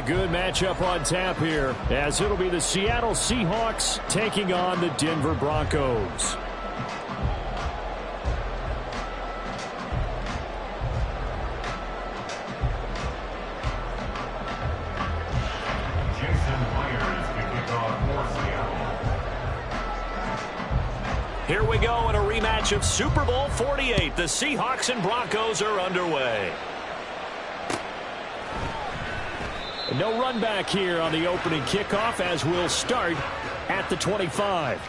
a good matchup on tap here, as it'll be the Seattle Seahawks taking on the Denver Broncos. Here we go in a rematch of Super Bowl 48. The Seahawks and Broncos are underway. No run back here on the opening kickoff, as we'll start at the 25.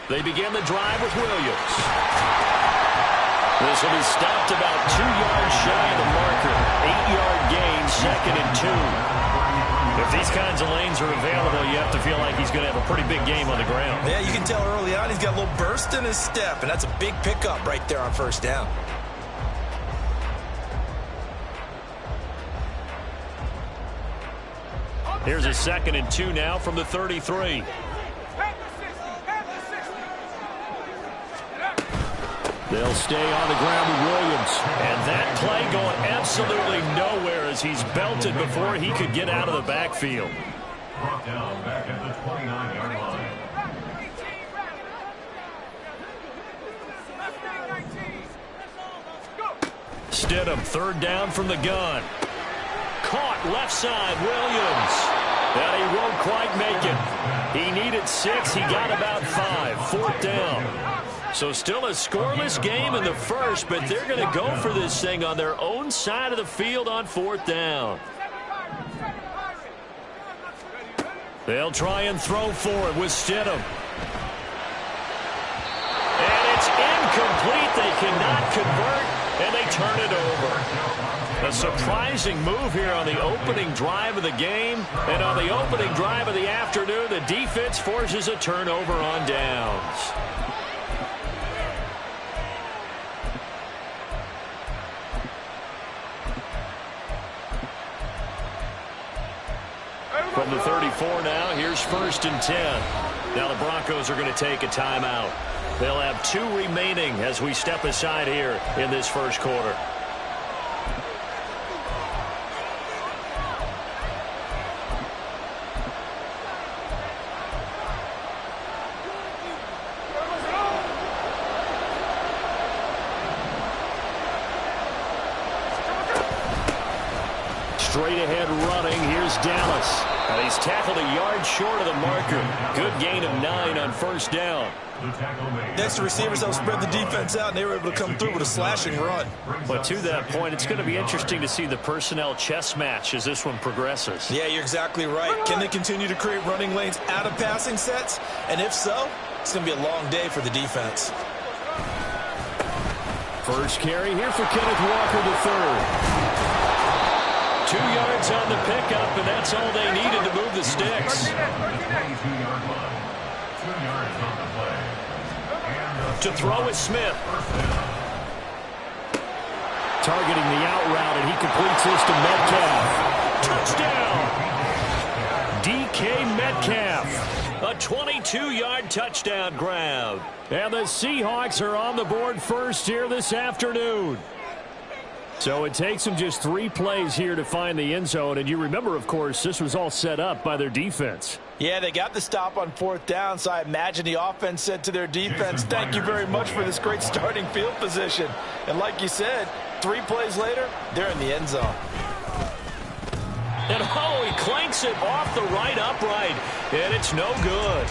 They begin the drive with Williams. This will be stopped about 2 yards shy of the marker. 8-yard gain, 2nd and 2. If these kinds of lanes are available, you have to feel like he's going to have a pretty big game on the ground. Yeah, you can tell early on he's got a little burst in his step, and that's a big pickup right there on first down. Here's a 2nd and 2 now from the 33. They'll stay on the ground with Williams. And that play going absolutely nowhere as he's belted before he could get out of the backfield. Brought down back at the 29-yard line. Stidham, 3rd down from the gun. Caught left side, Williams. And he won't quite make it. He needed 6. He got about 5. 4th down. So still a scoreless game in the first, but they're going to go for this thing on their own side of the field on 4th down. They'll try and throw for it with Stidham. And it's incomplete. They cannot convert, and they turn it over. A surprising move here on the opening drive of the game. And on the opening drive of the afternoon, the defense forces a turnover on downs. From the 34 now, here's 1st and 10. Now the Broncos are going to take a timeout. They'll have 2 remaining as we step aside here in this first quarter. Straight ahead running, here's Dallas. And he's tackled a yard short of the marker. Good gain of 9 on 1st down. Next to receivers, they'll spread the defense out, and they were able to come through with a slashing run. But to that point, it's going to be interesting to see the personnel chess match as this one progresses. Yeah, you're exactly right. Can they continue to create running lanes out of passing sets? And if so, it's going to be a long day for the defense. First carry here for Kenneth Walker III. 2 yards on the pickup, and that's all they needed to move the sticks. To throw is Smith. Targeting the out route, and he completes this to Metcalf. Touchdown! DK Metcalf. A 22-yard touchdown grab. And the Seahawks are on the board first here this afternoon. So it takes them just 3 plays here to find the end zone. And you remember, of course, this was all set up by their defense. Yeah, they got the stop on 4th down, so I imagine the offense said to their defense, thank you very much for this great starting field position. And like you said, 3 plays later, they're in the end zone. And oh, he clanks it off the right upright, and it's no good.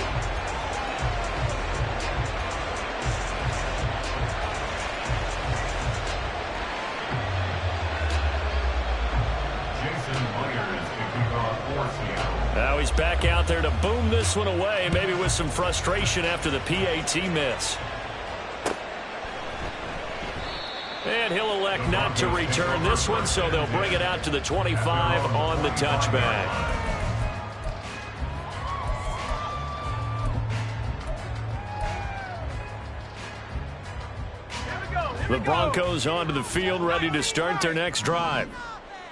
Now he's back out there to boom this one away, maybe with some frustration after the PAT miss. And he'll elect not to return this one, so they'll bring it out to the 25 on the touchback. The Broncos onto the field, ready to start their next drive.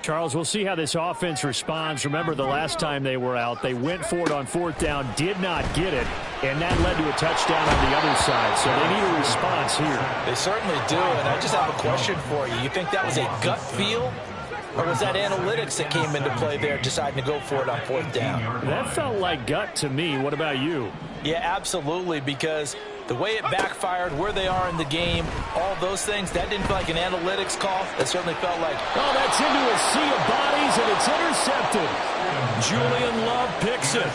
Charles, we'll see how this offense responds. Remember, the last time they were out, they went for it on fourth down, did not get it, and that led to a touchdown on the other side. So they need a response here. They certainly do, and I just have a question for you. You think that was a gut feel, or was that analytics that came into play there deciding to go for it on fourth down? That felt like gut to me. What about you? Yeah, absolutely, because the way it backfired, where they are in the game, all those things, that didn't feel like an analytics call. That certainly felt like... Oh, that's into a sea of bodies, and it's intercepted. Julian Love picks it.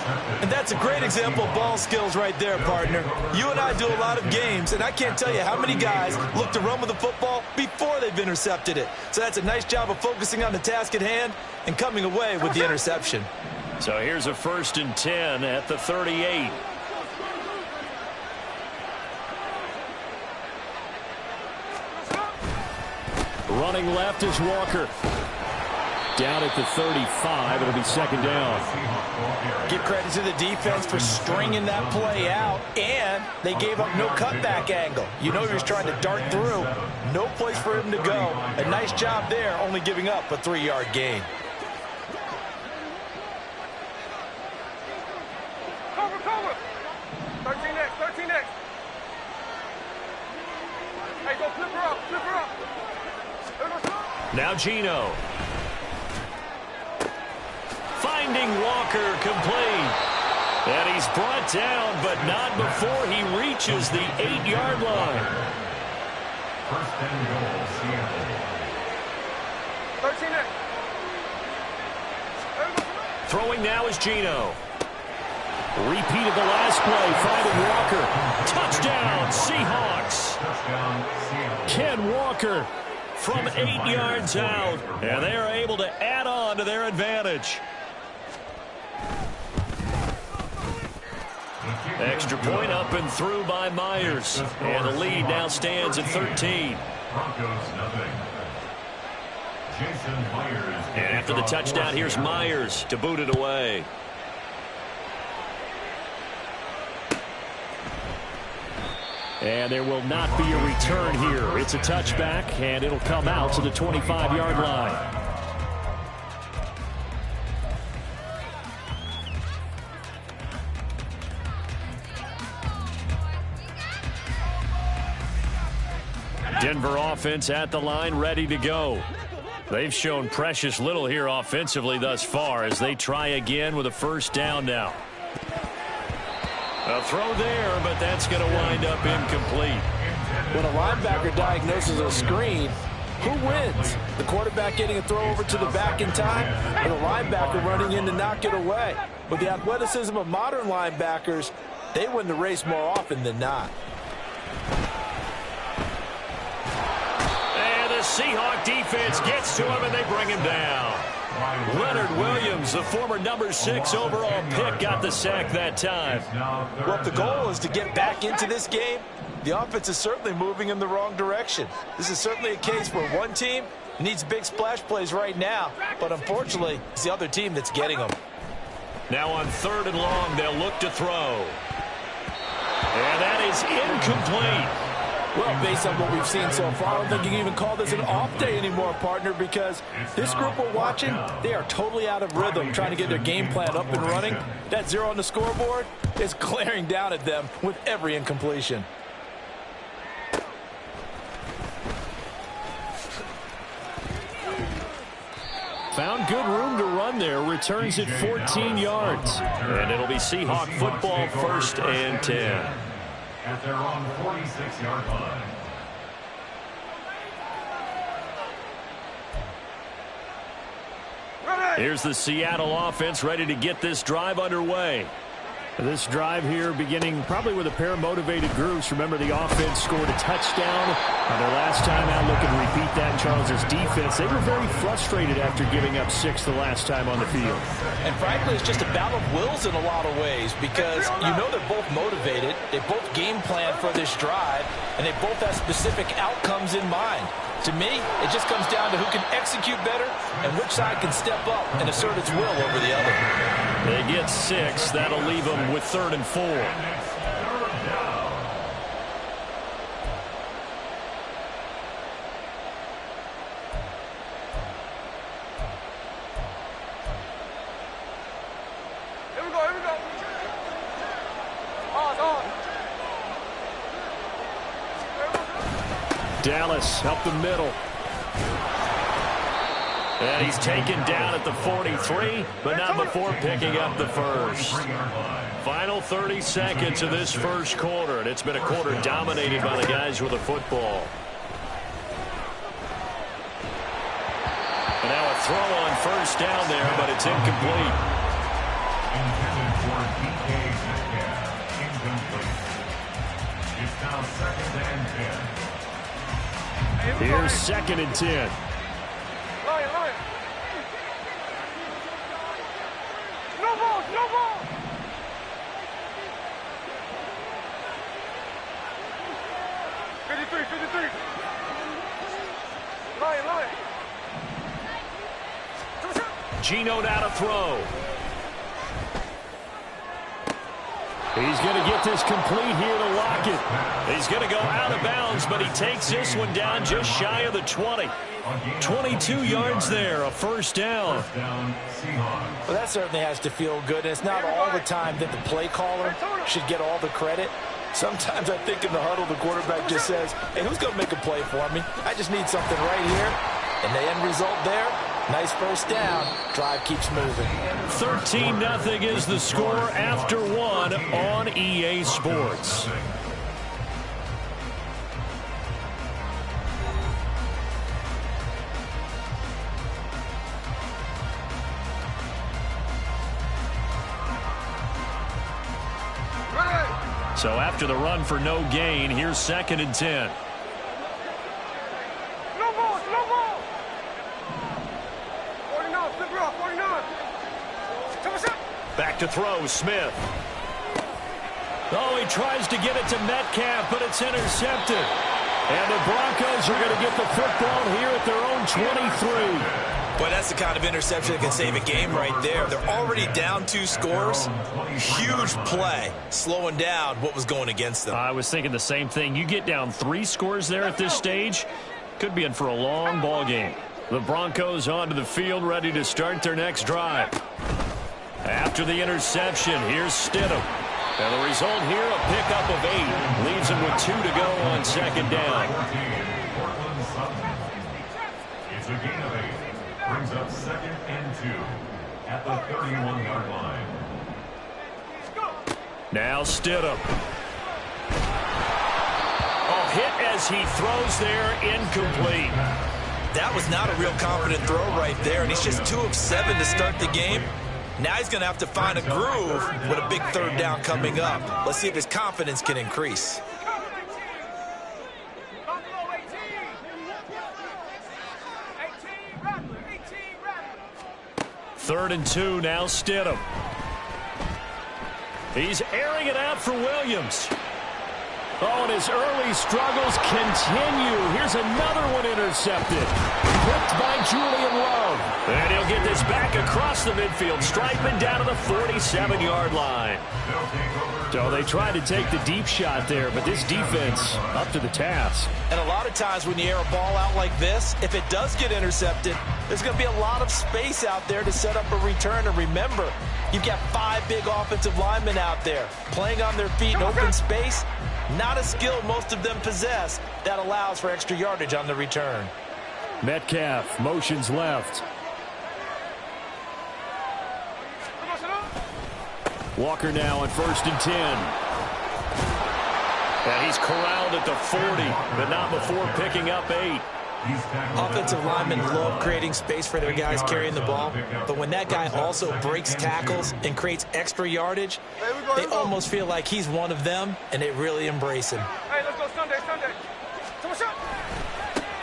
And that's a great example of ball skills right there, partner. You and I do a lot of games, and I can't tell you how many guys look to run with the football before they've intercepted it. So that's a nice job of focusing on the task at hand and coming away with the interception. So here's a 1st and 10 at the 38. Running left is Walker. Down at the 35, it'll be 2nd down. Give credit to the defense for stringing that play out, and they gave up no cutback angle. You know he was trying to dart through. No place for him to go. A nice job there, only giving up a 3-yard gain. Cover. 13 next. Hey, go flip her up. Now Gino. Finding Walker complete. And he's brought down, but not before he reaches the 8-yard line. 1st and goal, Seattle. 13 next. Throwing now is Gino. Repeated the last play, finding Walker. Touchdown, Seahawks. Touchdown, Seattle. Ken Walker from 8 yards out, and they are able to add on to their advantage. Extra point up and through by Myers, and the lead now stands at 13. Broncos nothing. Jason Myers. And after the touchdown, here's Myers to boot it away. And there will not be a return here. It's a touchback, and it'll come out to the 25-yard line. Denver offense at the line, ready to go. They've shown precious little here offensively thus far as they try again with a 1st down now. A throw there, but that's going to wind up incomplete. When a linebacker diagnoses a screen, who wins? The quarterback getting a throw over to the back in time, or the linebacker running in to knock it away? With the athleticism of modern linebackers, they win the race more often than not. And the Seahawk defense gets to him, and they bring him down. Leonard Williams, the former number 6 overall pick, got the sack that time. Well, if the goal is to get back into this game, the offense is certainly moving in the wrong direction. This is certainly a case where one team needs big splash plays right now, but unfortunately, it's the other team that's getting them. Now on 3rd and long, they'll look to throw. And that is incomplete. Well, based on what we've seen so far, I don't think you can even call this an off day anymore, partner, because this group we're watching, they are totally out of rhythm trying to get their game plan up and running. That 0 on the scoreboard is glaring down at them with every incompletion. Found good room to run there. Returns at 14 yards. And it'll be Seahawk football, 1st and 10. At their own 46-yard line. Here's the Seattle offense ready to get this drive underway. This drive here beginning probably with a pair of motivated groups. Remember, the offense scored a touchdown on their last time out. Looking to repeat that in Charles's defense. They were very frustrated after giving up 6 the last time on the field. And frankly, it's just a battle of wills in a lot of ways because you know they're both motivated. They both game plan for this drive, and they both have specific outcomes in mind. To me, it just comes down to who can execute better and which side can step up and assert its will over the other. They get 6. That'll leave them with 3rd and 4. Here we go, here we go. On. Dallas up the middle. And he's taken down at the 43, but not before picking up the first. Final 30 seconds of this first quarter, and it's been a quarter dominated by the guys with the football. And now a throw on first down there, but it's incomplete. Intended for Gtowncapp. Incomplete. It's now 2nd and 10. Here's 2nd and 10. Lion. No ball. 53. Lion. Geno now to throw. He's going to get this complete here to Lockett. He's going to go out of bounds, but he takes this one down just shy of the 20. 22 yards there, a first down. Well, that certainly has to feel good. And it's not all the time that the play caller should get all the credit. Sometimes I think in the huddle, the quarterback just says, hey, who's going to make a play for me? I just need something right here. And the end result there, nice first down. Drive keeps moving. 13-0 is the score after 1 on EA Sports. So after the run for no gain, here's 2nd and 10. No ball. 49, flip it off, 49. Back to throw, Smith. Oh, he tries to get it to Metcalf, but it's intercepted. And the Broncos are going to get the football here at their own 23. Boy, that's the kind of interception that can save a game right there. They're already down 2 scores. Huge play, slowing down what was going against them. I was thinking the same thing. You get down 3 scores there at this stage, could be in for a long ball game. The Broncos onto the field, ready to start their next drive. After the interception, here's Stidham. And the result here, a pickup of 8. Leaves him with 2 to go on 2nd down. It's a gain of 8. Brings up 2nd and 2 at the 31-yard line. Now Stidham. Oh, hit as he throws there, incomplete. That was not a real confident throw right there, and he's just 2 of 7 to start the game. Now he's going to have to find a groove with a big 3rd down coming up. Let's see if his confidence can increase. Third and 2, now Stidham. He's airing it out for Williams. Oh, and his early struggles continue. Here's another one intercepted. Picked by Julian Love. And he'll get this back across the midfield. Strikeman down to the 47-yard line. So they tried to take the deep shot there, but this defense up to the task. And a lot of times when you air a ball out like this, if it does get intercepted, there's going to be a lot of space out there to set up a return. And remember, you've got 5 big offensive linemen out there playing on their feet in open space. Not a skill most of them possess that allows for extra yardage on the return. Metcalf motions left. Walker now on 1st and 10. And he's corralled at the 40, but not before picking up 8. Offensive linemen love creating space for their guys carrying the ball, but when that guy also breaks tackles and creates extra yardage, they almost feel like he's one of them, and they really embrace him. Hey, let's go Sunday. Come on, shot.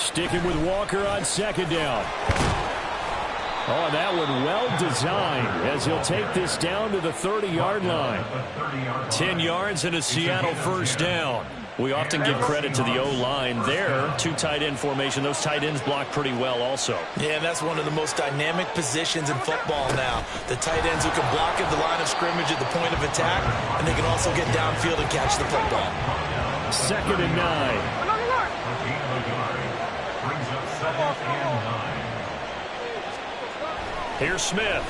Sticking with Walker on second down. Oh, that one well designed as he'll take this down to the 30-yard line. 10 yards and a Seattle first down. We often give credit to the O-line there. Two tight end formation. Those tight ends block pretty well also. Yeah, and that's one of the most dynamic positions in football now. The tight ends who can block at the line of scrimmage at the point of attack, and they can also get downfield and catch the football. 2nd and 9. Another one. Brings up 2nd and 9. Here's Smith.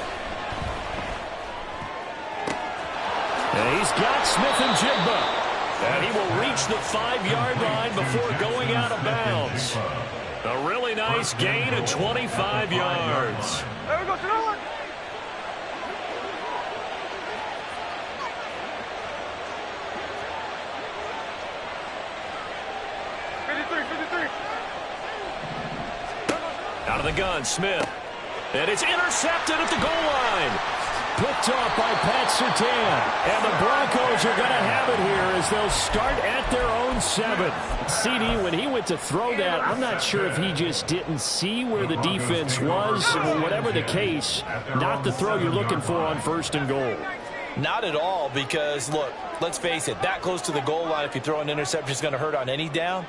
And he's got Smith and Jigba. And he will reach the 5-yard line before going out of bounds. A really nice gain of 25 yards. There we go, another one. Out of the gun, Smith. And it's intercepted at the goal line. Picked off by Pat Surtain. And the Broncos are going to have it here as they'll start at their own 7. CD, when he went to throw that, I'm not sure if he just didn't see where the defense was. Whatever the case, not the throw you're looking for on 1st and goal. Not at all, because, look, let's face it, that close to the goal line, if you throw an interception, is going to hurt on any down.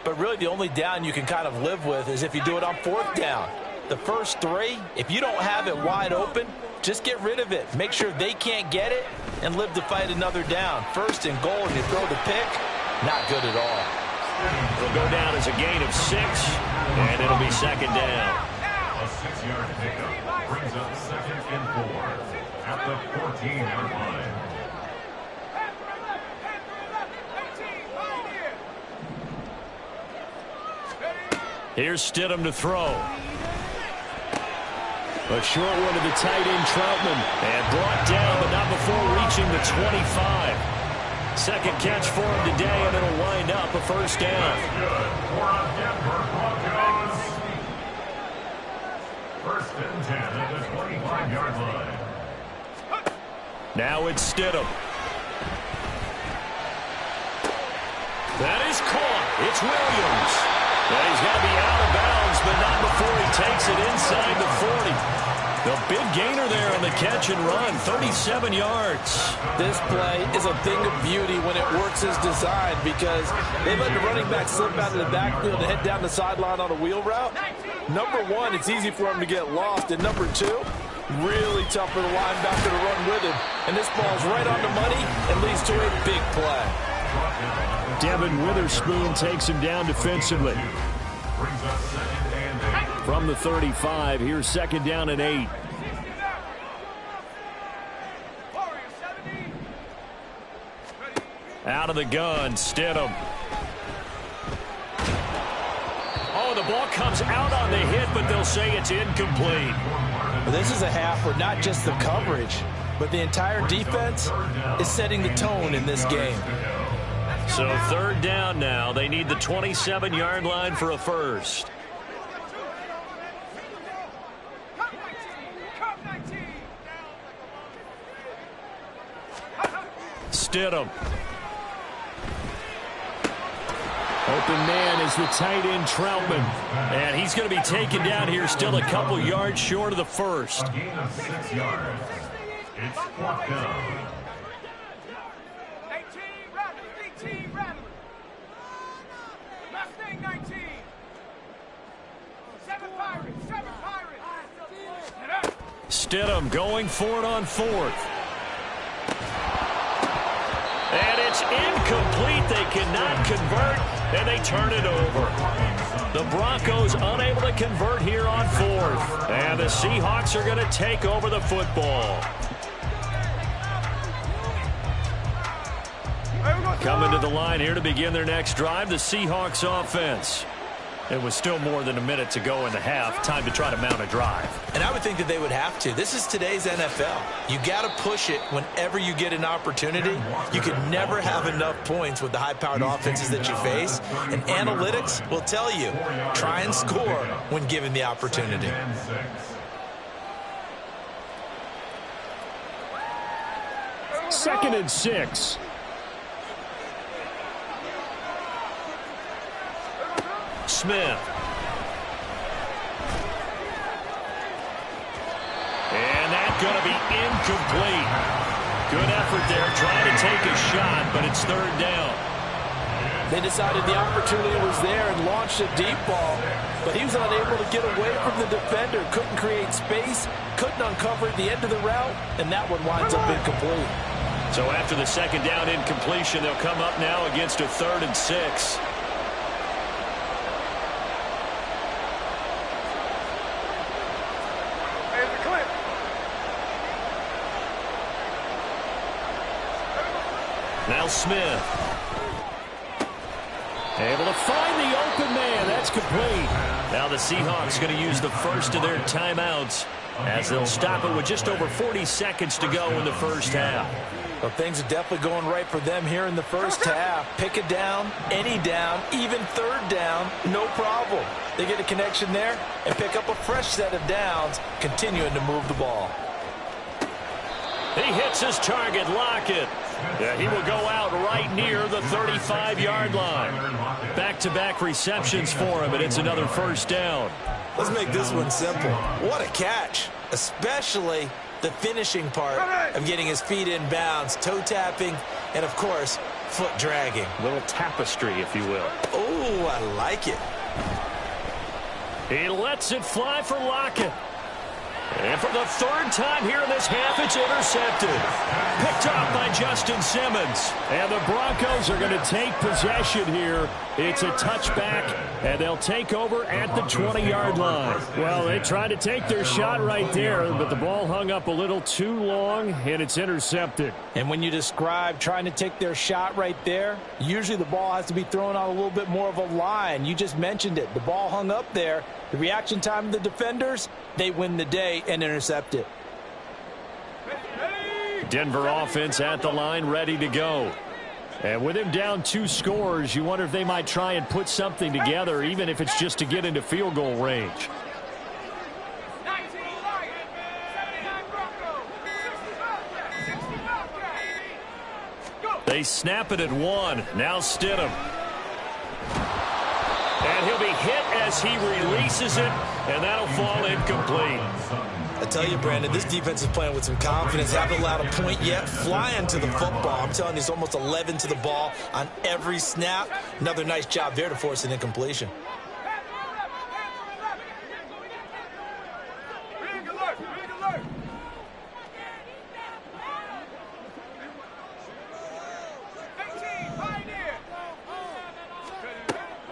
But really, the only down you can kind of live with is if you do it on 4th down. The first 3, if you don't have it wide open, just get rid of it. Make sure they can't get it and live to fight another down. 1st and goal, and you throw the pick, not good at all. It'll go down as a gain of 6, and it'll be 2nd down. A 6-yard pickup brings up 2nd and 4 at the 14-yard line. Here's Stidham to throw. A short one to the tight end, Troutman. And brought down, but not before reaching the 25. Second catch for him today, and it'll wind up a first down. Good for a Denver Broncos. 1st and 10 at the 25-yard line. Now it's Stidham. That is caught. It's Williams. And he's got to be out of bounds, but not before he takes it inside the 40. The big gainer there on the catch and run, 37 yards. This play is a thing of beauty when it works as designed, because they let the running back slip out of the backfield and head down the sideline on a wheel route. Number 1, it's easy for him to get lost. And number 2, really tough for the linebacker to run with him. And this ball's right on the money and leads to a big play. Devin Witherspoon takes him down defensively. From the 35, here's 2nd down and 8. Out of the gun, Stidham. Oh, the ball comes out on the hit, but they'll say it's incomplete. This is a half where not just the coverage, but the entire defense is setting the tone in this game. So 3rd down now. They need the 27-yard line for a first. Stidham. Open man is the tight end, Troutman. And he's going to be taken down here, still a couple yards short of the first. A gain of 6 yards. It's 4th down. Stidham going for it on 4th. And it's incomplete. They cannot convert, and they turn it over. The Broncos unable to convert here on 4th. And the Seahawks are going to take over the football. Coming to the line here to begin their next drive, the Seahawks offense. It was still more than a minute to go in the half. Time to try to mount a drive. And I would think that they would have to. This is today's NFL. You got to push it whenever you get an opportunity. You can never have enough points with the high-powered offenses that you face. And analytics will tell you, try and score when given the opportunity. Second and 6. Smith. And that's going to be incomplete. Good effort there, trying to take a shot, but it's third down. They decided the opportunity was there and launched a deep ball, but he was unable to get away from the defender, couldn't create space, couldn't uncover the end of the route, and that one winds up incomplete. So after the second down incompletion, they'll come up now against a 3rd and 6. Now Smith. Able to find the open man. That's complete. Now the Seahawks going to use the first of their timeouts as they'll stop it with just over 40 seconds to go in the first half. Well, things are definitely going right for them here in the first half. Pick it down, any down, even third down, no problem. They get a connection there and pick up a fresh set of downs, continuing to move the ball. He hits his target, Lockett. Yeah, he will go out right near the 35-yard line. Back-to-back receptions for him, and it's another first down. Let's make this one simple. What a catch, especially the finishing part of getting his feet in bounds, toe tapping, and, of course, foot dragging. A little tapestry, if you will. Oh, I like it. He lets it fly for Lockett. And for the third time here in this half, it's intercepted. Picked off by Justin Simmons. And the Broncos are going to take possession here. It's a touchback, and they'll take over at the 20-yard line. Well, they tried to take their shot right there, but the ball hung up a little too long, and it's intercepted. And when you describe trying to take their shot right there, usually the ball has to be thrown on a little bit more of a line. You just mentioned it. The ball hung up there. The reaction time of the defenders, they win the day and intercept it. Denver offense at the line, ready to go. And with him down 2 scores, you wonder if they might try and put something together, even if it's just to get into field goal range. They snap it at 1. Now Stidham. And he'll be hit as he releases it, and that'll fall incomplete. I tell you, Brandon, this defense is playing with some confidence. Haven't allowed a point yet. Flying to the football. I'm telling you, it's almost 11 to the ball on every snap. Another nice job there to force an incompletion.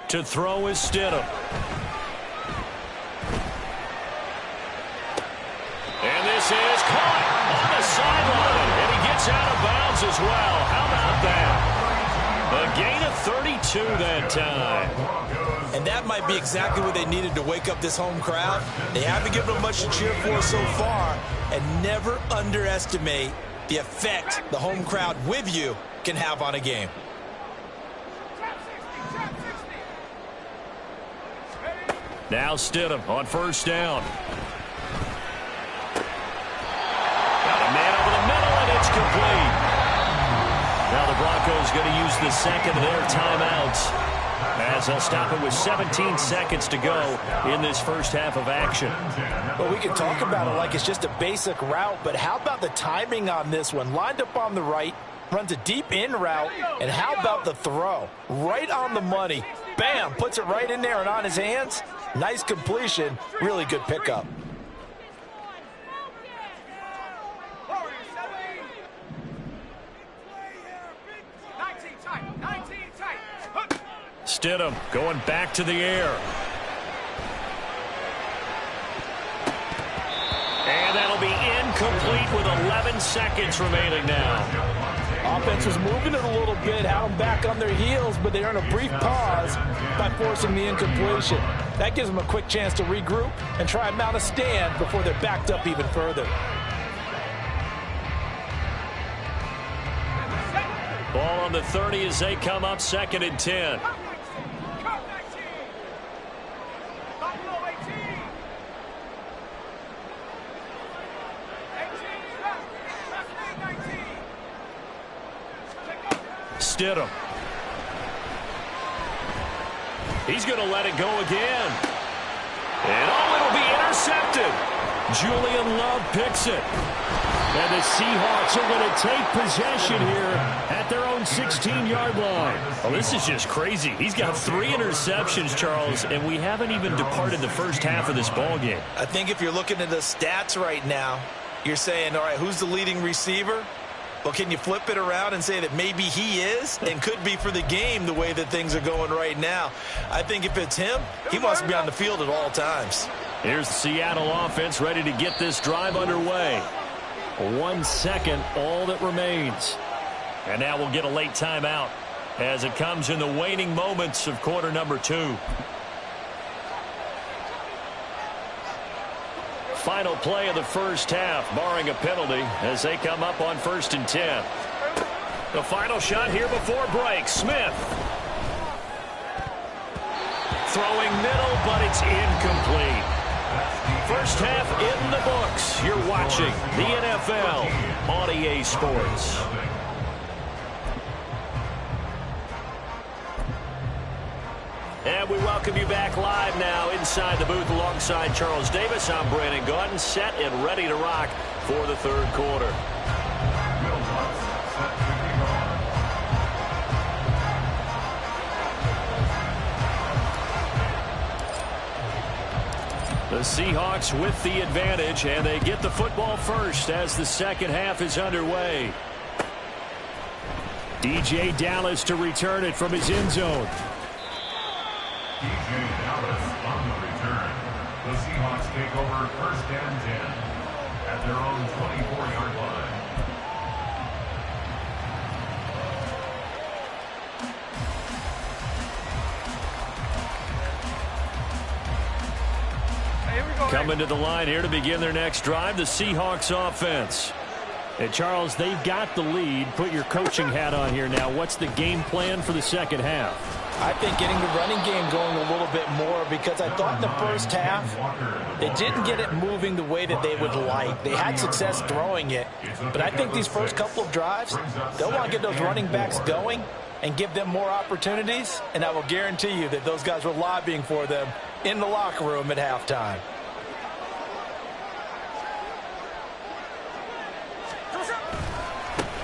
To throw is Stidham. And this is caught on the sideline, and he gets out of bounds as well. How about that? A gain of 32 that time. And that might be exactly what they needed to wake up this home crowd. They haven't given them much to cheer for so far, and never underestimate the effect the home crowd with you can have on a game. Now Stidham on first down. Got a man over the middle, and it's complete. Now the Broncos going to use the second of their timeouts as they'll stop it with 17 seconds to go in this first half of action. Well, we can talk about it like it's just a basic route, but how about the timing on this one? Lined up on the right, runs a deep in route, and how about the throw? Right on the money. Bam, puts it right in there and on his hands. Nice completion, really good pickup. Stidham going back to the air. And that'll be incomplete with 11 seconds remaining now. Offense was moving it a little bit, had them back on their heels, but they earned a brief pause by forcing the incompletion. That gives them a quick chance to regroup and try and mount a stand before they're backed up even further. Ball on the 30 as they come up 2nd and 10. Stidham. He's going to let it go again. And it'll be intercepted. Julian Love picks it. And the Seahawks are going to take possession here at their own 16-yard line. Well, this is just crazy. He's got 3 interceptions, Charles, and we haven't even departed the first half of this ballgame. I think if you're looking at the stats right now, you're saying, all right, who's the leading receiver? Well, can you flip it around and say that maybe he is and could be for the game the way that things are going right now? I think if it's him, he wants to be on the field at all times. Here's the Seattle offense ready to get this drive underway. 1 second, all that remains. And now we'll get a late timeout as it comes in the waning moments of quarter number 2. Final play of the first half, barring a penalty, as they come up on 1st and 10. The final shot here before break. Smith. Throwing middle, but it's incomplete. First half in the books. You're watching the NFL on EA Sports. And we welcome you back live now inside the booth alongside Charles Davis. I'm Brandon Gaudin, set and ready to rock for the 3rd quarter. The Seahawks with the advantage, and they get the football first as the second half is underway. DJ Dallas to return it from his end zone. DJ Dallas on the return. The Seahawks take over 1st and 10 at their own 24-yard line. Coming to the line here to begin their next drive, the Seahawks offense. And Charles, they've got the lead. Put your coaching hat on here now. What's the game plan for the second half? I think getting the running game going a little bit more, because I thought in the first half they didn't get it moving the way that they would like. They had success throwing it, but I think these first couple of drives, they'll want to get those running backs going and give them more opportunities, and I will guarantee you that those guys were lobbying for them in the locker room at halftime.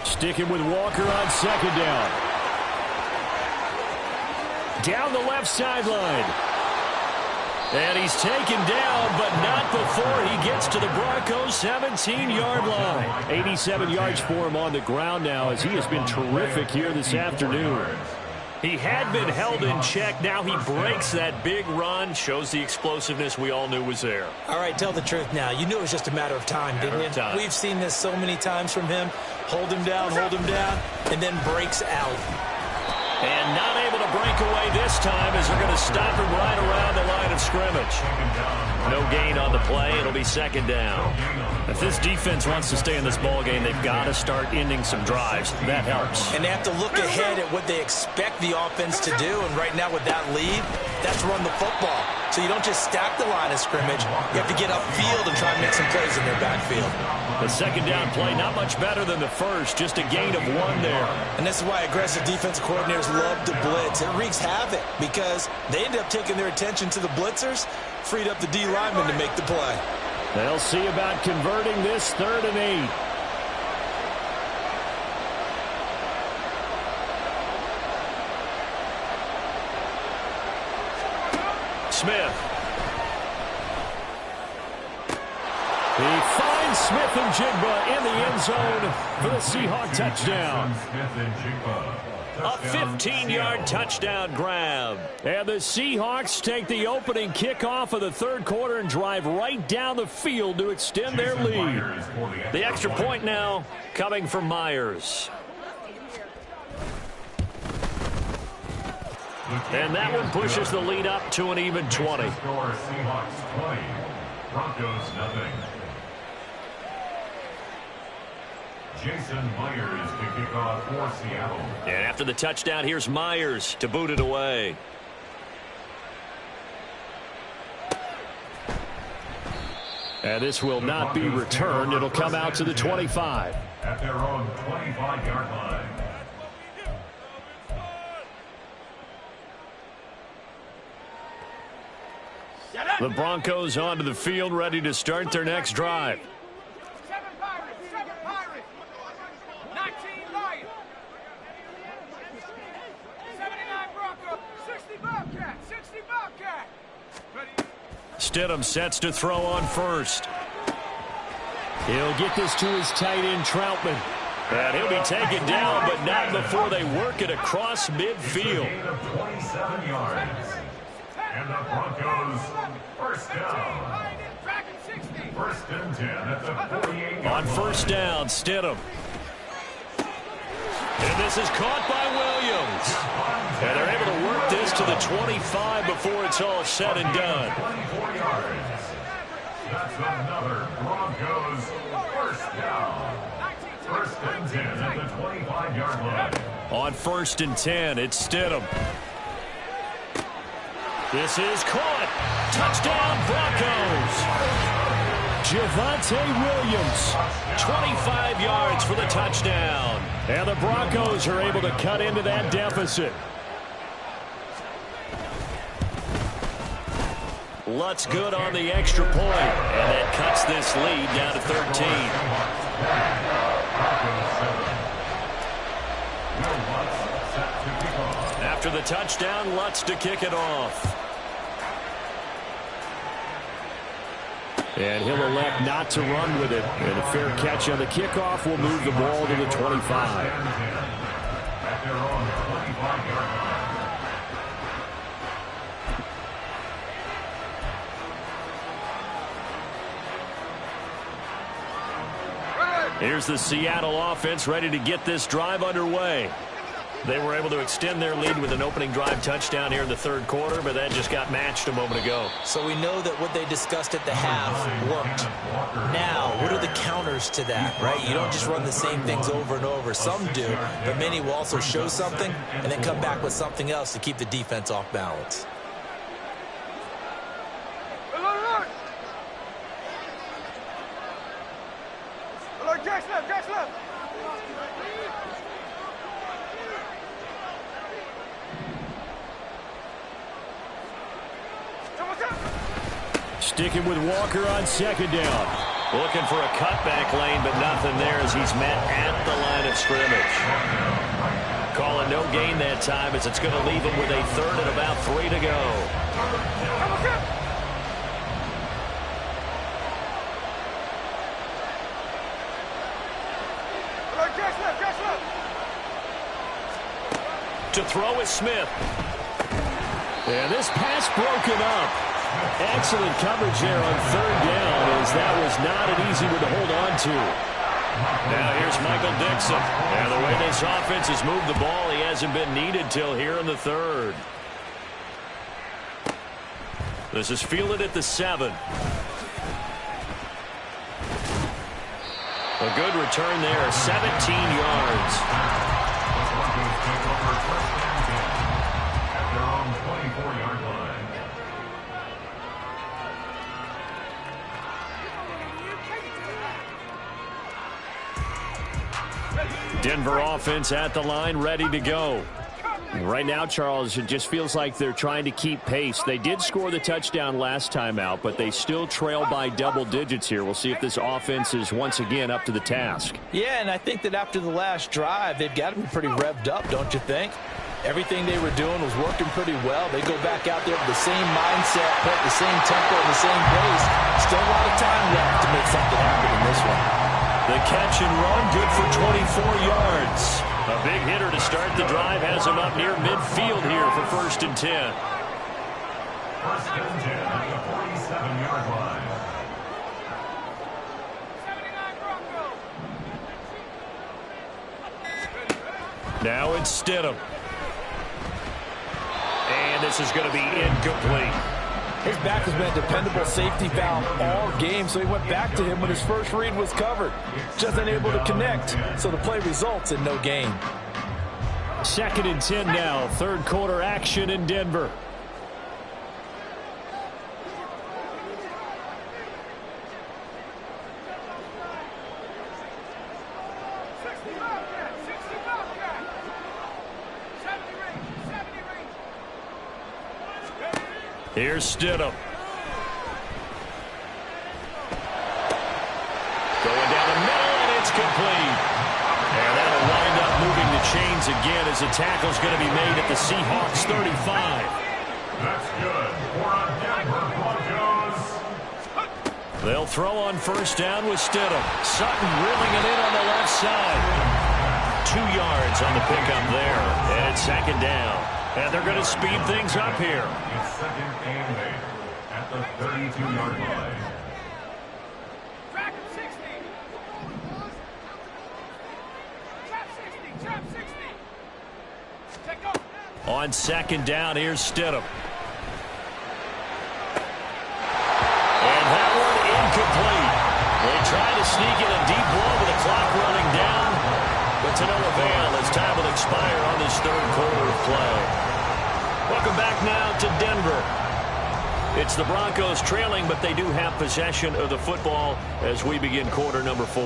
Sticking with Walker on 2nd down. Down the left sideline. And he's taken down, but not before he gets to the Broncos' 17-yard line. 87 yards for him on the ground now, as he has been terrific here this afternoon. He had been held in check. Now he breaks that big run. Shows the explosiveness we all knew was there. All right, tell the truth now. You knew it was just a matter of time, didn't you? We've seen this so many times from him. Hold him down, and then breaks out. And not able to break away this time, as they're going to stop him right around the line of scrimmage. No gain on the play. It'll be 2nd down. If this defense wants to stay in this ballgame, they've got to start ending some drives. That helps. And they have to look ahead at what they expect the offense to do. And right now with that lead, that's run the football. So you don't just stack the line of scrimmage. You have to get upfield and try and make some plays in their backfield. The 2nd down play, not much better than the first. Just a gain of 1 there. And this is why aggressive defensive coordinators love to blitz. It wreaks havoc because they end up taking their attention to the blitzers, freed up the D lineman to make the play. They'll see about converting this 3rd and 8. Smith. He finds Smith and Jigba in the end zone for the Seahawk touchdown. A 15-yard touchdown grab. And the Seahawks take the opening kickoff of the 3rd quarter and drive right down the field to extend their lead. The extra point now coming from Myers. And that one pushes the lead up to an even 20. Score Seahawks 20, Broncos nothing. Jason Myers to kick off for Seattle. And after the touchdown, here's Myers to boot it away. And this will not be returned. It'll come out to the 25. At their own 25-yard line. The Broncos onto the field, ready to start their next drive. 7 Pirates, 19 Lions, 79 Broncos, 60 Bobcat, 60 Bobcat. Ready? Stidham sets to throw on first. He'll get this to his tight end, Troutman. And he'll be taken down, but not before they work it across midfield. Gain of 27 yards. And the Broncos first down. First and 10 at the 48-yard line. On first down, Stidham. And this is caught by Williams. And they're able to work this to the 25 before it's all said and done. 24 yards. That's another Broncos first down. First and 10 at the 25-yard line. On first and 10, it's Stidham. This is caught. Touchdown, Broncos. Javonte Williams. 25 yards for the touchdown. And the Broncos are able to cut into that deficit. Lutz good on the extra point. And that cuts this lead down to 13. After the touchdown, Lutz to kick it off. And he'll elect not to run with it. And a fair catch on the kickoff will move the ball to the 25. At their own 25-yard line. Here's the Seattle offense ready to get this drive underway. They were able to extend their lead with an opening drive touchdown here in the third quarter, but that just got matched a moment ago. So we know that what they discussed at the half worked. Now, what are the counters to that, right? You don't just run the same things over and over. Some do, but many will also show something and then come back with something else to keep the defense off balance. Jack's left. Sticking with Walker on second down. Looking for a cutback lane, but nothing there as he's met at the line of scrimmage. Calling no gain that time as it's going to leave him with a third and about 3 to go. To throw is Smith. And this pass broken up. Excellent coverage there on third down as that was not an easy one to hold on to. Now here's Michael Dixon. And the way this offense has moved the ball, he hasn't been needed till here in the third. This is fielded at the 7. A good return there, 17 yards. At their own 24-yard line. Denver offense at the line, ready to go. Right now, Charles, it just feels like they're trying to keep pace. They did score the touchdown last time out, but they still trail by double digits here. We'll see if this offense is once again up to the task. Yeah, and I think that after the last drive, they've got to be pretty revved up, don't you think? Everything they were doing was working pretty well. They go back out there with the same mindset, put the same tempo and the same pace. Still a lot of time left to make something happen in this one. The catch and run, good for 24 yards. A big hitter to start the drive has him up near midfield here for first and 10. First and 10 at the 47-yard line. 79 Broncos. Now it's Stidham. this is going to be incomplete. His back has been a dependable safety valve all game, so he went back to him when his first read was covered. Just unable to connect, so the play results in no gain. 2nd and 10 now. Third quarter action in Denver. Here's Stidham. Going down the middle, and it's complete. And that'll wind up moving the chains again as the tackle's going to be made at the Seahawks 35. That's good for a Denver Broncos. They'll throw on first down with Stidham. Sutton reeling it in on the left side. 2 yards on the pickup there. And it's 2nd down. And they're going to speed things up here. It's 2nd and 8 at the 32-yard line. Track 60. Trap 60. Trap 60. Take off. On 2nd down, here's Stidham. And that one incomplete. They try to sneak in a deep blow with the clock running down, but to no avail as time will expire on this 3rd quarter of play. Welcome back now to Denver. It's the Broncos trailing, but they do have possession of the football as we begin quarter number 4.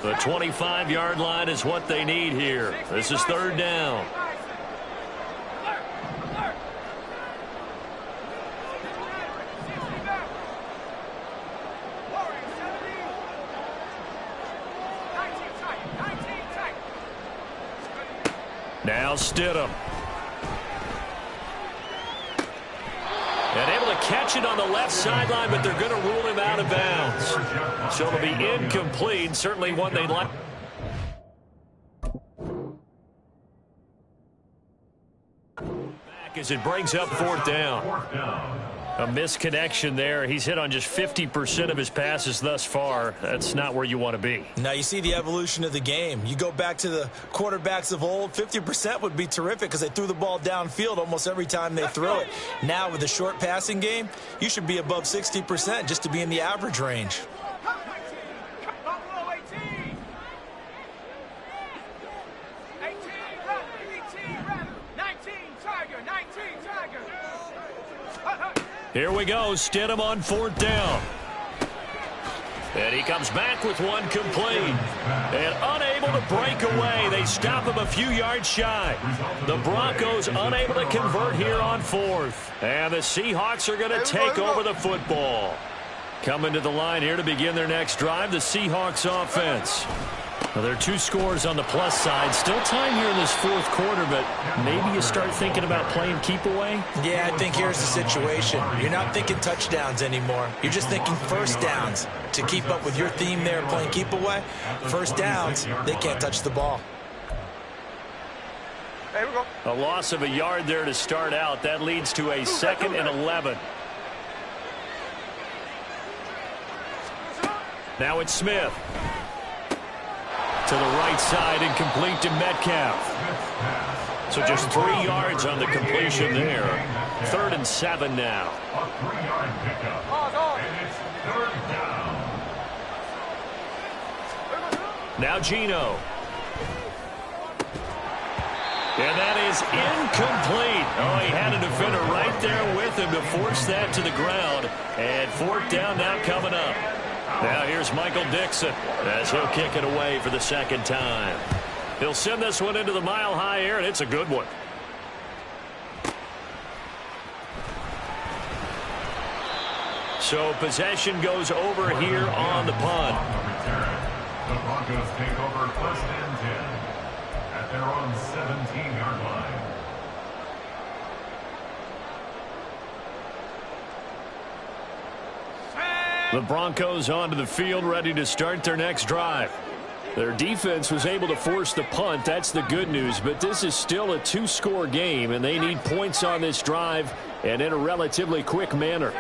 The 25-yard line is what they need here. This is 3rd down. Now Stidham. And able to catch it on the left sideline, but they're going to rule him out of bounds. So it'll be incomplete. Certainly one they'd like. Back as it brings up 4th down. A misconnection there. He's hit on just 50% of his passes thus far. That's not where you want to be. Now you see the evolution of the game. You go back to the quarterbacks of old, 50% would be terrific because they threw the ball downfield almost every time they throw it. Now with the short passing game, you should be above 60% just to be in the average range. Buffalo 18. 18, 19, Tiger, 19, Tiger. Here we go. Stidham on 4th down. And he comes back with one complete. And unable to break away. They stop him a few yards shy. The Broncos unable to convert here on 4th. And the Seahawks are going to take over the football. Coming to the line here to begin their next drive, the Seahawks offense. Well, there are 2 scores on the plus side. Still time here in this 4th quarter, but maybe you start thinking about playing keep away? Yeah, I think here's the situation. You're not thinking touchdowns anymore. You're just thinking first downs. To keep up with your theme there, playing keep away, first downs, they can't touch the ball. There we go. A loss of a yard there to start out. That leads to a 2nd and 11. Now it's Smith. To the right side and complete to Metcalf. So just 3 yards on the completion there. 3rd and 7 now. A 3-yard pickup. And it's 3rd down. Now Geno. And that is incomplete. Oh, he had a defender right there with him to force that to the ground. And 4th down now coming up. Now here's Michael Dixon as he'll kick it away for the 2nd time. He'll send this one into the mile-high air, and it's a good one. So possession goes over here on the punt. The Broncos take over 1st and 10 at their own 17-yard line. The Broncos onto the field, ready to start their next drive. Their defense was able to force the punt. That's the good news, but this is still a 2-score game, and they need points on this drive and in a relatively quick manner.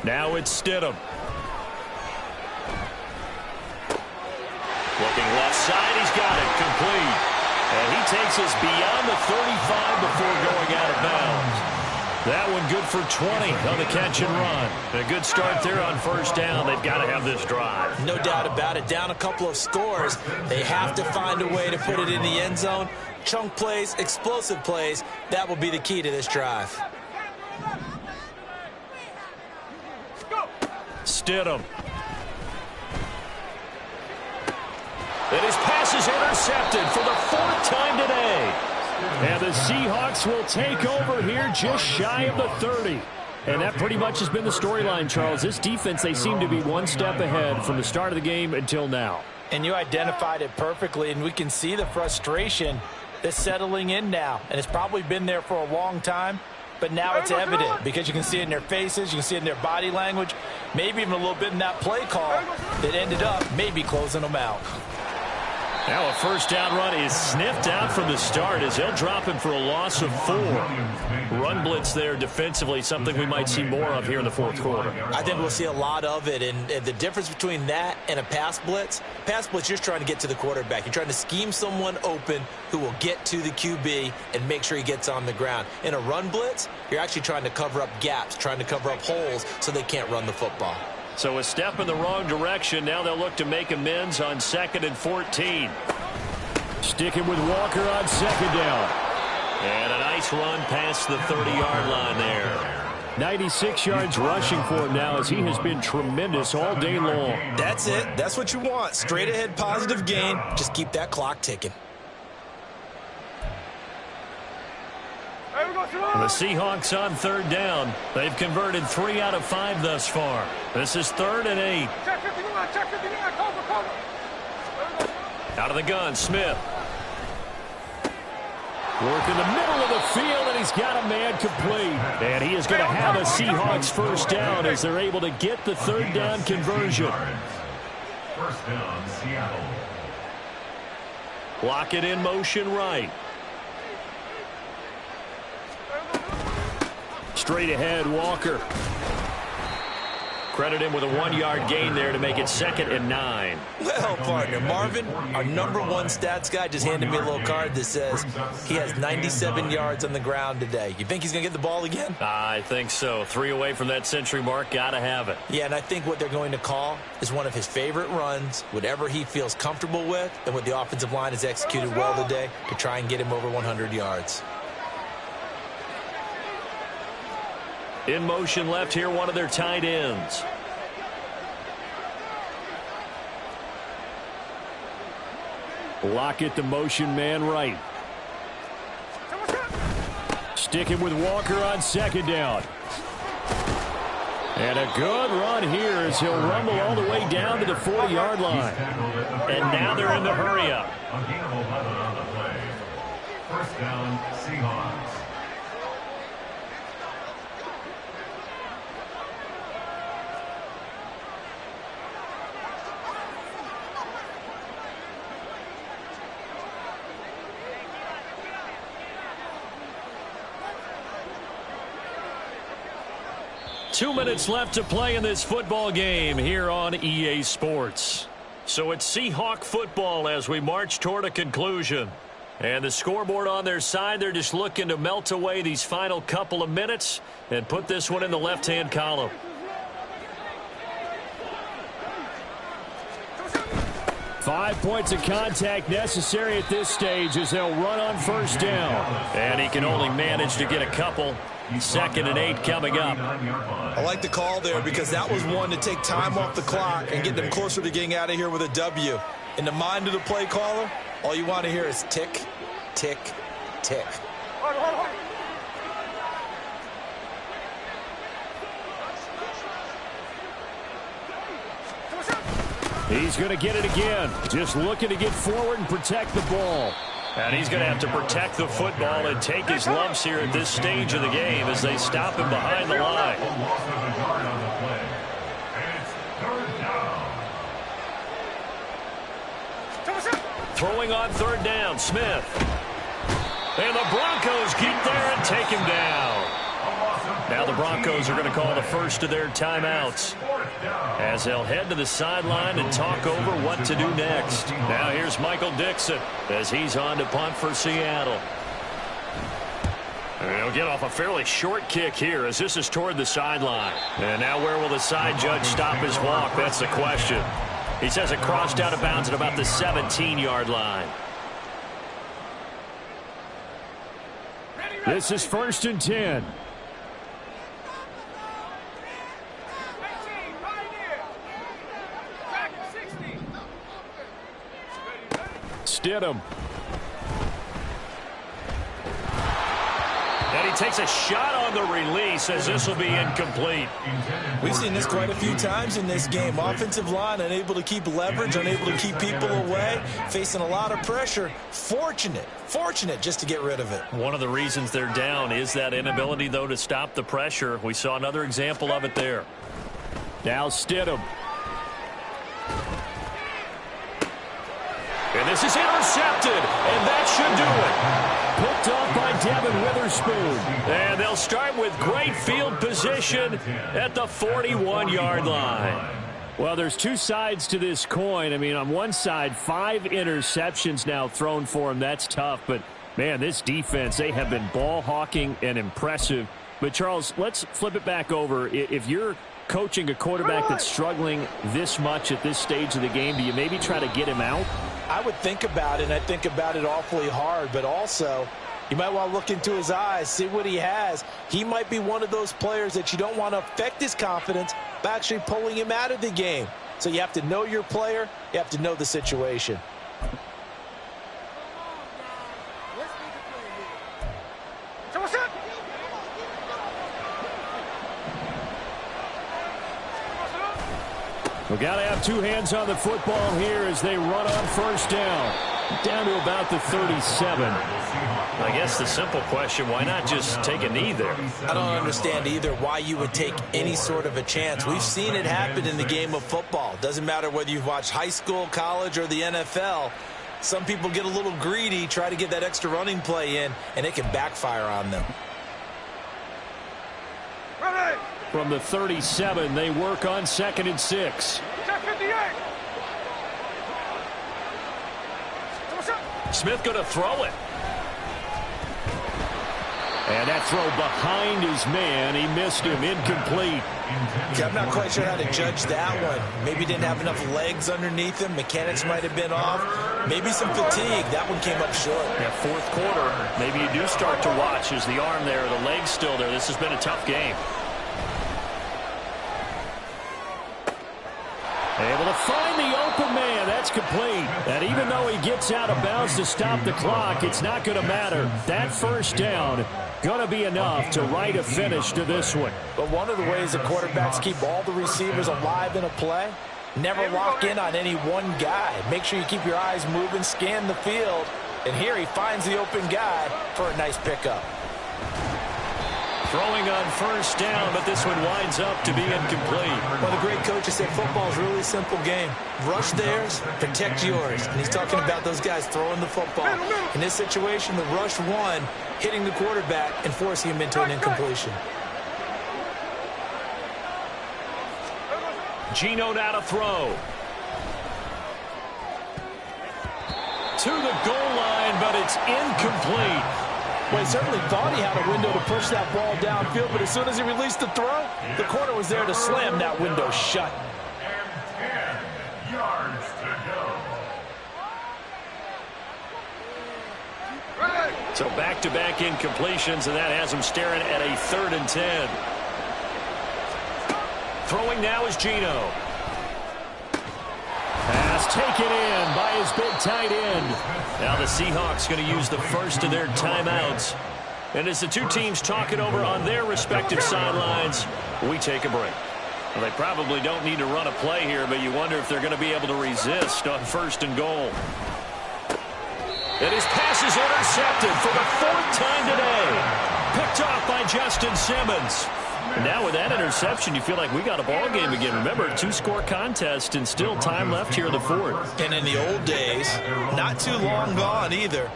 Now it's Stidham. Looking left side, he's got it, complete. And he takes us beyond the 35 before going out of bounds. That one good for 20 on the catch and run. A good start there on first down. They've got to have this drive. No doubt about it. Down a couple of scores. They have to find a way to put it in the end zone. Chunk plays, explosive plays. That will be the key to this drive. Stidham. And his pass is intercepted for the 4th time today. And the Seahawks will take over here just shy of the 30. And that pretty much has been the storyline, Charles. This defense, they seem to be one step ahead from the start of the game until now. And you identified it perfectly, and we can see the frustration that's settling in now. And it's probably been there for a long time, but now it's evident because you can see it in their faces, you can see it in their body language, maybe even a little bit in that play call that ended up maybe closing them out. Now a first down run is sniffed out from the start as they'll drop him for a loss of 4. Run blitz there defensively, something we might see more of here in the 4th quarter. I think we'll see a lot of it, and the difference between that and a pass blitz, you're just trying to get to the quarterback. You're trying to scheme someone open who will get to the QB and make sure he gets on the ground. In a run blitz, you're actually trying to cover up gaps, trying to cover up holes so they can't run the football. So a step in the wrong direction. Now they'll look to make amends on 2nd and 14. Sticking with Walker on 2nd down. And a nice run past the 30-yard line there. 96 yards rushing for him now as he has been tremendous all day long. That's it. That's what you want. Straight ahead positive gain. Just keep that clock ticking. The Seahawks on 3rd down. They've converted 3 out of 5 thus far. This is 3rd and 8. Out of the gun, Smith. Work in the middle of the field, and he's got a man complete. And he is going to have a Seahawks first down as they're able to get the 3rd down conversion. First down, Seattle. Block it in motion right. Straight ahead, Walker. Credit him with a 1-yard gain there to make it 2nd and 9. Well, partner, Marvin, our #1 stats guy, just handed me a little card that says he has 97 yards on the ground today. You think he's going to get the ball again? I think so. 3 away from that century mark. Got to have it. Yeah, and I think what they're going to call is one of his favorite runs, whatever he feels comfortable with, and what the offensive line has executed well today to try and get him over 100 yards. In motion left here, one of their tight ends. Lockett, the motion man right. Sticking with Walker on 2nd down. And a good run here as he'll rumble all the way down to the 40-yard line. And now they're in the hurry-up. A gain of 11 on the play. First down, Seahawks. 2 minutes left to play in this football game here on EA Sports. So it's Seahawk football as we march toward a conclusion. And the scoreboard on their side, they're just looking to melt away these final couple of minutes and put this one in the left-hand column. Five points of contact necessary at this stage as they'll run on first down. And he can only manage to get a couple. 2nd and 8 coming up. I like the call there because that was one to take time off the clock and get them closer to getting out of here with a W. In the mind of the play caller, all you want to hear is tick, tick, tick. He's going to get it again. Just looking to get forward and protect the ball. And he's going to have to protect the football and take his lumps here at this stage of the game as they stop him behind the line. Throwing on 3rd down, Smith. And the Broncos get there and take him down. Now the Broncos are going to call the first of their timeouts as they'll head to the sideline and talk over what to do next. Now here's Michael Dixon as he's on to punt for Seattle. And he'll get off a fairly short kick here as this is toward the sideline. And now where will the side judge stop his walk? That's the question. He says it crossed out of bounds at about the 17-yard line. This is 1st and 10. Stidham. And he takes a shot on the release as this will be incomplete. We've seen this quite a few times in this game. Offensive line unable to keep leverage, unable to keep people away, facing a lot of pressure. Fortunate just to get rid of it. One of the reasons they're down is that inability, though, to stop the pressure. We saw another example of it there. Now Stidham. And this is intercepted, and that should do it. Picked off by Devin Witherspoon. And they'll start with great field position at the 41-yard line. Well, there's two sides to this coin. I mean, on one side, 5 interceptions now thrown for him. That's tough. But, man, this defense, they have been ball hawking and impressive. But, Charles, let's flip it back over. If you're coaching a quarterback that's struggling this much at this stage of the game, do you maybe try to get him out? I would think about it, and I think about it awfully hard. But also, you might want to look into his eyes, see what he has. He might be one of those players that you don't want to affect his confidence by actually pulling him out of the game. So you have to know your player. You have to know the situation. We've got to have 2 hands on the football here as they run on 1st down. Down to about the 37. I guess the simple question, why not just take a knee there? I don't understand either why you would take any sort of a chance. We've seen it happen in the game of football. Doesn't matter whether you've watched high school, college, or the NFL. Some people get a little greedy, try to get that extra running play in, and it can backfire on them. From the 37, they work on 2nd and 6. Smith going to throw it. And that throw behind his man. He missed him. Incomplete. I'm not quite sure how to judge that one. Maybe didn't have enough legs underneath him. Mechanics might have been off. Maybe some fatigue. That one came up short. Yeah, 4th quarter. Maybe you do start to watch. Is the arm there, the leg's still there? This has been a tough game. Able to find the open man. That's complete. And even though he gets out of bounds to stop the clock, it's not going to matter. That 1st down going to be enough to write a finish to this one. But one of the ways the quarterbacks keep all the receivers alive in a play, never lock in on any one guy. Make sure you keep your eyes moving, scan the field. And here he finds the open guy for a nice pickup. Throwing on 1st down, but this one winds up to be incomplete. Well, the great coaches said football is a really simple game. Rush theirs, protect yours. And he's talking about those guys throwing the football. In this situation, the rush one, hitting the quarterback and forcing him into an incompletion. Geno now to throw. To the goal line, but it's incomplete. Well, he certainly thought he had a window to push that ball downfield, but as soon as he released the throw, the corner was there to slam that window shut. And 10 yards to go. So back-to-back incompletions, and that has him staring at a 3rd and 10. Throwing now is Geno. Pass taken in by his big tight end. Now the Seahawks going to use the first of their timeouts. And as the two teams talk it over on their respective sidelines, we take a break. Well, they probably don't need to run a play here, but you wonder if they're going to be able to resist on 1st and goal. And his pass is intercepted for the 4th time today. Picked off by Justin Simmons. And now with that interception, you feel like we got a ball game again. Remember, 2-score contest and still time left here in the 4th. And in the old days, not too long gone either,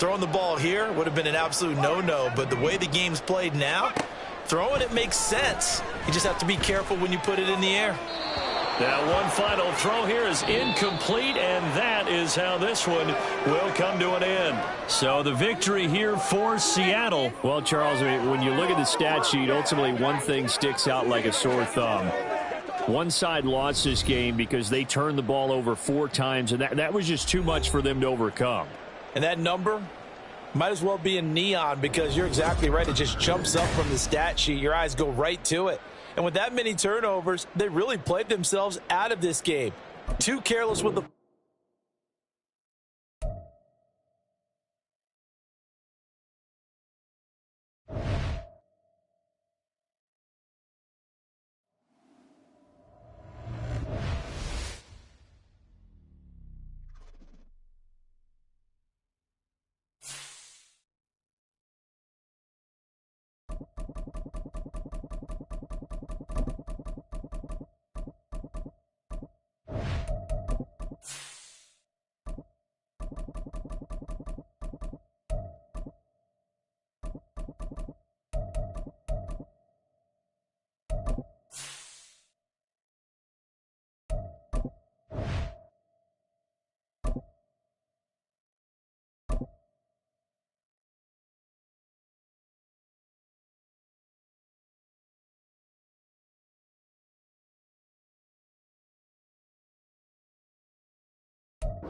Throwing the ball here would have been an absolute no-no, but the way the game's played now, throwing it makes sense. You just have to be careful when you put it in the air. That one final throw here is incomplete, and that is how this one will come to an end. So the victory here for Seattle. Well, Charles, when you look at the stat sheet, ultimately one thing sticks out like a sore thumb. One side lost this game because they turned the ball over 4 times, and that was just too much for them to overcome. And that number might as well be in neon, because you're exactly right. It just jumps up from the stat sheet. Your eyes go right to it. And with that many turnovers, they really played themselves out of this game. Too careless with the...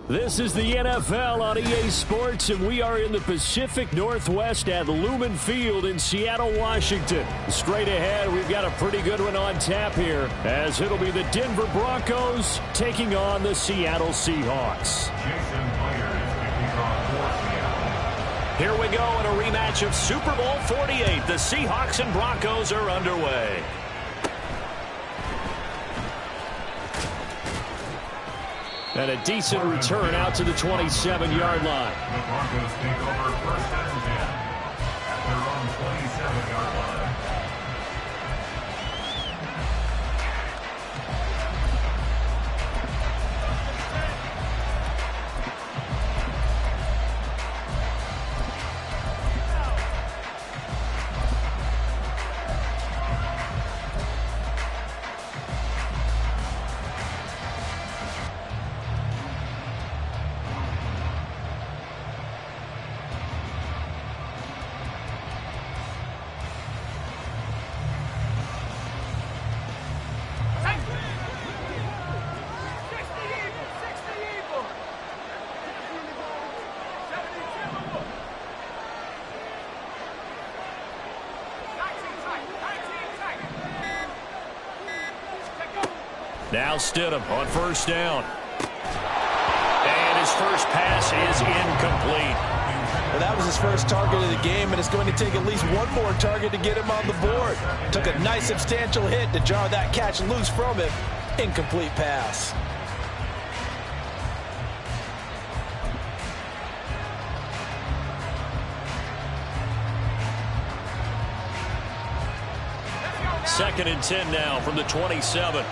This is the NFL on EA Sports, and we are in the Pacific Northwest at Lumen Field in Seattle, Washington. Straight ahead, we've got a pretty good one on tap here, as it'll be the Denver Broncos taking on the Seattle Seahawks. Here we go in a rematch of Super Bowl 48. The Seahawks and Broncos are underway. And a decent return out to the 27-yard line. The Broncos take over 1st and 10 at their own 27-yard line. Now Stidham on 1st down. And his first pass is incomplete. Well, that was his first target of the game, and it's going to take at least one more target to get him on the board. Took a nice substantial hit to jar that catch loose from him. Incomplete pass. Second and 10 now from the 27.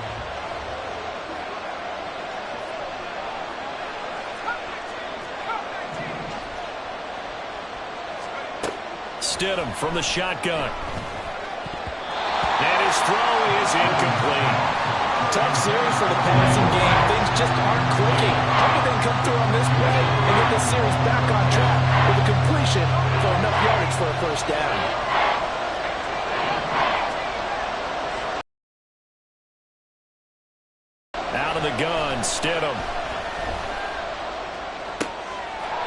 Stidham from the shotgun. And his throw is incomplete. Tough series for the passing game. Things just aren't clicking. How can they come through on this play and get this series back on track with a completion for enough yardage for a 1st down? Out of the gun, Stidham.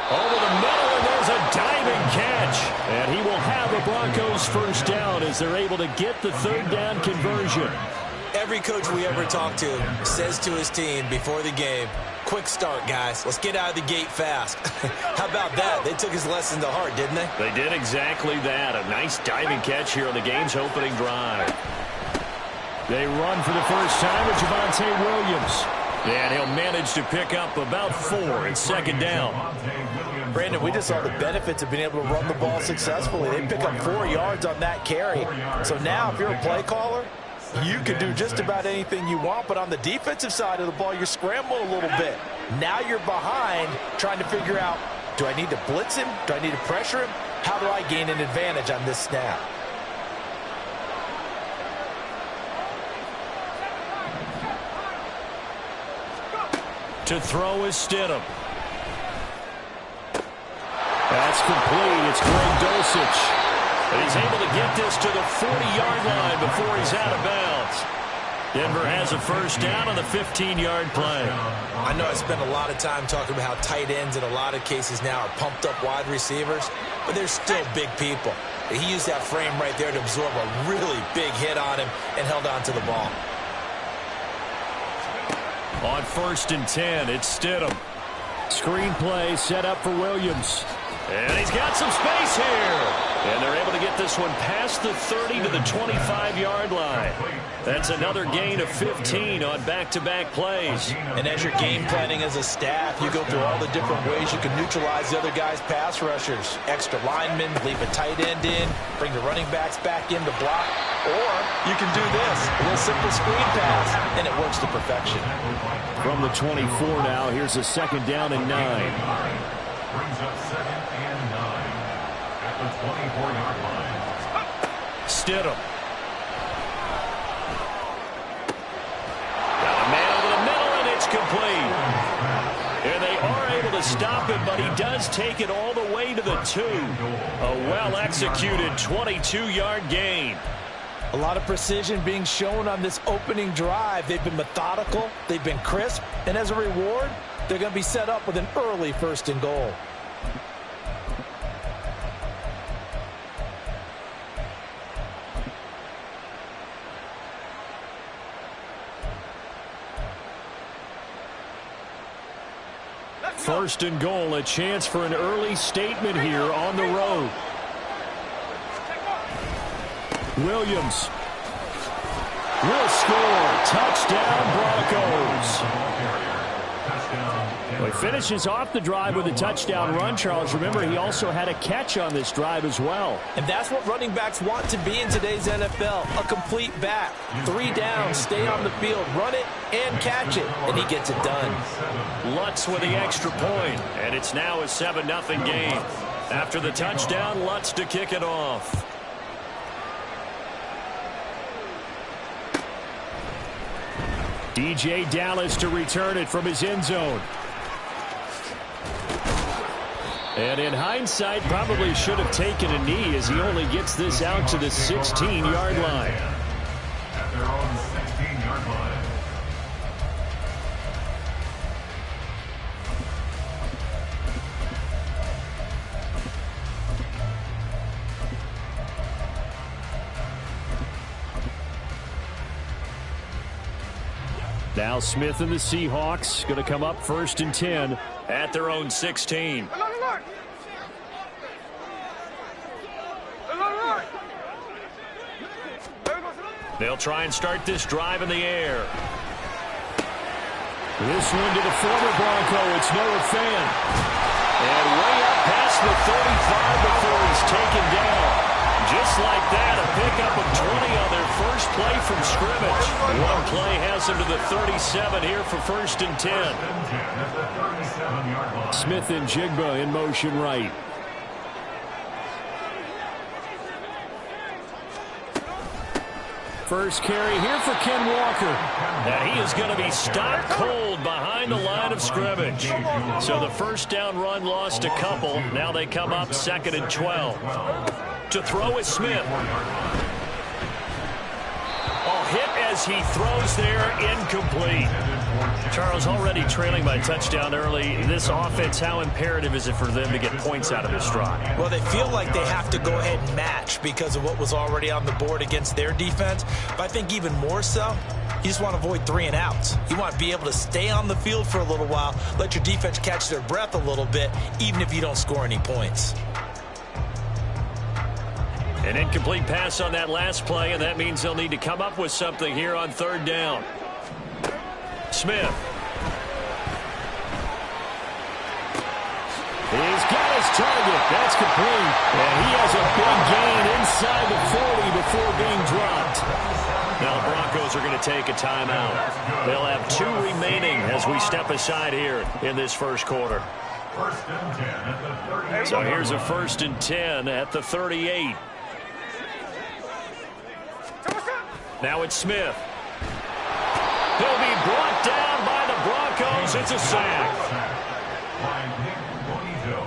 Over the middle, and there's a diving catch. And he will have the Broncos 1st down as they're able to get the 3rd down conversion. Every coach we ever talk to says to his team before the game, quick start, guys. Let's get out of the gate fast. How about that? They took his lesson to heart, didn't they? They did exactly that. A nice diving catch here on the game's opening drive. They run for the first time with Javonte Williams. And he'll manage to pick up about 4 in 2nd down. Brandon, we just saw the benefits of being able to run the ball successfully. They pick up 4 yards on that carry. So now if you're a play caller, you can do just about anything you want. But on the defensive side of the ball, you're scrambling a little bit. Now you're behind trying to figure out Do I need to blitz him? Do I need to pressure him? How do I gain an advantage on this snap? To throw is Stidham. That's complete. It's Greg Dulcich. And he's able to get this to the 40-yard line before he's out of bounds. Denver has a first down on the 15-yard play. I know I spent a lot of time talking about how tight ends in a lot of cases now are pumped-up wide receivers, but they're still big people. He used that frame right there to absorb a really big hit on him and held on to the ball. On 1st and 10, it's Stidham. Screen play set up for Williams. And he's got some space here. And they're able to get this one past the 30 to the 25-yard line. That's another gain of 15 on back-to-back plays. And as you're game planning as a staff, you go through all the different ways you can neutralize the other guy's pass rushers. Extra linemen, leave a tight end in, bring the running backs back in to block. Or you can do this, a little simple screen pass, and it works to perfection. From the 24 now, here's a 2nd down and 9. Brings up 2nd and 9 at the 24-yard line. Stidham. Got a man over the middle, and it's complete. And they are able to stop him, but he does take it all the way to the 2. A well-executed 22-yard gain. A lot of precision being shown on this opening drive. They've been methodical, they've been crisp, and as a reward, they're going to be set up with an early 1st and goal. First and goal, a chance for an early statement here on the road. Williams will score. Touchdown, Broncos. Well, he finishes off the drive with a touchdown run, Charles. Remember, he also had a catch on this drive as well. And that's what running backs want to be in today's NFL, a complete back. 3 downs, stay on the field, run it, and catch it, and he gets it done. Lutz with the extra point, and it's now a 7-0 game. After the touchdown, Lutz to kick it off. DJ Dallas to return it from his end zone. And in hindsight, probably should have taken a knee as he only gets this out to the 16-yard line. At their own 16-yard line. Now Smith and the Seahawks going to come up 1st and 10 at their own 16. They'll try and start this drive in the air. This one to the former Bronco. It's Noah Fant. And way up past the 35 before he's taken down. Just like that, a pickup of 20 on their first play from scrimmage. One play has them to the 37 here for 1st and 10. Smith and Jigba in motion right. First carry here for Ken Walker. And he is going to be stopped cold behind the line of scrimmage. So the first down run lost a couple. Now they come up 2nd and 12. To throw is Smith. Hit as he throws there, incomplete. Charles, already trailing by touchdown early. This offense, how imperative is it for them to get points out of this drive? Well, they feel like they have to go ahead and match because of what was already on the board against their defense. But I think even more so, you just want to avoid 3 and outs. You want to be able to stay on the field for a little while, let your defense catch their breath a little bit, even if you don't score any points. An incomplete pass on that last play, and that means they'll need to come up with something here on 3rd down. Smith. He's got his target. That's complete. And he has a big gain inside the 40 before being dropped. Now the Broncos are going to take a timeout. They'll have 2 remaining as we step aside here in this first quarter. First and 10 at the 38. So here's a 1st and 10 at the 38. Now it's Smith. He'll be brought down by the Broncos. It's a sack. By Nick Bonito.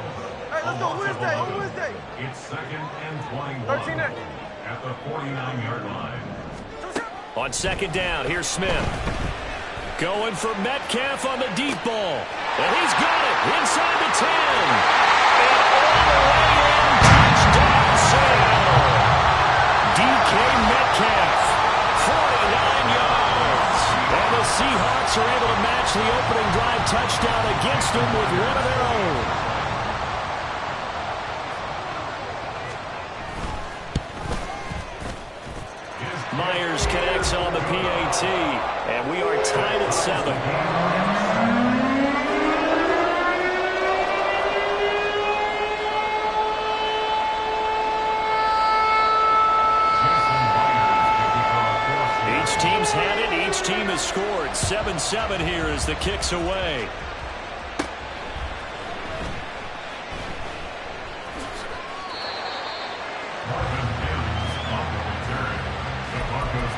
Hey, let's go Wednesday. On Wednesday. It's 2nd and 21 13 at the 49-yard line. On 2nd down, here's Smith. Going for Metcalf on the deep ball. And he's got it inside the 10. And all the way in, touchdown sale. DK Metcalf, 49 yards. And the Seahawks are able to match the opening drive touchdown against them with one of their own. Myers connects on the PAT, and we are tied at 7. Each team's had it. Each team has scored. 7-7 here as the kick's away.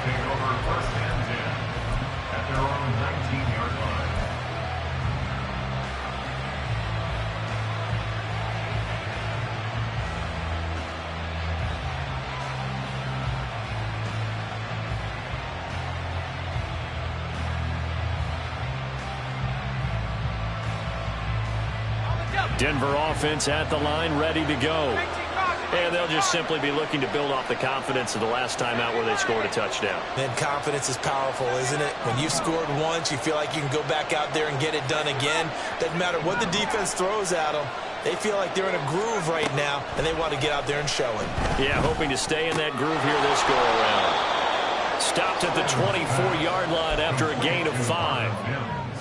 Take over 1st and 10 at their own 19-yard line. Denver offense at the line, ready to go. And they'll just simply be looking to build off the confidence of the last time out where they scored a touchdown. Man, confidence is powerful, isn't it? When you've scored once, you feel like you can go back out there and get it done again. Doesn't matter what the defense throws at them. They feel like they're in a groove right now, and they want to get out there and show it. Yeah, hoping to stay in that groove here this go-around. Stopped at the 24-yard line after a gain of 5.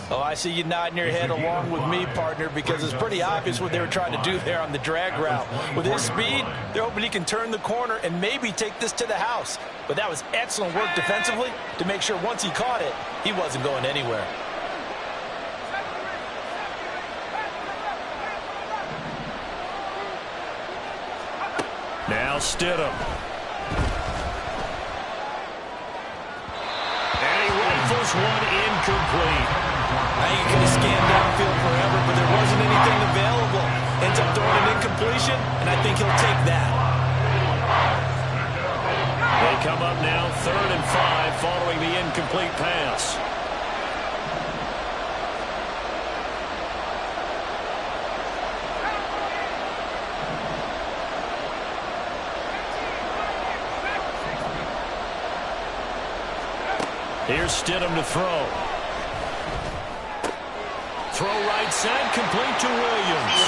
Oh, I see you nodding your head along with me, partner, because it's pretty obvious what they were trying to do there on the drag route. With his speed, they're hoping he can turn the corner and maybe take this to the house. But that was excellent work defensively to make sure once he caught it, he wasn't going anywhere. Now Stidham. And he rifles one incomplete. Now you could have scanned downfield forever, but there wasn't anything available. Ends up throwing an incompletion, and I think he'll take that. They come up now 3rd and 5 following the incomplete pass. Here's Stidham to throw. Throw right side, complete to Williams.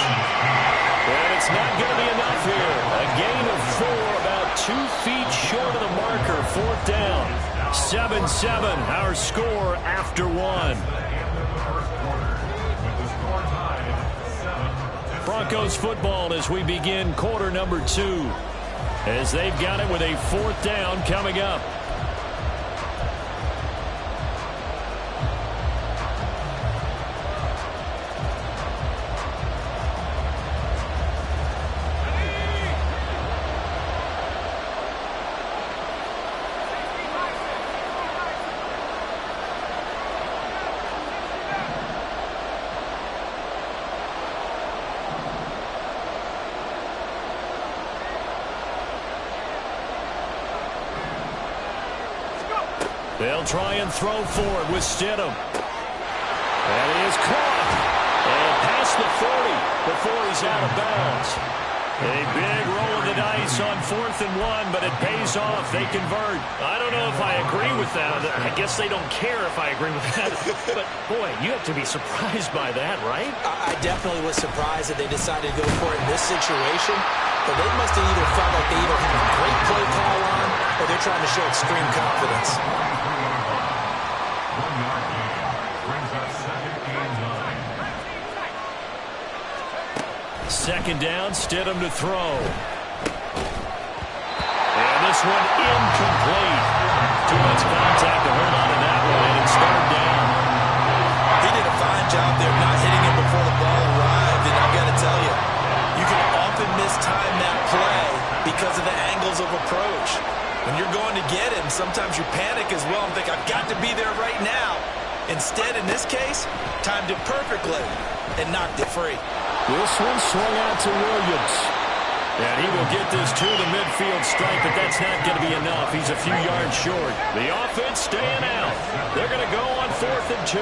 And it's not going to be enough here. A gain of 4, about 2 feet short of the marker. 4th down. 7-7, our score after 1. Broncos football as we begin quarter number 2. As they've got it with a 4th down coming up. They'll try and throw for it with Stidham. That is caught. And past the 40 before he's out of bounds. A big roll of the dice on 4th and 1, but it pays off. They convert. I don't know if I agree with that. I guess they don't care if I agree with that. But, boy, you have to be surprised by that, right? I definitely was surprised that they decided to go for it in this situation. But they must have either felt like they either had a great play call on or they're trying to show extreme confidence. 1-yard gain brings up 2nd and 9. 2nd down, Stidham to throw. And this one incomplete. Too much contact to hold on to that one, and it's 3rd down. He did a fine job there not hitting him before the ball arrived, and I play because of the angles of approach. When you're going to get him, sometimes you panic as well and think, I've got to be there right now. Instead, in this case, timed it perfectly and knocked it free. This one swung out to Williams. And he will get this to the midfield strike, but that's not going to be enough. He's a few yards short. The offense staying out. They're going to go on 4th and 2.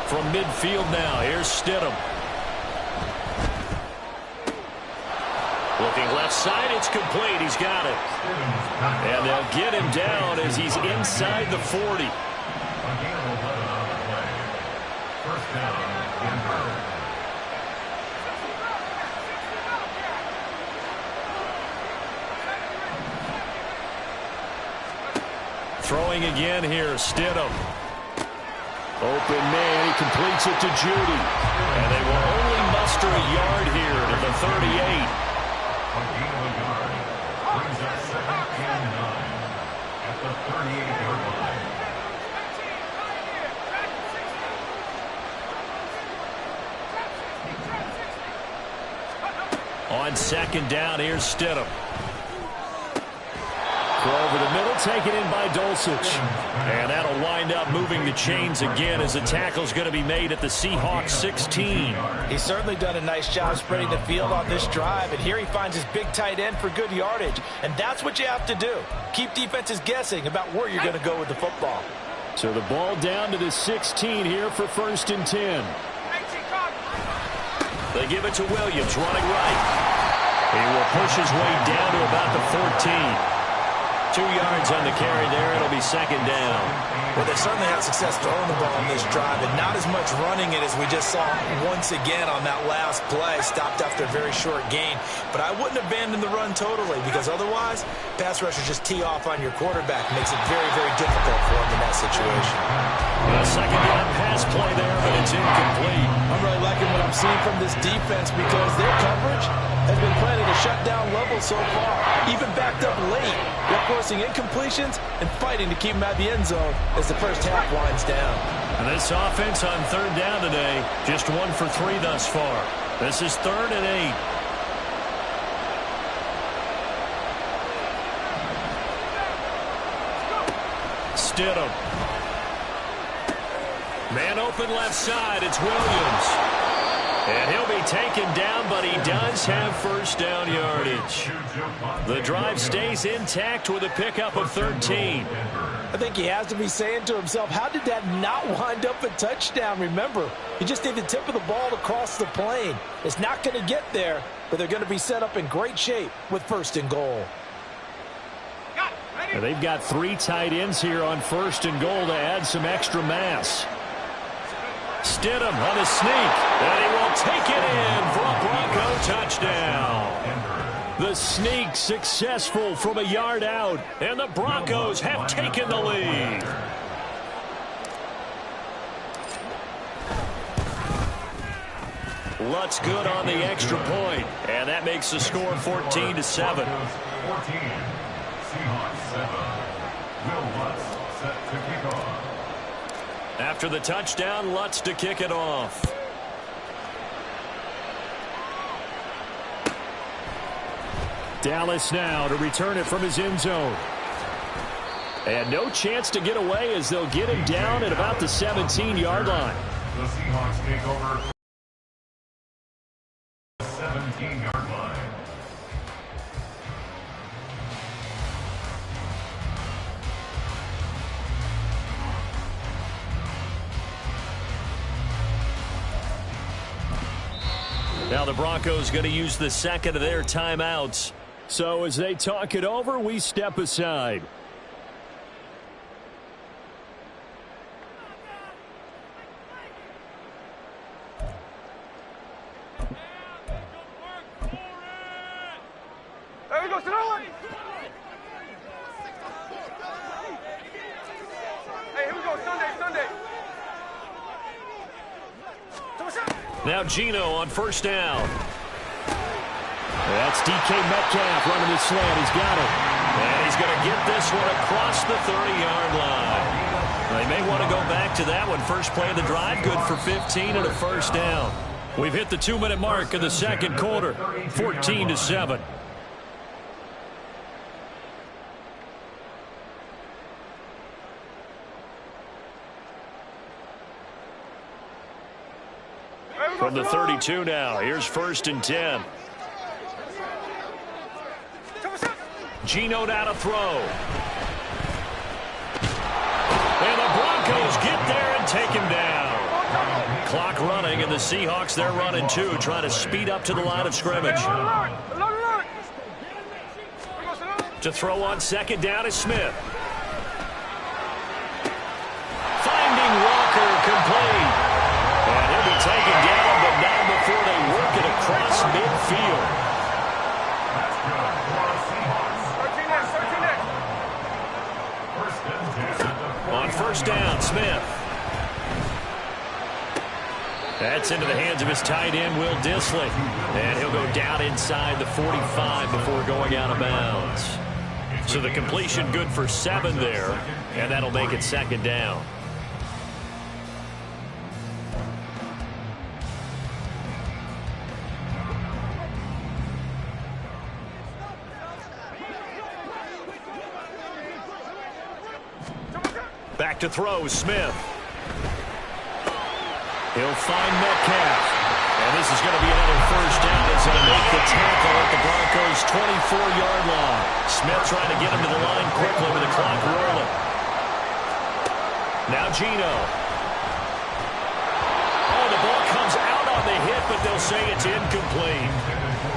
From midfield now, here's Stidham. Looking left side, it's complete. He's got it. And they'll get him down as he's inside the 40. First down, Denver. Throwing again here, Stidham. Open man, he completes it to Judy. And they will only muster a yard here to the 38. A gain of a yard brings us 2nd and 9 at the 38-yard line. On 2nd down, here's Stidham. Throw over the middle, taken in by Dulcich. And that'll wind up moving the chains again as the tackle's going to be made at the Seahawks 16. He's certainly done a nice job spreading the field on this drive, and here he finds his big tight end for good yardage. And that's what you have to do. Keep defenses guessing about where you're going to go with the football. So the ball down to the 16 here for 1st and 10. They give it to Williams, running right. He will push his way down to about the 14. 2 yards on the carry there. It'll be 2nd down. Well, they certainly had success throwing the ball on this drive, and not as much running it as we just saw once again on that last play. Stopped after a very short gain. But I wouldn't abandon the run totally, because otherwise, pass rushers just tee off on your quarterback. Makes it very, very difficult for him in that situation. A 2nd down pass play there, but it's incomplete. I'm really liking what I'm seeing from this defense because their coverage has been playing at a shutdown level so far. Even backed up late, they're forcing incompletions and fighting to keep them out of the end zone as the first half winds down. And this offense on 3rd down today, just 1 for 3 thus far. This is 3rd and 8. Stidham. Man open left side, it's Williams. And he'll be taken down, but he does have 1st down yardage. The drive stays intact with a pickup of 13. I think he has to be saying to himself, how did that not wind up a touchdown? Remember, you just need the tip of the ball to cross the plane. It's not going to get there, but they're going to be set up in great shape with 1st and goal. Now they've got 3 tight ends here on 1st and goal to add some extra mass. Stidham on a sneak, and he will take it in for a Bronco touchdown. The sneak successful from a yard out, and the Broncos have taken the lead. Lutz good on the extra point, and that makes the score 14-7. 14. Seahawks 7. Will Lutz set to kick off. After the touchdown, Lutz to kick it off. Dallas now to return it from his end zone. And no chance to get away as they'll get him down at about the 17-yard line. The Seahawks take over the 17-yard line. Now the Broncos going to use the 2nd of their timeouts. So as they talk it over, we step aside. There we go, Sonoma. Hey, here we go, Sunday. Now Geno on 1st down. That's DK Metcalf running the slant. He's got it. And he's going to get this one across the 30-yard line. They may want to go back to that one. First play of the drive, good for 15 and a first down. We've hit the 2-minute mark in the second quarter, 14-7. From the 32 now, here's 1st and 10. Geno now to throw. And the Broncos get there and take him down. Clock running, and the Seahawks, they're running too, trying to speed up to the line of scrimmage. To throw on 2nd down is Smith. Finding Walker, complete. And he'll be taken down, but not before they work it across midfield. On 1st down, Smith. That's into the hands of his tight end, Will Dissly. And he'll go down inside the 45 before going out of bounds. So the completion good for 7 there, and that'll make it 2nd down. Back to throw, Smith. He'll find Metcalf. And this is going to be another first down. It's going to make the tackle at the Broncos' 24-yard line. Smith trying to get him to the line quickly with the clock rolling. Now Geno. Oh, the ball comes out on the hit, but they'll say it's incomplete.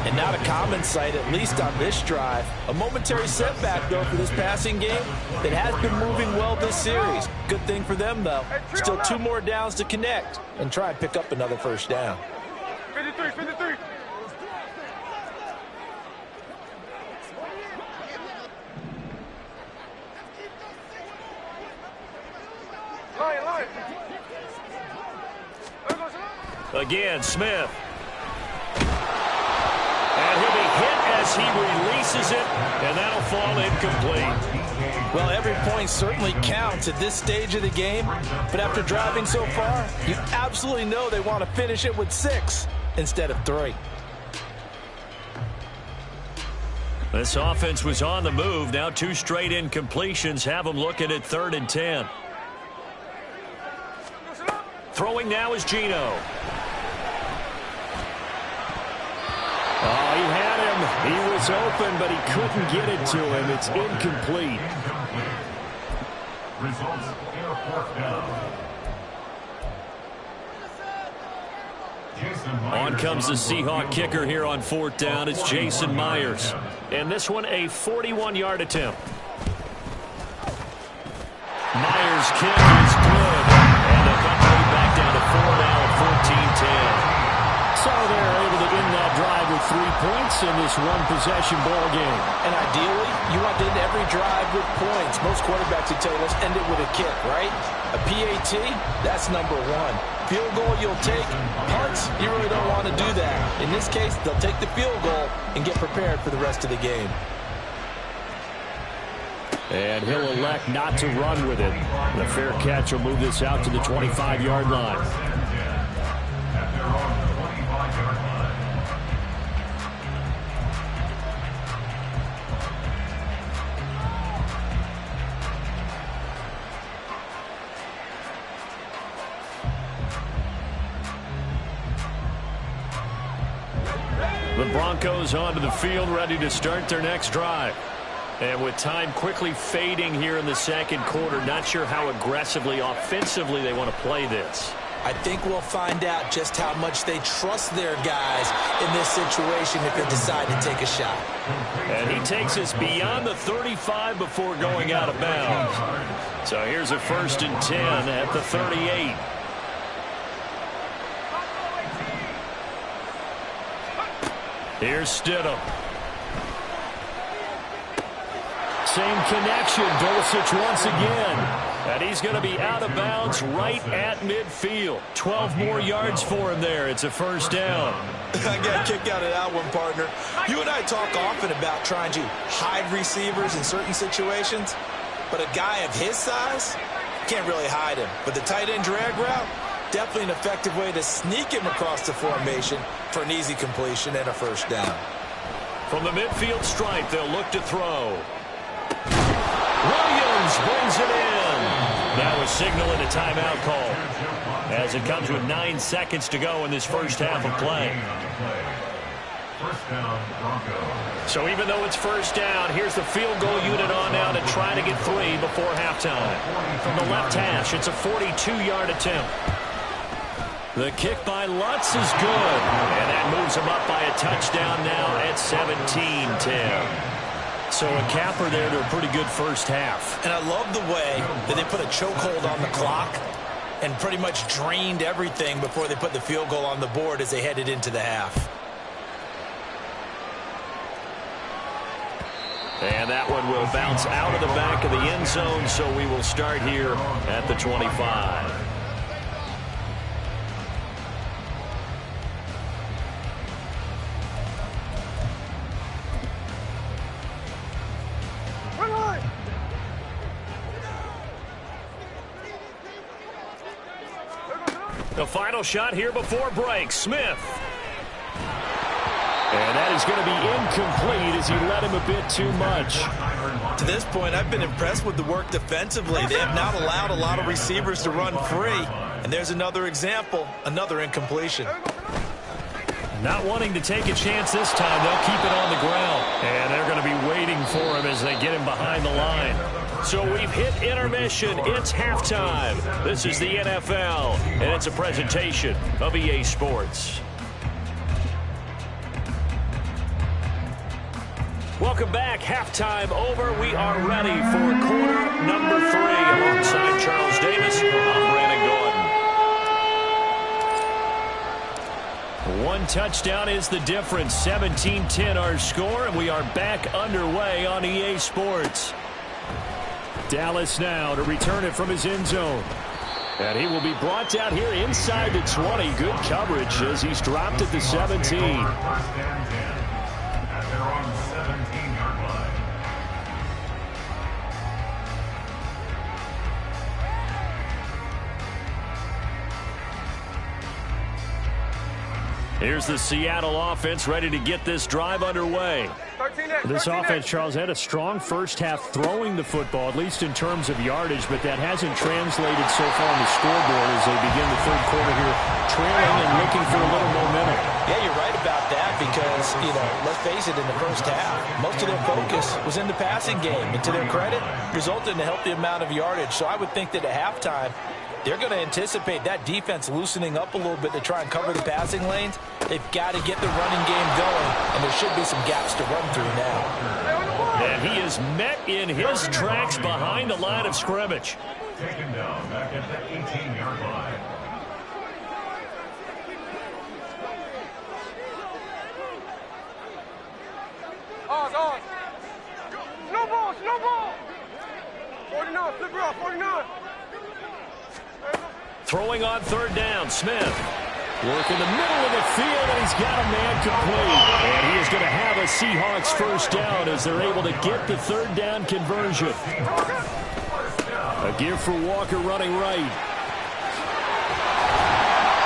And not a common sight, at least on this drive. A momentary setback, though, for this passing game that has been moving well this series. Good thing for them, though. Still 2 more downs to connect and try and pick up another first down. 53, 53. Line. Again, Smith. And he'll be hit as he releases it, and that'll fall incomplete. Well, every point certainly counts at this stage of the game, but after driving so far, you absolutely know they want to finish it with 6 instead of 3. This offense was on the move. Now 2 straight incompletions have them looking at 3rd and 10. Throwing now is Geno. Oh, he had him. He was open, but he couldn't get it to him. It's incomplete. Results in a 4th down. On comes the Seahawk kicker here on 4th down. It's Jason Myers. And this one a 41-yard attempt. Myers' kick is good. And they'll come right back down to 4 now at 14-10. So they're able to end that drive with 3 points in this one-possession ball game. And ideally, you want to end every drive with points. Most quarterbacks would tell you, let's end it with a kick, right? A PAT, that's number 1. Field goal you'll take. Punts, you really don't want to do that. In this case, they'll take the field goal and get prepared for the rest of the game. And he'll elect not to run with it. The fair catch will move this out to the 25-yard line. The Broncos onto the field, ready to start their next drive. And with time quickly fading here in the second quarter, not sure how aggressively, offensively they want to play this. I think we'll find out just how much they trust their guys in this situation if they decide to take a shot. And he takes us beyond the 35 before going out of bounds. So here's a 1st and 10 at the 38. Here's Stidham. Same connection. Dulcich once again. And he's going to be out of bounds right at midfield. 12 more yards for him there. It's a first down. I got a kick out of that one, partner. You and I talk often about trying to hide receivers in certain situations, but a guy of his size, can't really hide him. But the tight end drag route, definitely an effective way to sneak him across the formation for an easy completion and a first down. From the midfield stripe, they'll look to throw. Williams brings it in. That was signaling a timeout call, as it comes with 9 seconds to go in this first half of play. First down, Broncos. So even though it's first down, here's the field goal unit on now to try to get 3 before halftime. From the left hash, it's a 42-yard attempt. The kick by Lutz is good, and that moves him up by a touchdown now at 17-10. So a capper there to a pretty good first half. And I love the way that they put a chokehold on the clock and pretty much drained everything before they put the field goal on the board as they headed into the half. And that one will bounce out of the back of the end zone, so we will start here at the 25. The final shot here before break. Smith. And that is going to be incomplete as he led him a bit too much. To this point, I've been impressed with the work defensively. They have not allowed a lot of receivers to run free. And there's another example, another incompletion. Not wanting to take a chance this time, they'll keep it on the ground. And they're going to be waiting for him as they get him behind the line. So we've hit intermission. It's halftime. This is the NFL, and it's a presentation of EA Sports. Welcome back. Halftime over. We are ready for quarter number 3. Alongside Charles Davis, I'm Brandon Gordon. One touchdown is the difference. 17-10 our score, and we are back underway on EA Sports. Dallas now to return it from his end zone. And he will be brought down here inside the 20. Good coverage as he's dropped at the 17. First and 10 at their own 17-yard line. Here's the Seattle offense ready to get this drive underway. This offense, Charles, had a strong first half throwing the football, at least in terms of yardage, but that hasn't translated so far on the scoreboard as they begin the third quarter here, trailing and looking for a little momentum. Yeah, you're right about that because, let's face it, in the first half, most of their focus was in the passing game. And to their credit, resulted in a healthy amount of yardage. So I would think that at halftime, they're going to anticipate that defense loosening up a little bit to try and cover the passing lanes. They've got to get the running game going, and there should be some gaps to run through now. And he is met in his tracks behind the line of scrimmage. Taken down back at the 18-yard line. On. No ball. 49, flip it off, 49. Throwing on third down, Smith. Work in the middle of the field, and he's got a man complete. And he is going to have a Seahawks first down as they're able to get the third down conversion. A give for Walker running right.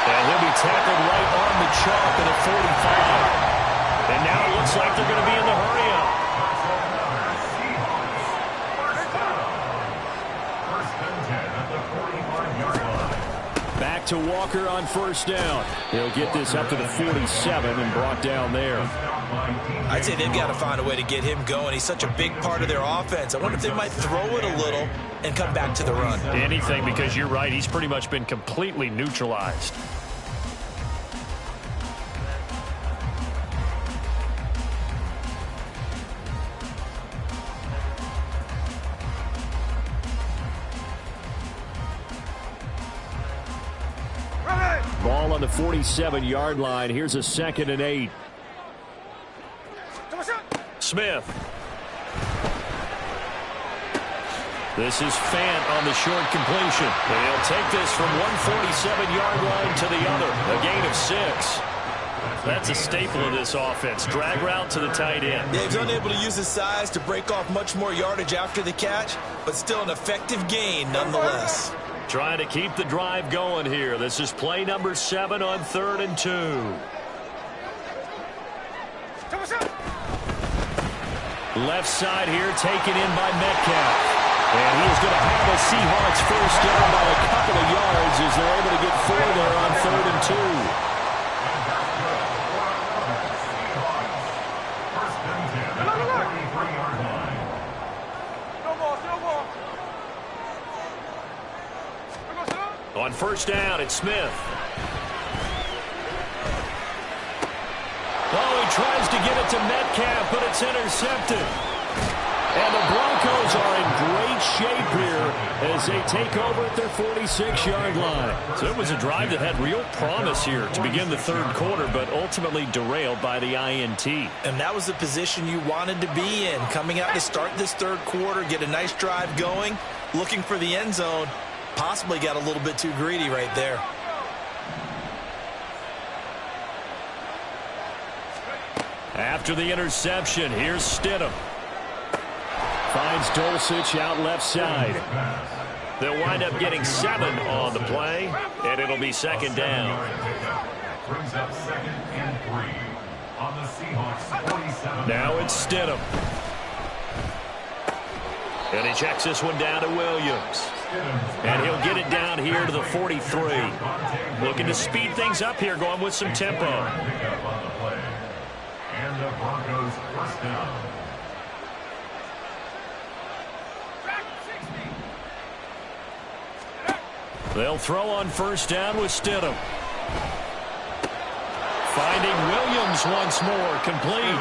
And he'll be tackled right on the chalk at a 45. And now it looks like they're going to be in the hurry-up. Back to Walker on first down. He'll get this up to the 47 and brought down there. I'd say they've got to find a way to get him going. He's such a big part of their offense. I wonder if they might throw it a little and come back to the run. Anything, because you're right. He's pretty much been completely neutralized. Ball on the 47-yard line. Here's a 2nd and 8. Smith. This is Fant on the short completion. They'll take this from one 47-yard line to the other. A gain of 6. That's a staple of this offense. Drag route to the tight end. Yeah, he's unable to use his size to break off much more yardage after the catch, but still an effective gain nonetheless. Trying to keep the drive going here. This is play number 7 on 3rd and 2. Left side here taken in by Metcalf. And he is going to have a Seahawks first down by a couple of yards as they're able to get 4 there on 3rd and 2. On first down, it's Smith. Oh, he tries to get it to Metcalf, but it's intercepted. And the Broncos are in great shape here as they take over at their 46-yard line. So it was a drive that had real promise here to begin the 3rd quarter, but ultimately derailed by the INT. And that was the position you wanted to be in, coming out to start this 3rd quarter, get a nice drive going, looking for the end zone. Possibly got a little bit too greedy right there. After the interception, here's Stidham. Finds Dulcich out left side. They'll wind up getting 7 on the play, and it'll be 2nd down. Brings up 2nd and 3 on the Seahawks 47. Now it's Stidham. And he checks this one down to Williams. And he'll get it down here to the 43. Looking to speed things up here, going with some tempo. And the Broncos first down. They'll throw on first down with Stidham. Finding Williams once more, complete.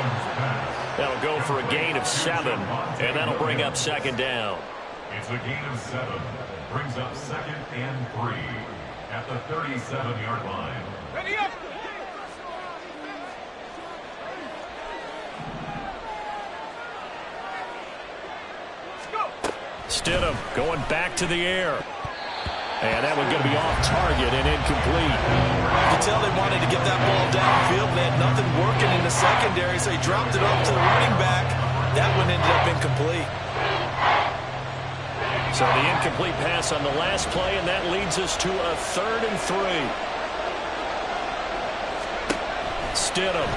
That'll go for a gain of 7, and that'll bring up 2nd down. It's a gain of 7. Brings up 2nd and 3 at the 37-yard line. Ready up! Stidham going back to the air. And that one going to be off target and incomplete. You could tell they wanted to get that ball downfield. They had nothing working in the secondary, so he dropped it off to the running back. That one ended up incomplete. So the incomplete pass on the last play, and that leads us to a 3rd and 3. Stidham.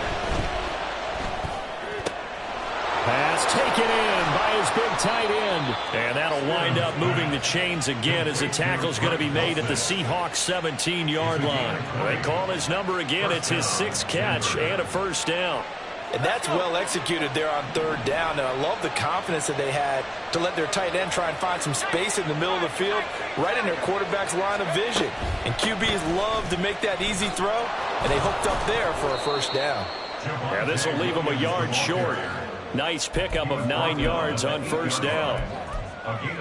Pass taken in by his big tight end. And that'll wind up moving the chains again as the tackle's going to be made at the Seahawks 17-yard line. They call his number again. It's his 6th catch and a first down. And that's well executed there on 3rd down. And I love the confidence that they had to let their tight end try and find some space in the middle of the field, right in their quarterback's line of vision. And QBs love to make that easy throw, and they hooked up there for a first down. Yeah, this will leave them a yard short. Nice pickup of 9 yards on first down.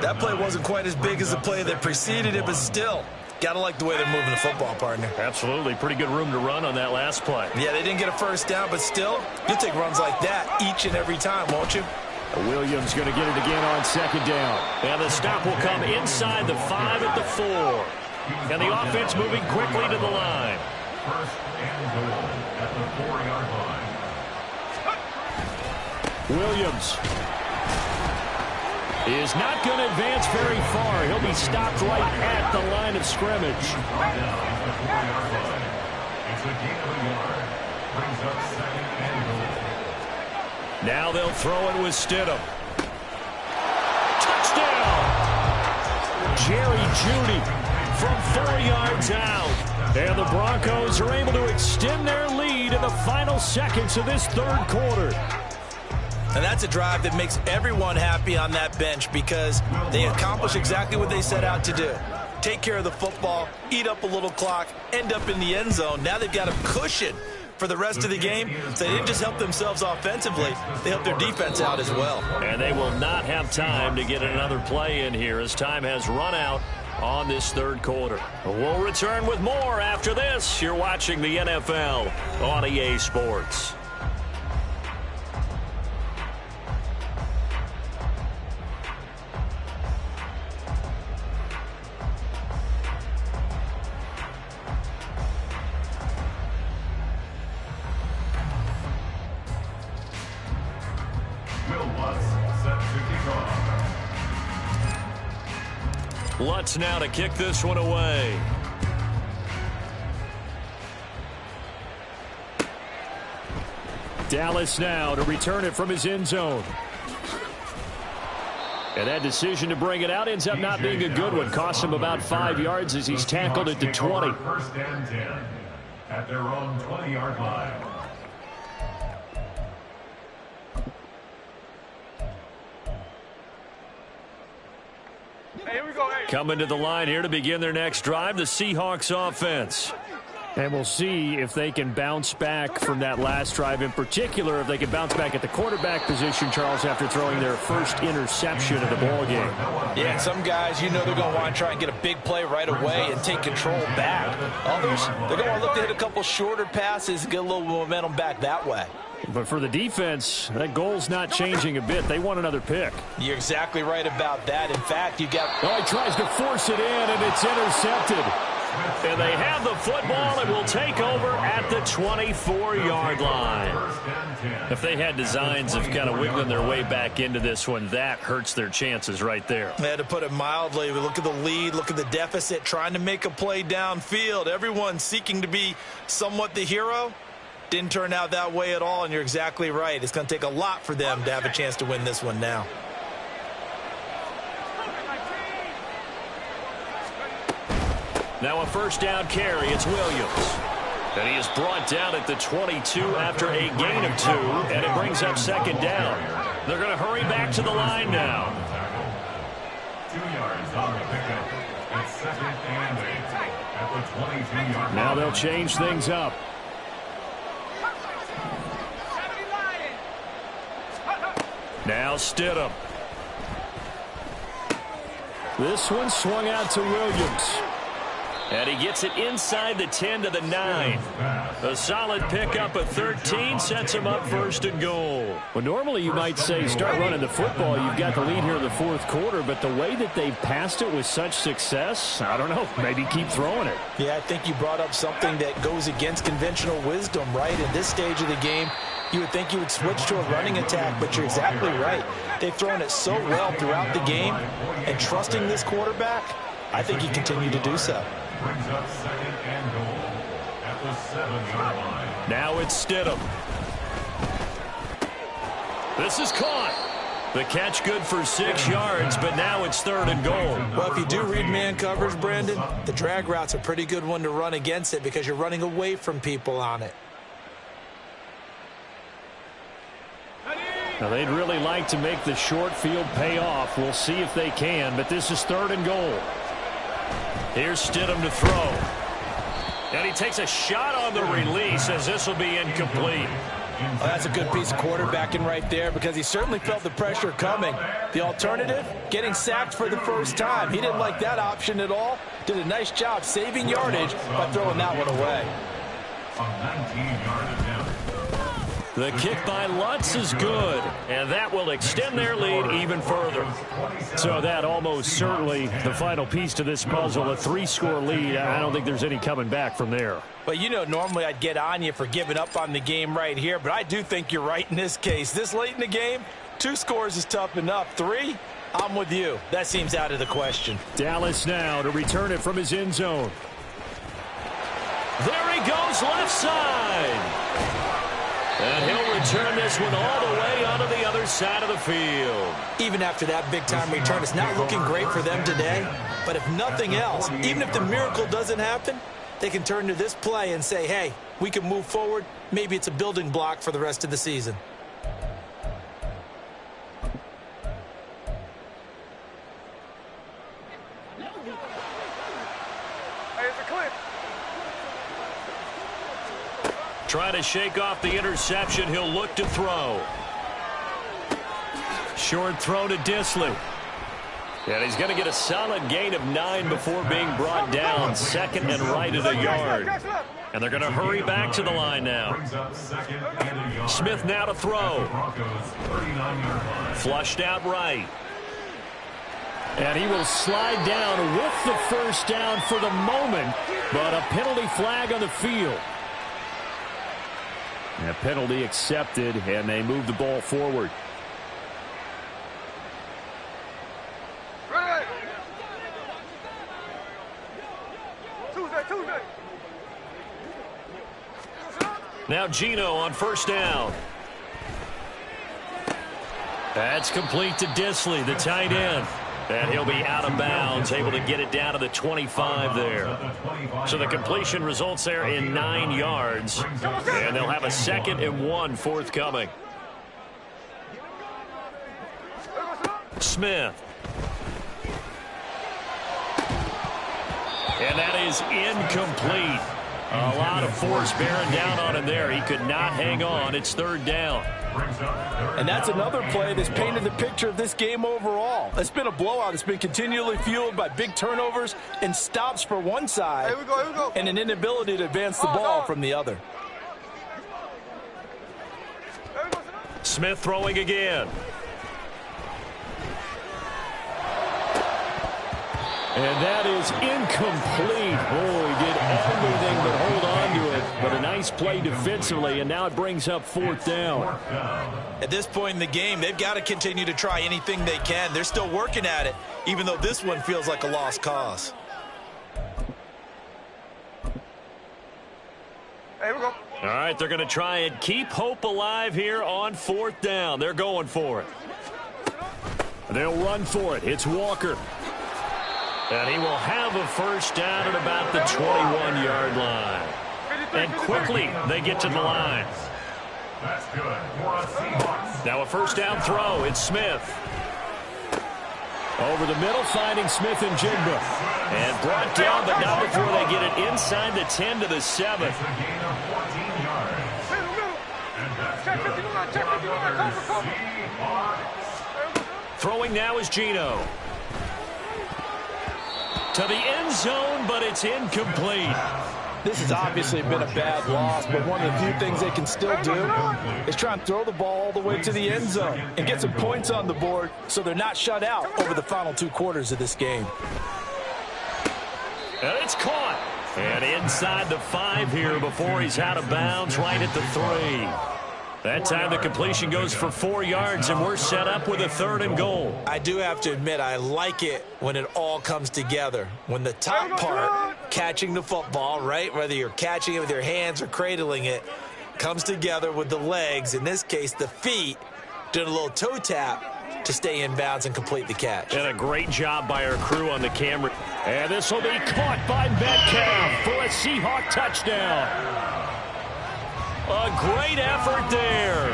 That play wasn't quite as big as the play that preceded it, but still, got to like the way they're moving the football, partner. Absolutely. Pretty good room to run on that last play. Yeah, they didn't get a first down, but still, you'll take runs like that each and every time, won't you? Williams going to get it again on 2nd down. And the stop will come inside the 5 at the 4. And the offense moving quickly to the line. First and goal at the 4-yard line. Williams is not going to advance very far. He'll be stopped right at the line of scrimmage. It's a gain of a yard. Brings up 2nd and goal. Now they'll throw it with Stidham. Touchdown! Jerry Jeudy from 4 yards out. And the Broncos are able to extend their lead in the final seconds of this 3rd quarter. And that's a drive that makes everyone happy on that bench because they accomplish exactly what they set out to do. Take care of the football, eat up a little clock, end up in the end zone. Now they've got a cushion for the rest of the game. So they didn't just help themselves offensively, they helped their defense out as well. And they will not have time to get another play in here as time has run out on this 3rd quarter. We'll return with more after this. You're watching the NFL on EA Sports. Lutz set to kick off. Lutz now to kick this one away. Dallas now to return it from his end zone. And that decision to bring it out ends up not being a good one. Cost him about 5 yards as he's tackled at the 20. First and 10 at their own 20-yard line. Hey, here we go. Hey. Coming to the line here to begin their next drive, the Seahawks offense. And we'll see if they can bounce back from that last drive, in particular if they can bounce back at the quarterback position, Charles, after throwing their first interception of the ballgame. Yeah, some guys, you know they're going to want to try and get a big play right away and take control back. Others, they're going to want to look to hit a couple shorter passes and get a little momentum back that way. But for the defense, that goal's not changing a bit. They want another pick. You're exactly right about that. In fact, you got... Oh, he tries to force it in, and it's intercepted. And they have the football and will take over at the 24-yard line. If they had designs of kind of wiggling their way back into this one, that hurts their chances right there. They had to put it mildly. We look at the lead, look at the deficit, trying to make a play downfield. Everyone seeking to be somewhat the hero. Didn't turn out that way at all, and you're exactly right. It's going to take a lot for them to have a chance to win this one now. Now a first down carry. It's Williams. And he is brought down at the 22 after a gain of 2, and it brings up second down. They're going to hurry back to the line now. 2 yards on the pickup. It's second and 8 at the 22-yard line. Now they'll change things up. Now Stidham. This one swung out to Williams. And he gets it inside the 10 to the 9. A solid pickup of 13 sets him up first and goal. Well, normally you might say start running the football. You've got the lead here in the fourth quarter, but the way that they've passed it with such success, I don't know, maybe keep throwing it. Yeah, I think you brought up something that goes against conventional wisdom, right? In this stage of the game, you would think you would switch to a running attack, but you're exactly right. They've thrown it so well throughout the game, and trusting this quarterback, I think he continued to do so. Brings up second and goal at the 7-yard line. Now it's Stidham. This is caught. The catch good for 6 yards, but now it's third and goal. Well, if you do read man coverage, Brandon, the drag route's a pretty good one to run against it because you're running away from people on it. Now, they'd really like to make the short field pay off. We'll see if they can, but this is third and goal. Here's Stidham to throw. And he takes a shot on the release as this will be incomplete. Well, that's a good piece of quarterbacking right there because he certainly felt the pressure coming. The alternative, getting sacked for the first time. He didn't like that option at all. Did a nice job saving yardage by throwing that one away. A 19-yard attempt. The kick by Lutz is good, and that will extend their lead even further. So that almost certainly the final piece to this puzzle, a 3-score lead. I don't think there's any coming back from there. But, you know, normally I'd get on you for giving up on the game right here, but I do think you're right in this case. This late in the game, 2 scores is tough enough. 3, I'm with you. That seems out of the question. Dallas now to return it from his end zone. There he goes, left side. And he'll return this one all the way onto the other side of the field. Even after that big-time return, it's not looking great for them today. But if nothing else, even if the miracle doesn't happen, they can turn to this play and say, hey, we can move forward. Maybe it's a building block for the rest of the season. Hey, it's a clip. Trying to shake off the interception. He'll look to throw. Short throw to Disley. And he's going to get a solid gain of 9 before being brought down. Second and right at a yard. And they're going to hurry back to the line now. Smith now to throw. Flushed out right. And he will slide down with the first down for the moment. But a penalty flag on the field. A penalty accepted, and they move the ball forward. Now Geno on first down. That's complete to Disley, the tight end. And he'll be out of bounds, able to get it down to the 25 there. So the completion results there in 9 yards. And they'll have a 2nd and 1 forthcoming. Smith. And that is incomplete. A lot of force bearing down on him there. He could not hang on. It's 3rd down. And that's another play that's painted the picture of this game overall. It's been a blowout. It's been continually fueled by big turnovers and stops for one side. Here we go. And an inability to advance the ball from the other. Smith throwing again. And that is incomplete. Oh, he did everything but hold on to it. But a nice play defensively, and now it brings up 4th down. At this point in the game, they've got to continue to try anything they can. They're still working at it, even though this one feels like a lost cause. Here we go. All right, they're going to try and keep hope alive here on 4th down. They're going for it. They'll run for it. It's Walker. And he will have a first down at about the 21-yard line. And quickly they get to the line. That's good for a Seahawks. Now a first down throw. It's Smith. Over the middle, finding Smith and Jigba. And brought down, but not before they get it inside the 10 to the 7. It's a gain of 14 yards. And that's Check good 51, check for 51, another cover. Seahawks. Throwing now is Geno. To the end zone, but it's incomplete. This has obviously been a bad loss, but one of the few things they can still do is try and throw the ball all the way to the end zone and get some points on the board so they're not shut out over the final 2 quarters of this game. And it's caught. And inside the 5 here before he's out of bounds, right at the 3. That time the completion goes for 4 yards, and we're set up with a 3rd and goal. I do have to admit, I like it when it all comes together. When the top part, catching the football, right, whether you're catching it with your hands or cradling it, comes together with the legs, in this case the feet, doing a little toe tap to stay in bounds and complete the catch. And a great job by our crew on the camera. And this will be caught by Metcalf for a Seahawk touchdown. A great effort there.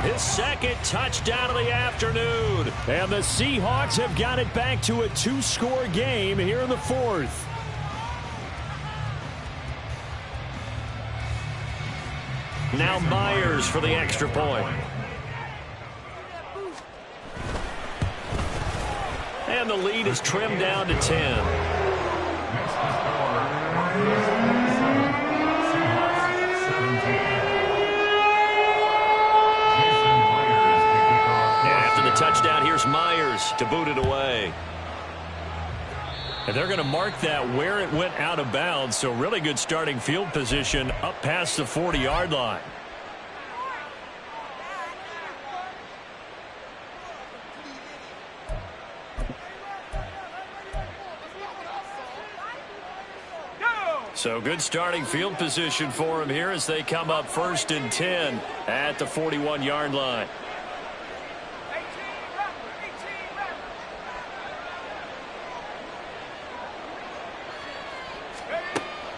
His 2nd touchdown of the afternoon. And the Seahawks have got it back to a 2-score game here in the 4th. Now Myers for the extra point. And the lead is trimmed down to 10. Touchdown, here's Myers to boot it away. And they're going to mark that where it went out of bounds, so really good starting field position up past the 40-yard line. So good starting field position for him here as they come up 1st and 10 at the 41-yard line.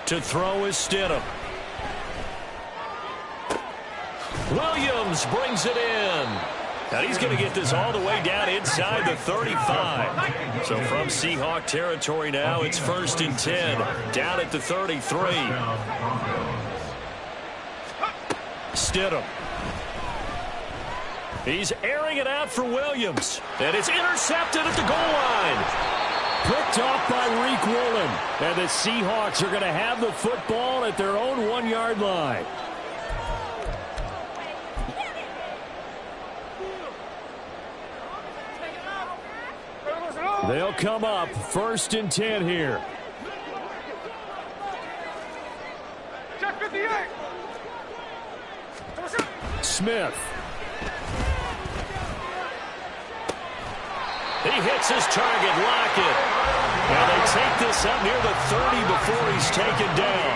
To throw is Stidham. Williams brings it in. And he's going to get this all the way down inside the 35. So from Seahawk territory now, it's 1st and 10. Down at the 33. Stidham. He's airing it out for Williams. And it's intercepted at the goal line. Picked off by Reek Woolen. And the Seahawks are going to have the football at their own 1-yard line. They'll come up 1st and 10 here. Check 58. Smith. He hits his target, Lockett. And they take this up near the 30 before he's taken down.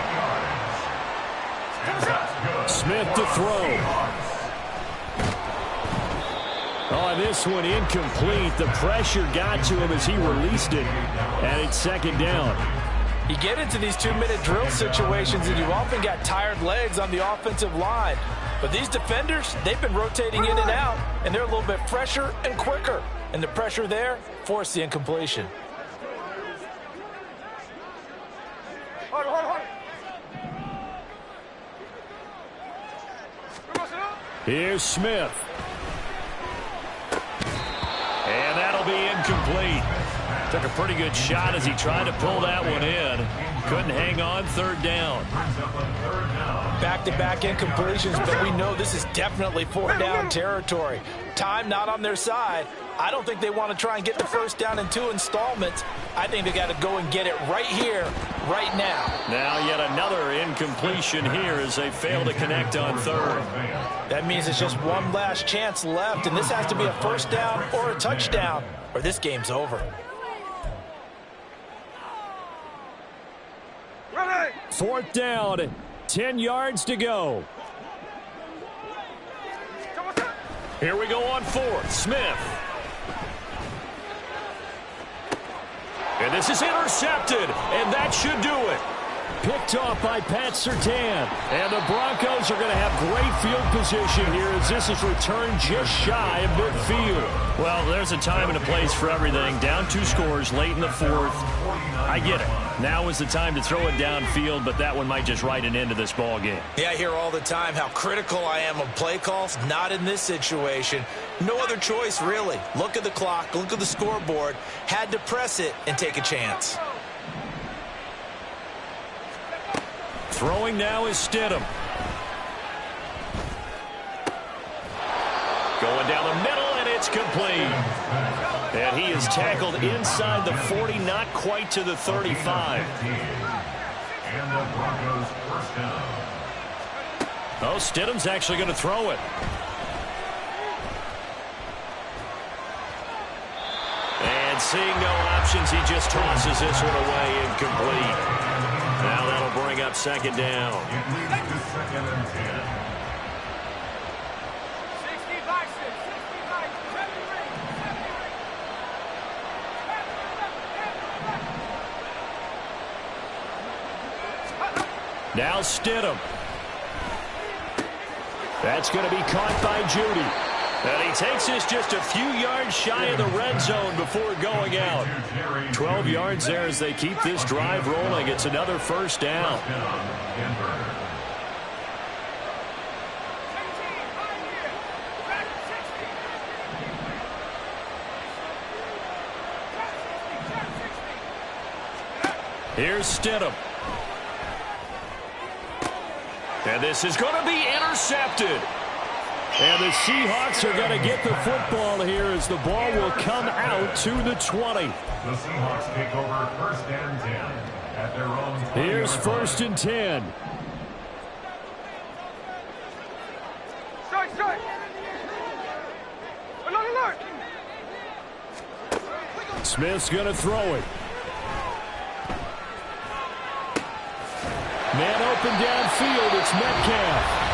Smith to throw. On this one, incomplete. The pressure got to him as he released it, and it's second down. You get into these 2-minute drill situations, and you often got tired legs on the offensive line. But these defenders, they've been rotating in and out, and they're a little bit fresher and quicker. And the pressure there forced the incompletion. Here's Smith. And that'll be incomplete. Took a pretty good shot as he tried to pull that one in. Couldn't hang on, third down. Back-to-back incompletions, but we know this is definitely fourth down territory. Time not on their side. I don't think they want to try and get the first down in 2 installments. I think they got to go and get it right here, right now. Now yet another incompletion here as they fail to connect on third. That means it's just one last chance left, and this has to be a first down or a touchdown, or this game's over. Fourth down, 10 yards to go. Here we go on fourth. Smith. And this is intercepted, and that should do it. Picked off by Pat Surtain. And the Broncos are going to have great field position here as this is returned just shy of midfield. Well, there's a time and a place for everything. Down 2 scores late in the fourth. I get it. Now is the time to throw it downfield, but that one might just write an end to this ball game. Yeah, I hear all the time how critical I am of play calls. Not in this situation. No other choice, really. Look at the clock. Look at the scoreboard. Had to press it and take a chance. Throwing now is Stidham. Going down the middle, and it's complete. And he is tackled inside the 40, not quite to the 35. And the Broncos first down. Oh, Stidham's actually going to throw it. And seeing no options, he just tosses this one away, incomplete. Now that'll bring up second down. It leads to second and 10. Now Stidham. That's going to be caught by Judy. And he takes this just a few yards shy of the red zone before going out. 12 yards there as they keep this drive rolling. It's another first down. Here's Stidham. And this is going to be intercepted. And the Seahawks are going to get the football here as the ball will come out to the 20. The Seahawks take over first and 10 at their own 20. Here's first and 10. Strike! Alert! Smith's going to throw it. Man open downfield, it's Metcalf.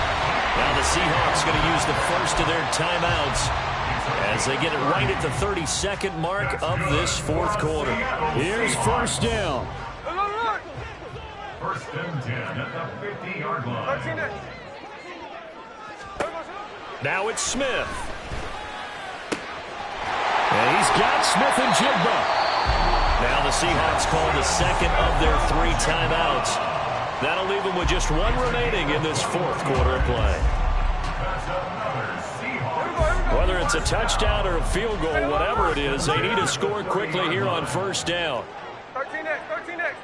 Now the Seahawks going to use the first of their timeouts as they get it right at the 32nd mark of this fourth quarter. Here's first down. Alert! First and 10 at the 50-yard line. Now it's Smith. And he's got Smith and Jigba. Now the Seahawks call the second of their 3 timeouts. That'll leave them with just 1 remaining in this fourth quarter of play. Whether it's a touchdown or a field goal, whatever it is, they need to score quickly here on first down. 13X.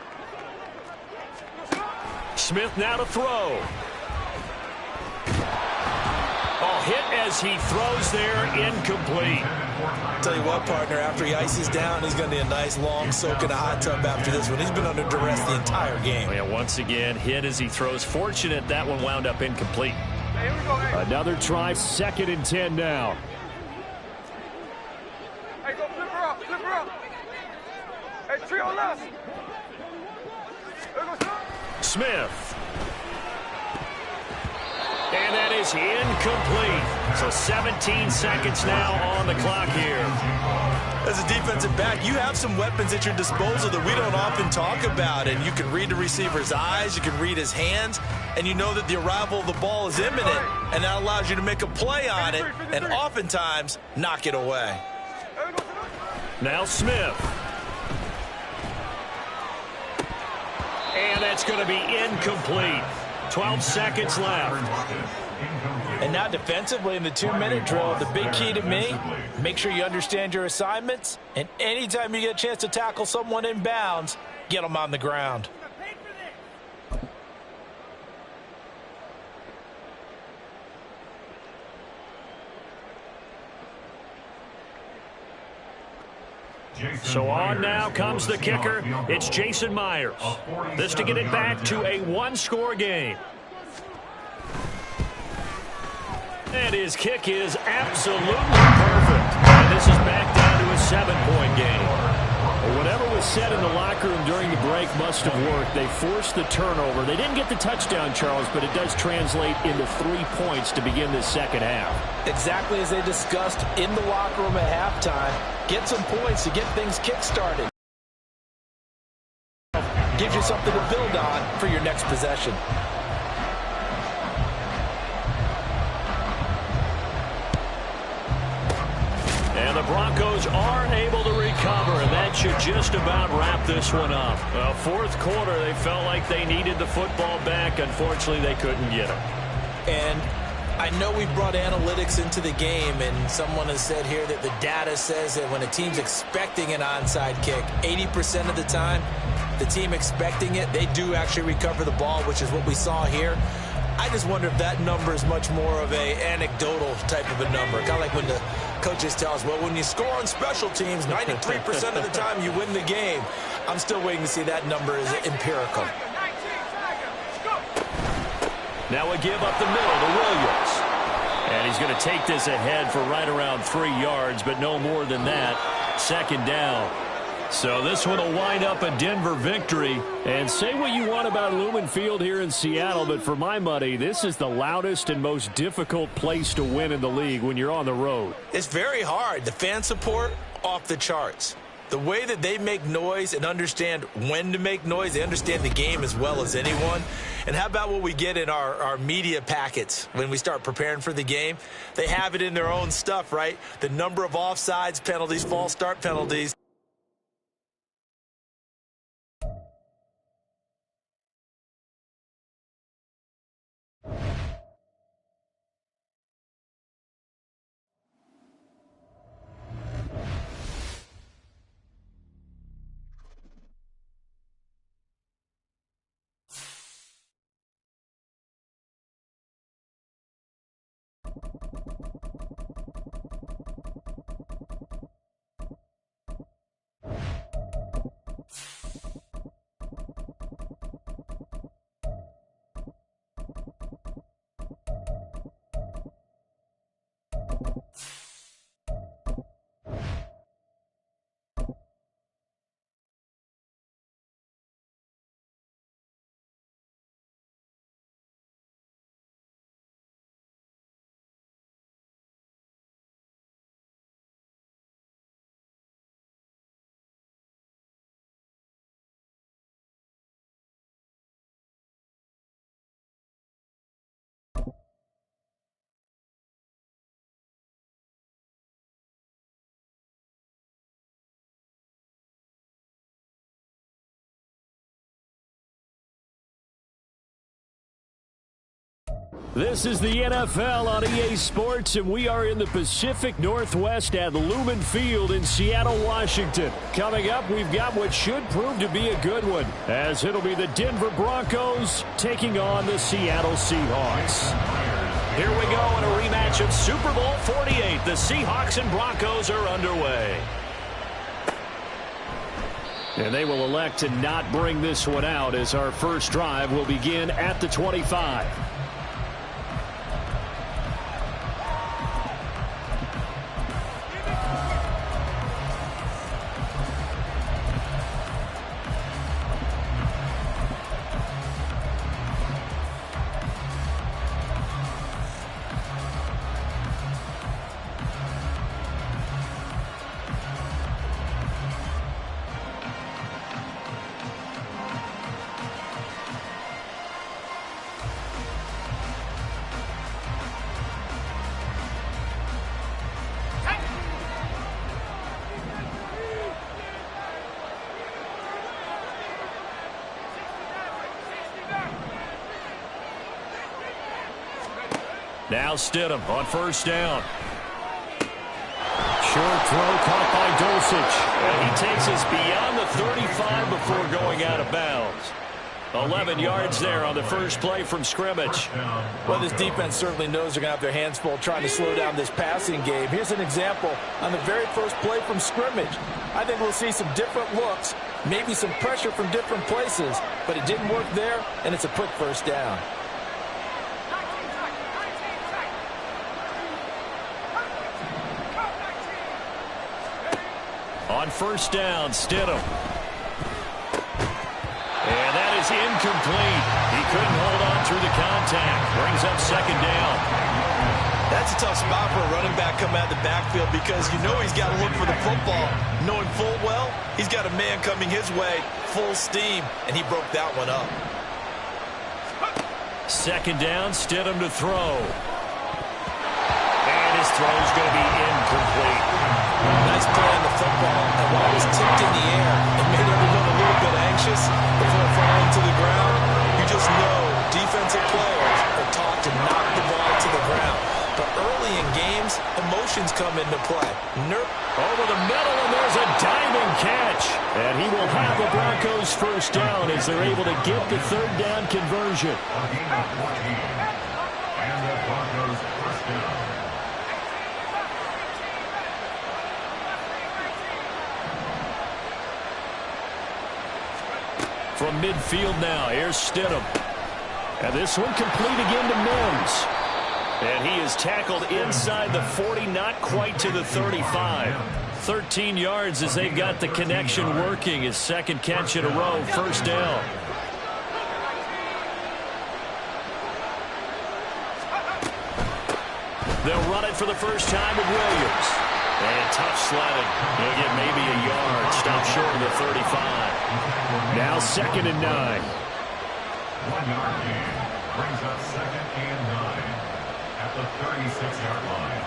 Smith now to throw. Oh, hit as he throws there, incomplete. Tell you what, partner, after he ices down, he's going to need a nice long soak in a hot tub after this one. He's been under duress the entire game. Oh, yeah, once again, hit as he throws. Fortunate that one wound up incomplete. Hey, here we go, hey. Another try, second and 10 now. Hey, go flip her up. Hey, trio left. There goes Smith. And is incomplete. So 17 seconds now on the clock here. As a defensive back, you have some weapons at your disposal that we don't often talk about. And you can read the receiver's eyes, you can read his hands, and you know that the arrival of the ball is imminent. And that allows you to make a play on it and oftentimes knock it away. Now Smith. And that's going to be incomplete. 12 seconds left. And now defensively in the 2-minute drill, the big key to me, make sure you understand your assignments, and anytime you get a chance to tackle someone in bounds, get them on the ground. So on now comes the kicker. It's Jason Myers. This to get it back to a one-score game. And his kick is absolutely perfect. And this is back down to a 7-point game. Well, whatever was said in the locker room during the break must have worked. They forced the turnover. They didn't get the touchdown, Charles, but it does translate into 3 points to begin this second half. Exactly as they discussed in the locker room at halftime. Get some points to get things kick-started. Gives you something to build on for your next possession. And the Broncos are able to recover, and that should just about wrap this one up. Fourth quarter, they felt like they needed the football back. Unfortunately, they couldn't get it. And I know we've brought analytics into the game, and someone has said here that the data says that when a team's expecting an onside kick, 80% of the time, the team expecting it, they do actually recover the ball, which is what we saw here. I just wonder if that number is much more of a anecdotal type of a number. Kind of like when the coaches tell us, well, when you score on special teams, 93% of the time you win the game. I'm still waiting to see that number is empirical. Now a give up the middle to Williams. And he's going to take this ahead for right around 3 yards, but no more than that. Second down. So this one will wind up a Denver victory. And say what you want about Lumen Field here in Seattle, but for my money, this is the loudest and most difficult place to win in the league when you're on the road. It's very hard. The fan support, off the charts. The way that they make noise and understand when to make noise, they understand the game as well as anyone. And how about what we get in our media packets when we start preparing for the game? They have it in their own stuff, right? The number of offsides penalties, false start penalties. This is the NFL on EA Sports, and we are in the Pacific Northwest at Lumen Field in Seattle, Washington. Coming up, we've got what should prove to be a good one, as it'll be the Denver Broncos taking on the Seattle Seahawks. Here we go in a rematch of Super Bowl 48. The Seahawks and Broncos are underway. And they will elect to not bring this one out, as our first drive will begin at the 25. Now Stidham on first down. Short throw caught by Dulcich. And he takes us beyond the 35 before going out of bounds. 11 yards there on the first play from scrimmage. Well, this defense certainly knows they're going to have their hands full trying to slow down this passing game. Here's an example on the very first play from scrimmage. I think we'll see some different looks, maybe some pressure from different places, but it didn't work there, and it's a quick first down. On first down, Stidham. And that is incomplete. He couldn't hold on through the contact. Brings up second down. That's a tough spot for a running back coming out of the backfield because you know he's got to look for the football. Knowing full well, he's got a man coming his way, full steam, and he broke that one up. Second down, Stidham to throw. And his throw is going to be incomplete. Nice play on the football, and while it was tipped in the air, it made everyone a little bit anxious before falling to the ground. You just know defensive players are taught to knock the ball to the ground. But early in games, emotions come into play. Over the middle, and there's a diving catch. And he will have the Broncos first down as they're able to get the third down conversion. And the Broncos first down. From midfield now, here's Stidham. And this one complete again to Mims. And he is tackled inside the 40, not quite to the 35. 13 yards as they've got the connection working. His second catch in a row, first down. They'll run it for the first time with Williams. And tough sledding. He'll get maybe a yard. Stop short of the 35. Now 2nd and 9. 1 yard gain. Brings up 2nd and 9 at the 36-yard line.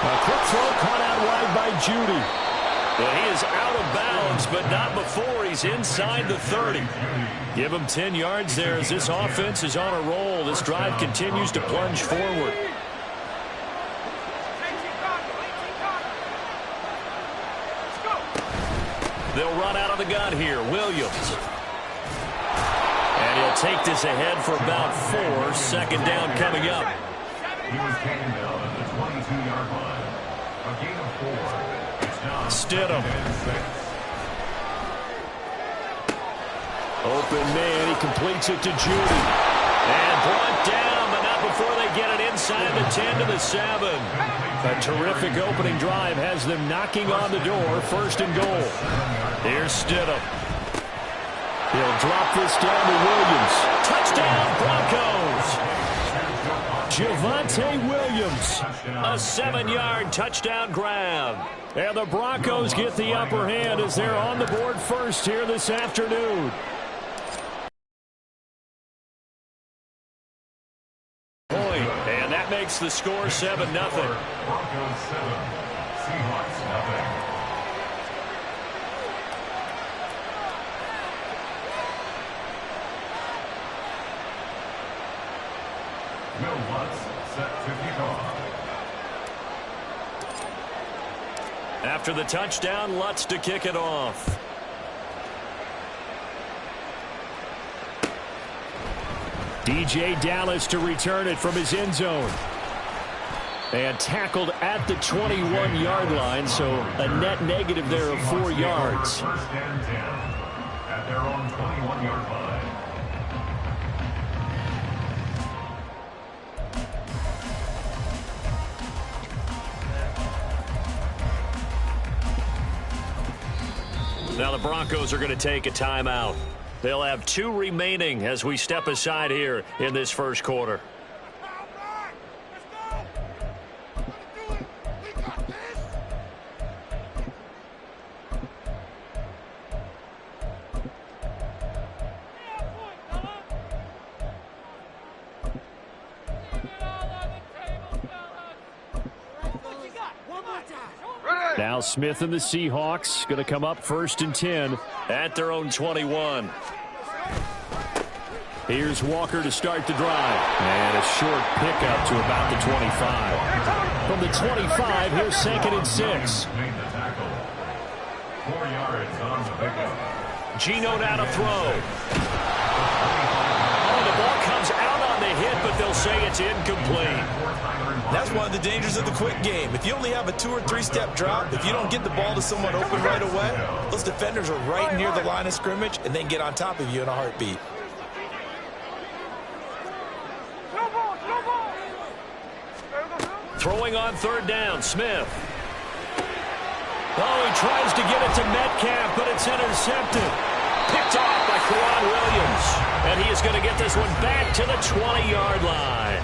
A quick throw caught out wide by Judy. Well, he is out of bounds, but not before he's inside the 30. Give him 10 yards there as this offense is on a roll. This drive continues to plunge forward. They'll run out of the gun here. Williams. And he'll take this ahead for about 4. Second down coming up. He was taken down at the 22-yard line. A gain of 4. It's now Stidham. 2nd and 6. Open man, he completes it to Judy. And brought down, but not before they get it inside the 10 to the 7. A terrific opening drive has them knocking on the door. First and goal. Here's Stidham. He'll drop this down to Williams. Touchdown, Broncos! Javonte Williams. A 7-yard touchdown grab. And the Broncos get the upper hand as they're on the board first here this afternoon. And that makes the score 7-0. Broncos 7, Seahawks 0. Will Lutz set to kick off. After the touchdown, Lutz to kick it off. DJ Dallas to return it from his end zone. And tackled at the 21-yard line, so a net negative there of 4 yards. First and 10 at their own 21-yard line. Now the Broncos are going to take a timeout. They'll have 2 remaining as we step aside here in this first quarter. Now Smith and the Seahawks going to come up 1st and 10 at their own 21. Here's Walker to start the drive. And a short pickup to about the 25. From the 25, here's 2nd and 6. 4 yards on the pickup. Geno now to throw. Oh, the ball comes out on the hit, but they'll say it's incomplete. That's one of the dangers of the quick game. If you only have a 2- or 3-step drop, if you don't get the ball to someone open right away, those defenders are right near the line of scrimmage and they can get on top of you in a heartbeat. Throwing on 3rd down, Smith. Oh, he tries to get it to Metcalf, but it's intercepted. Picked off by Quran Williams. And he is going to get this one back to the 20-yard line.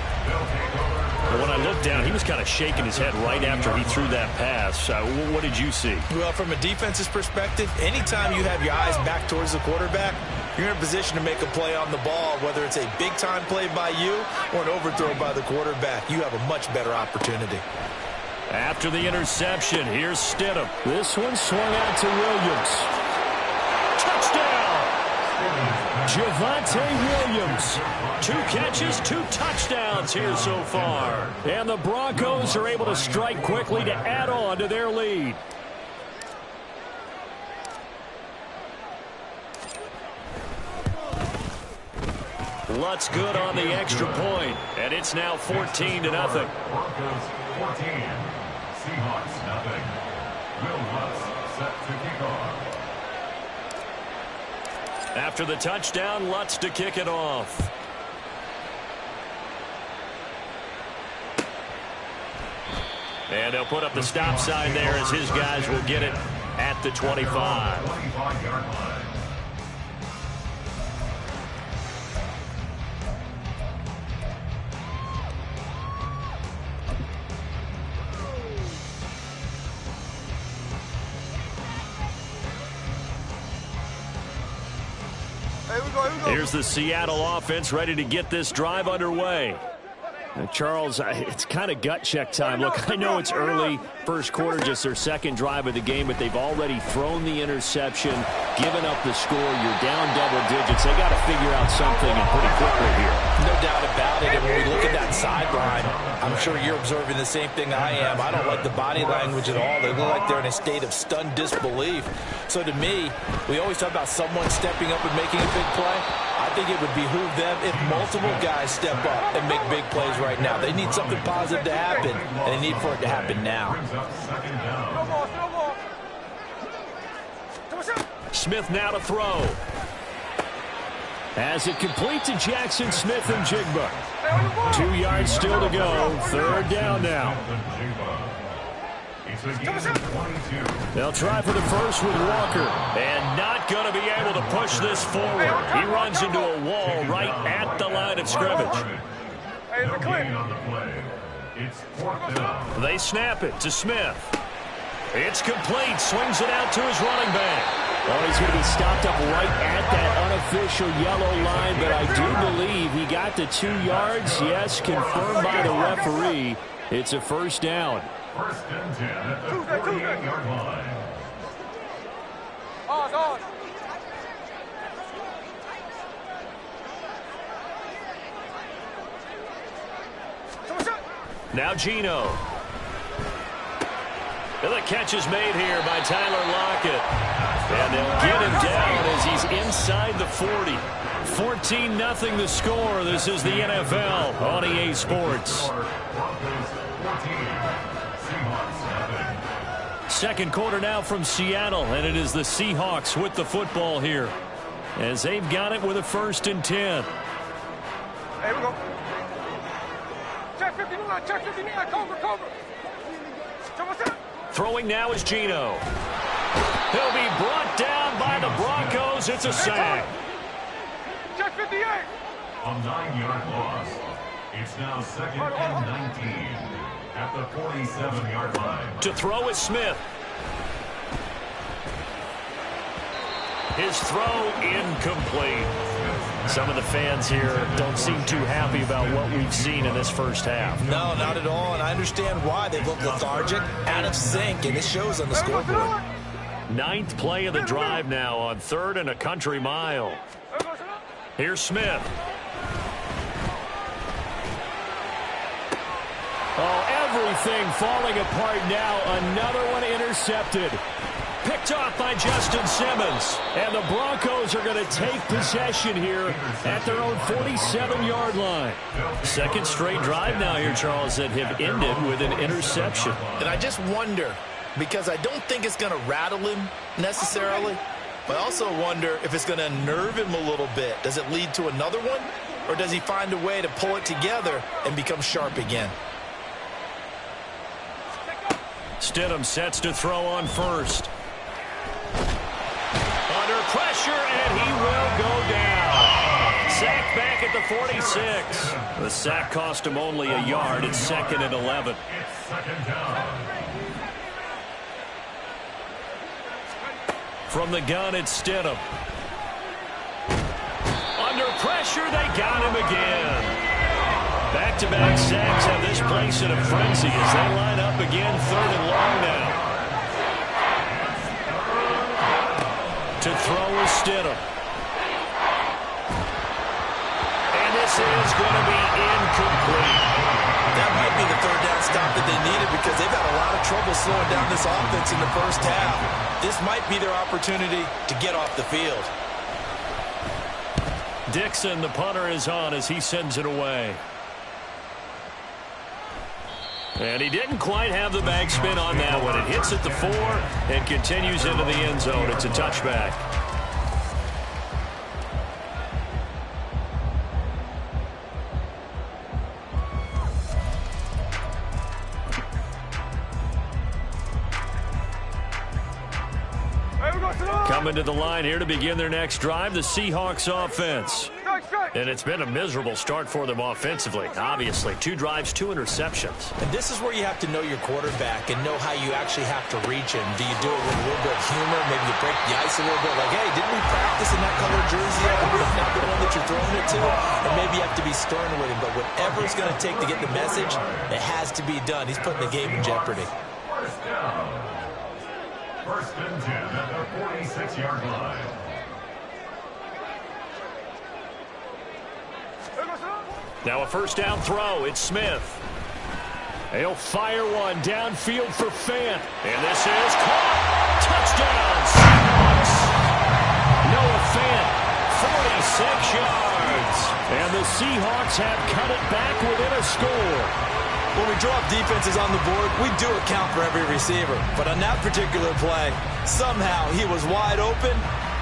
And when I looked down, he was kind of shaking his head right after he threw that pass. What did you see? Well, from a defense's perspective, anytime you have your eyes back towards the quarterback, you're in a position to make a play on the ball, whether it's a big-time play by you or an overthrow by the quarterback. You have a much better opportunity. After the interception, here's Stidham. This one swung out to Williams. Touchdown! Javonte Williams. 2 catches, 2 touchdowns here so far. And the Broncos are able to strike quickly to add on to their lead. Lutz good on the extra point, and it's now 14-0. Broncos 14, Seahawks nothing. Will Lutz set to kick off. After the touchdown, Lutz to kick it off. And they'll put up the stop sign there as his guys will get it at the 25. 25-yard line. Here's the Seattle offense ready to get this drive underway. Now, Charles, it's kind of gut check time. Look, I know it's early, first quarter, just their 2nd drive of the game, but they've already thrown the interception, given up the score. You're down double digits. They got to figure out something and pretty quickly here. No doubt about it. And when we look at that sideline, I'm sure you're observing the same thing I am. I don't like the body language at all. They look like they're in a state of stunned disbelief. So to me, we always talk about someone stepping up and making a big play. I think it would behoove them if multiple guys step up and make big plays right now. They need something positive to happen, and they need for it to happen now. Smith now to throw. As it complete to Jackson Smith and Jigba. 2 yards still to go. 3rd down now. They'll try for the first with Walker. And not going to be able to push this forward. He runs into a wall right at the line of scrimmage. They snap it to Smith. It's complete. Swings it out to his running back. Well, he's going to be stopped up right at that unofficial yellow line, but I do believe he got the 2 yards. Yes, confirmed by the referee. It's a 1st down. 1st and 10 at the 48-yard line. Now Geno. And the catch is made here by Tyler Lockett. And they'll get him down as he's inside the 40. 14-0 the score. This is the NFL on EA Sports. 2nd quarter now from Seattle, and it is the Seahawks with the football here as they've got it with a 1st and 10. Hey, we go. Check 59, check 59, cover. Throwing now is Geno. He'll be brought down by the Broncos. It's a sack. Check 58. A 9-yard loss. It's now 2nd and 19 at the 47-yard line. To throw is Smith. His throw incomplete. Some of the fans here don't seem too happy about what we've seen in this first half. No, not at all, and I understand why. They look lethargic, out of sync, and it shows on the scoreboard. 9th play of the drive now on 3rd and a country mile. Here's Smith. Oh, everything falling apart now. Another one intercepted. Picked off by Justin Simmons. And the Broncos are going to take possession here at their own 47-yard line. Second straight drive now here, Charles, that have ended with an interception. And I just wonder, because I don't think it's going to rattle him necessarily, but I also wonder if it's going to unnerve him a little bit. Does it lead to another one? Or does he find a way to pull it together and become sharp again? Stidham sets to throw on first. Under pressure, and he will go down. Sacked back at the 46. The sack cost him only a yard. It's 2nd and 11. It's second down. From the gun, it's Stidham. Under pressure, they got him again. Back-to-back sacks have this place in a frenzy as they line up again, 3rd and long now. To throw is Stidham. And this is going to be incomplete. That might be the 3rd down stop that they needed because they've had a lot of trouble slowing down this offense in the first half. This might be their opportunity to get off the field. Dixon, the punter, is on as he sends it away. And he didn't quite have the backspin on that one. It hits at the 4 and continues into the end zone. It's a touchback. Coming to the line here to begin their next drive, the Seahawks offense. And it's been a miserable start for them offensively. Obviously, 2 drives, 2 interceptions. And this is where you have to know your quarterback and know how you actually have to reach him. Do you do it with a little bit of humor? Maybe you break the ice a little bit. Like, hey, didn't we practice in that color jersey? Not the one that you're throwing it to. And maybe you have to be stern with him. But whatever it's going to take to get the message, it has to be done. He's putting the game in jeopardy. First down. 1st and 10 at the 46-yard line. Now a 1st down throw. It's Smith. He'll fire one downfield for Fant. And this is caught. Touchdown, Seahawks. Noah Fant, 46 yards. And the Seahawks have cut it back within a score. When we drop defenses on the board, we do account for every receiver. But on that particular play, somehow he was wide open,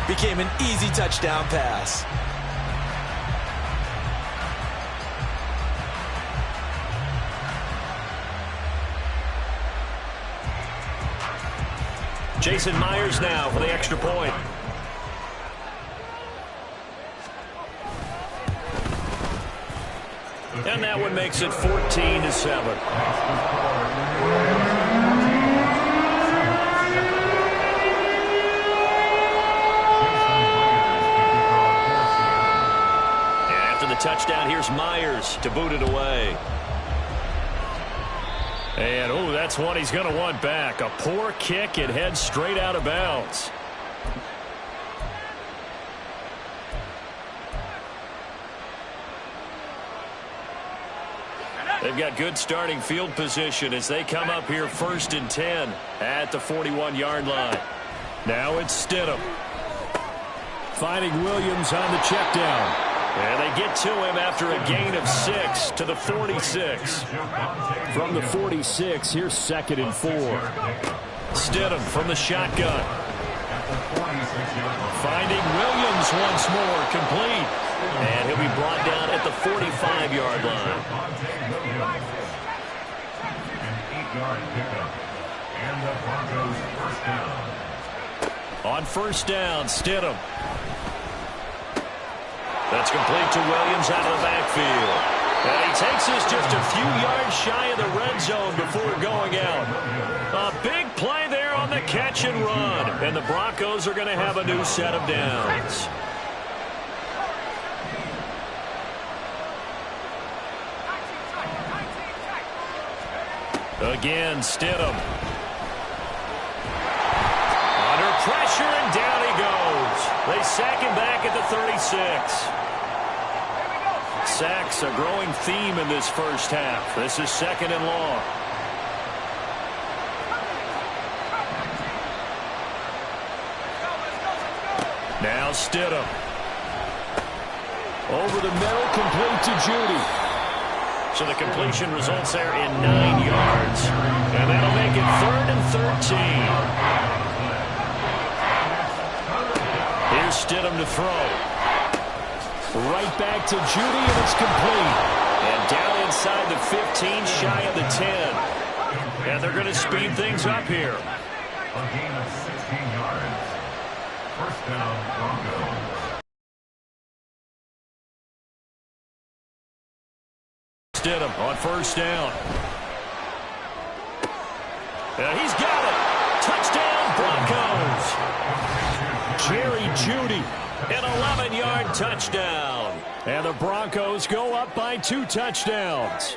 became an easy touchdown pass. Jason Myers now for the extra point. And that one makes it 14-7. And after the touchdown, here's Myers to boot it away. And, oh, that's one he's going to want back. A poor kick. It heads straight out of bounds. They've got good starting field position as they come up here 1st and 10 at the 41-yard line. Now it's Stidham. Finding Williams on the check down. And they get to him after a gain of 6 to the 46. From the 46, here's 2nd and 4. Stidham from the shotgun. Finding Williams once more, complete. And he'll be brought down at the 45-yard line. An 8-yard pickup. And the Broncos 1st down. On 1st down, Stidham. That's complete to Williams out of the backfield. And he takes us just a few yards shy of the red zone before going out. A big play there on the catch and run. And the Broncos are going to have a new set of downs. Again, Stidham. Under pressure, and down he goes. They sack him back at the 36. Sacks a growing theme in this first half. This is 2nd and long. Now Stidham. Over the middle, complete to Judy. So the completion results there in 9 yards. And that'll make it 3rd and 13. Here's Stidham to throw. Right back to Judy, and it's complete. And down inside the 15, shy of the 10. And they're going to speed things up here. A gain of 16 yards. First down, Broncos. Stidham on first down. He's got it. Touchdown, Broncos. Jerry Jeudy, an 11-yard touchdown. And the Broncos go up by 2 touchdowns.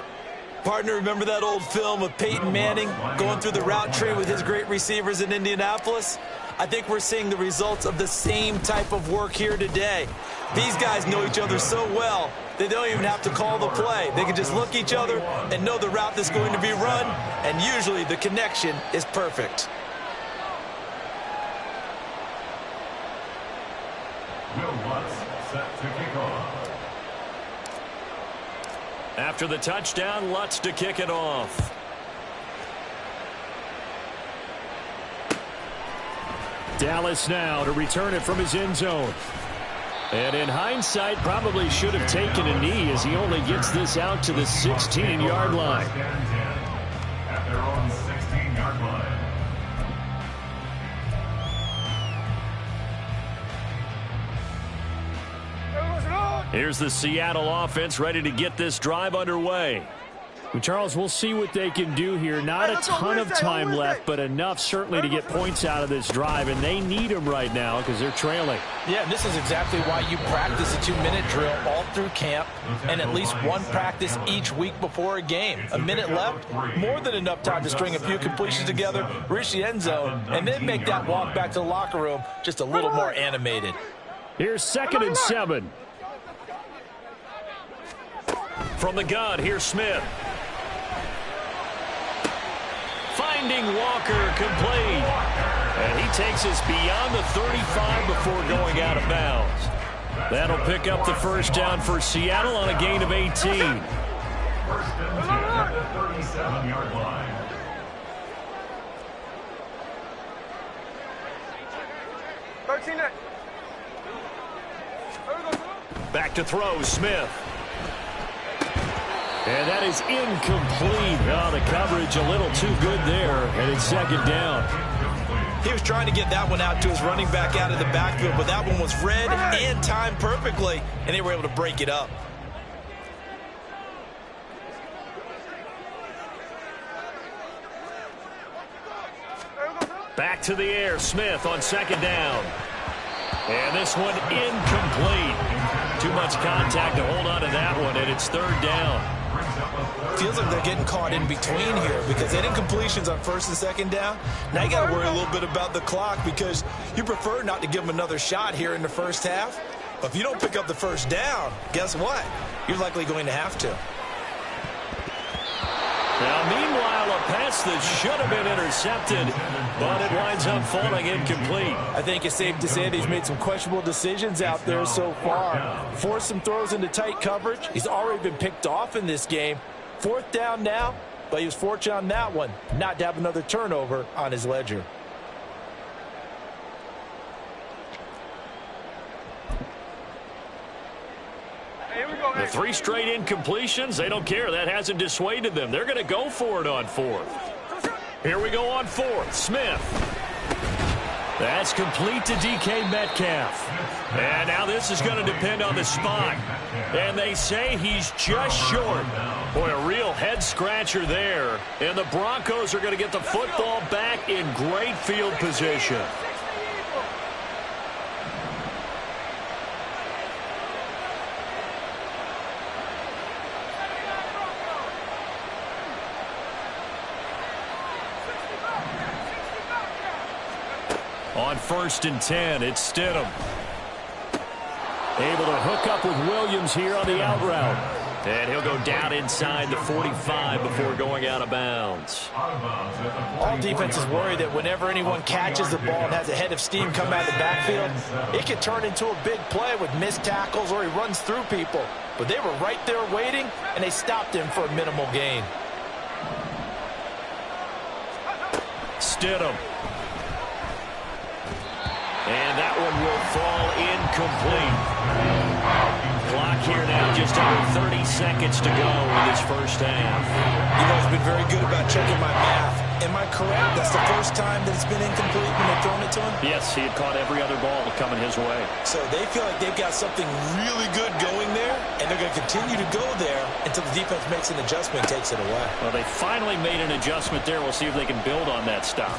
Partner, remember that old film of Peyton Manning going through the route tree with his great receivers in Indianapolis? I think we're seeing the results of the same type of work here today. These guys know each other so well, they don't even have to call the play. They can just look each other and know the route that's going to be run, and usually the connection is perfect. Will Lutz set to kick off. After the touchdown, Lutz to kick it off. Dallas now to return it from his end zone. And in hindsight, probably should have taken a knee as he only gets this out to the 16-yard line. At their own 16-yard line. Here's the Seattle offense ready to get this drive underway. Well, Charles, we'll see what they can do here. Not a ton of time left, but enough certainly to get points out of this drive, and they need them right now because they're trailing. Yeah, and this is exactly why you practice a 2-minute drill all through camp and at least one practice each week before a game. A minute left, more than enough time to string a few completions together, reach the end zone, and then make that walk back to the locker room just a little more animated. Here's 2nd and 7. From the gun, here's Smith. Finding Walker, complete. And he takes us beyond the 35 before going out of bounds. That'll pick up the first down for Seattle on a gain of 18. First and 10 at the 37-yard line. Back to throw, Smith. And that is incomplete. Oh, the coverage a little too good there, and it's 2nd down. He was trying to get that one out to his running back out of the backfield, but that one was read and timed perfectly, and they were able to break it up. Back to the air, Smith on 2nd down. And this one incomplete. Too much contact to hold on to that one, and it's 3rd down. Feels like they're getting caught in between here because they didn't completions on 1st and 2nd down. Now you got to worry a little bit about the clock because you prefer not to give them another shot here in the first half. But if you don't pick up the first down, guess what? You're likely going to have to. Now, meanwhile, a pass that should have been intercepted, but it winds up falling incomplete. I think it's safe to say that he's made some questionable decisions out there so far. Forced some throws into tight coverage. He's already been picked off in this game. 4th down now, but he was fortunate on that one not to have another turnover on his ledger. The 3 straight incompletions, they don't care. That hasn't dissuaded them. They're going to go for it on 4th. Here we go on 4th. Smith. That's complete to DK Metcalf. And now this is going to depend on the spot. And they say he's just short. Boy, a real head-scratcher there. And the Broncos are going to get the football back in great field position. On 1st and 10, it's Stidham. Able to hook up with Williams here on the out route. And he'll go down inside the 45 before going out of bounds. All defenses worry that whenever anyone catches the ball and has a head of steam come out of the backfield, it can turn into a big play with missed tackles or he runs through people. But they were right there waiting, and they stopped him for a minimal gain. Stidham. And that one will fall incomplete. Clock here now, just under 30 seconds to go in this first half. You guys have been very good about checking my math. Am I correct? That's the first time that it's been incomplete when they've thrown it to him? Yes, he had caught every other ball coming his way. So they feel like they've got something really good going there, and they're going to continue to go there until the defense makes an adjustment and takes it away. Well, they finally made an adjustment there. We'll see if they can build on that stop.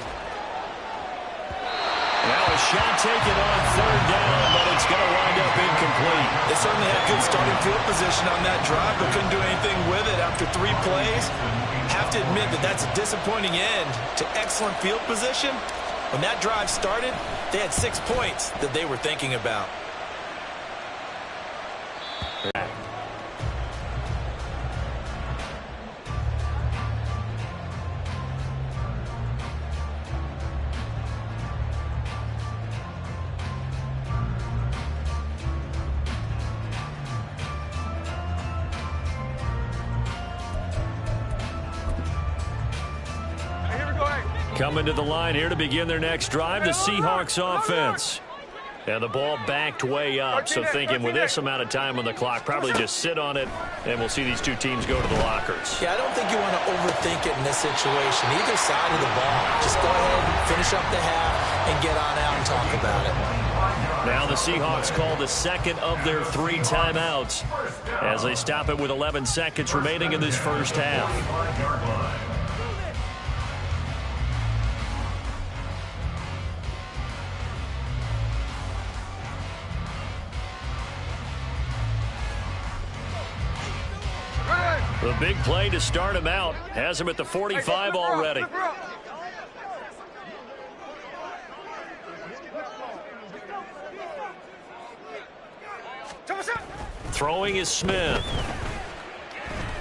Now a shot taken on third down, but it's going to wind up incomplete. They certainly had good starting field position on that drive, but couldn't do anything with it after 3 plays. Have to admit that that's a disappointing end to excellent field position. When that drive started, they had 6 points that they were thinking about. Coming to the line here to begin their next drive, the Seahawks offense. And the ball backed way up, so thinking with this amount of time on the clock, probably just sit on it, and we'll see these two teams go to the lockers. Yeah, I don't think you want to overthink it in this situation. Either side of the ball. Just go ahead and finish up the half and get on out and talk about it. Now the Seahawks call the second of their 3 timeouts as they stop it with 11 seconds remaining in this first half. The big play to start him out. Has him at the 45 already. Throwing is Smith.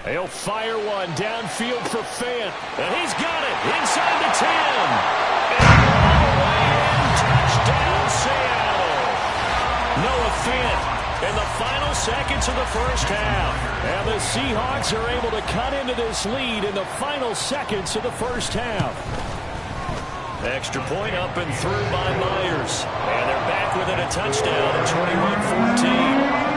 He'll fire one downfield for Fant. And he's got it inside the 10. And touchdown Seattle. Noah Fant in the final seconds of the first half. And the Seahawks are able to cut into this lead in the final seconds of the first half. Extra point up and through by Myers. And they're back within a touchdown at 21-14.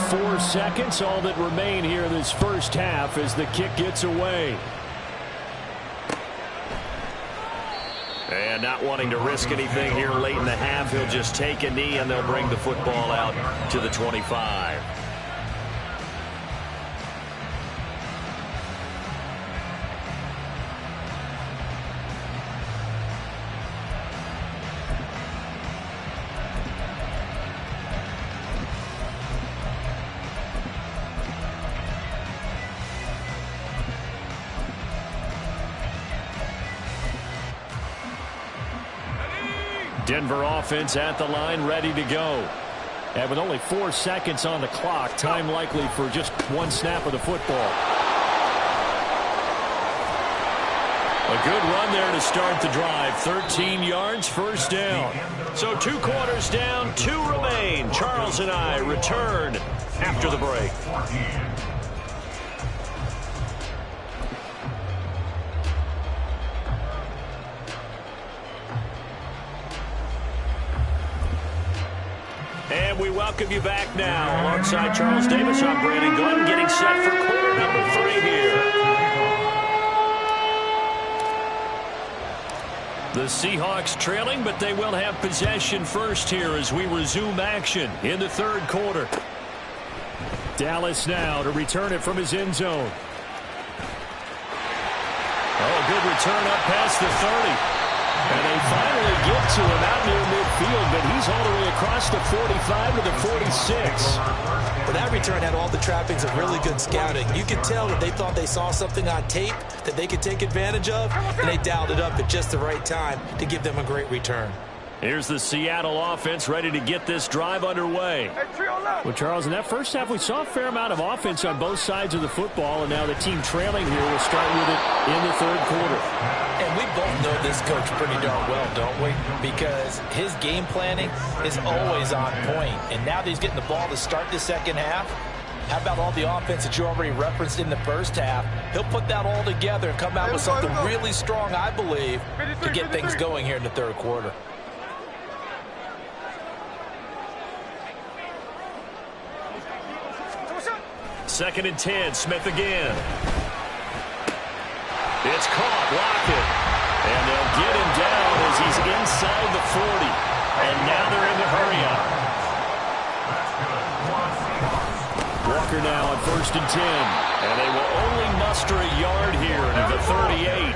4 seconds, all that remain here in this first half as the kick gets away. And not wanting to risk anything here late in the half, he'll just take a knee and they'll bring the football out to the 25. Denver offense at the line, ready to go. And with only 4 seconds on the clock, time likely for just 1 snap of the football. A good run there to start the drive. 13 yards, first down. So 2 quarters down, 2 remain. Charles and I return after the break. And we welcome you back now. Alongside Charles Davis, I'm Brandon Glenn, getting set for quarter number 3 here. The Seahawks trailing, but they will have possession first here as we resume action in the third quarter. Dallas now to return it from his end zone. Oh, good return up past the 30. And they finally get to him out near midfield, but he's all the way across the 45 to the 46. Well, that return had all the trappings of really good scouting. You could tell that they thought they saw something on tape that they could take advantage of, and they dialed it up at just the right time to give them a great return. Here's the Seattle offense ready to get this drive underway. Well, Charles, in that first half, we saw a fair amount of offense on both sides of the football, and now the team trailing here will start with it in the third quarter. And we both know this coach pretty darn well, don't we? Because his game planning is always on point. And now that he's getting the ball to start the second half, how about all the offense that you already referenced in the first half? He'll put that all together and come out with something really strong, I believe, to get things going here in the third quarter. Second and 10, Smith again. It's caught, Lockett. And they'll get him down as he's inside the 40. And now they're in the hurry-up. Walker now on first and 10. And they will only muster a yard here to the 38.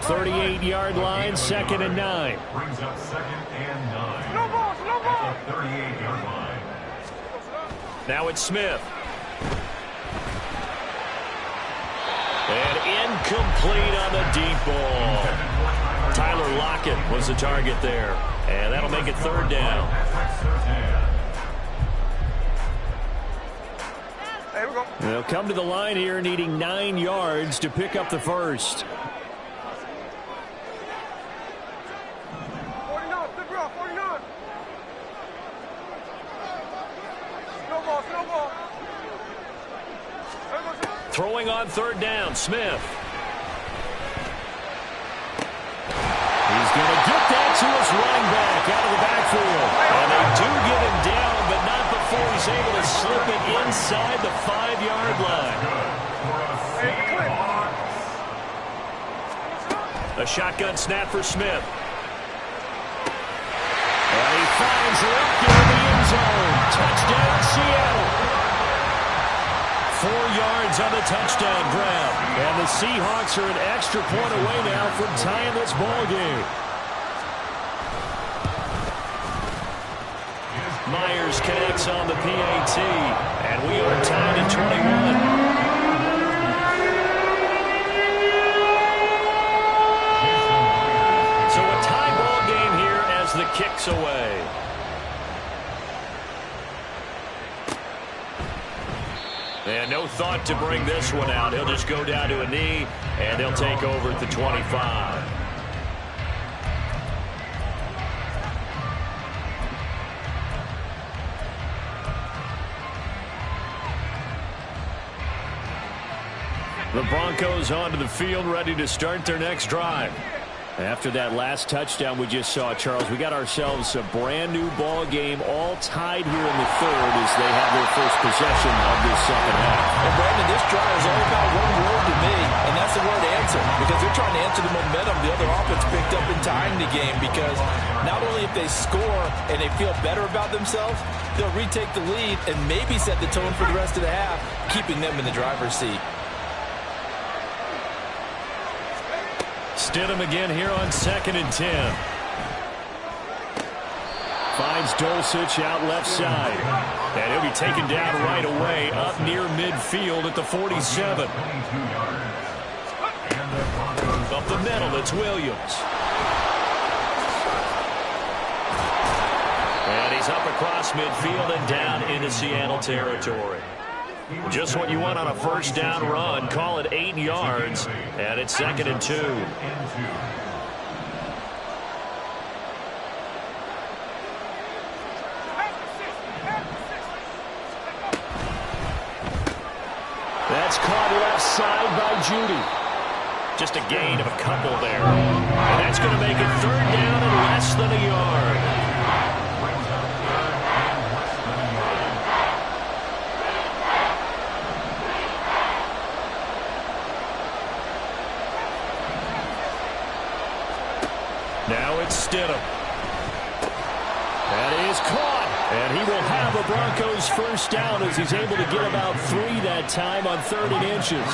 38-yard line, second and 9. Brings up second and 9. No ball. At the 38-yard line. Now it's Smith. And incomplete on the deep ball. Tyler Lockett was the target there. And that'll make it third down. There we go. They'll come to the line here needing 9 yards to pick up the first. 49, flip it off, 49. Snowball. Throwing on third down, Smith. He's going to get that to his running back out of the backfield. And they do get him down, but not before he's able to slip it inside the 5-yard line. A shotgun snap for Smith. And he finds Lipke in the end zone. Touchdown, Seattle. 4 yards on the touchdown grab. And the Seahawks are an extra point away now from tying this ball game. Myers connects on the PAT. And we are tied at 21. So a tie ball game here as the kick's away. And no thought to bring this one out. He'll just go down to a knee, and they'll take over at the 25. The Broncos onto the field, ready to start their next drive. After that last touchdown we just saw, Charles, we got ourselves a brand-new ball game, all tied here in the third as they have their first possession of this second half. And, Brandon, this drive is all about one word to me, and that's the word answer, because they're trying to answer the momentum the other offense picked up in tying the game, because not only if they score and they feel better about themselves, they'll retake the lead and maybe set the tone for the rest of the half, keeping them in the driver's seat. Stidham again here on second and 10. Finds Dulcich out left side. And he'll be taken down right away up near midfield at the 47. Up the middle, it's Williams. And he's up across midfield and down into Seattle territory. Just what you want on a first down run. Call it 8 yards, and it's second and 2. That's caught left side by Judy. Just a gain of a couple there. And that's going to make it third down and less than a yard. Now it's Stidham. That is caught. And he will have a Broncos first down as he's able to get about 3 that time on 3rd and inches.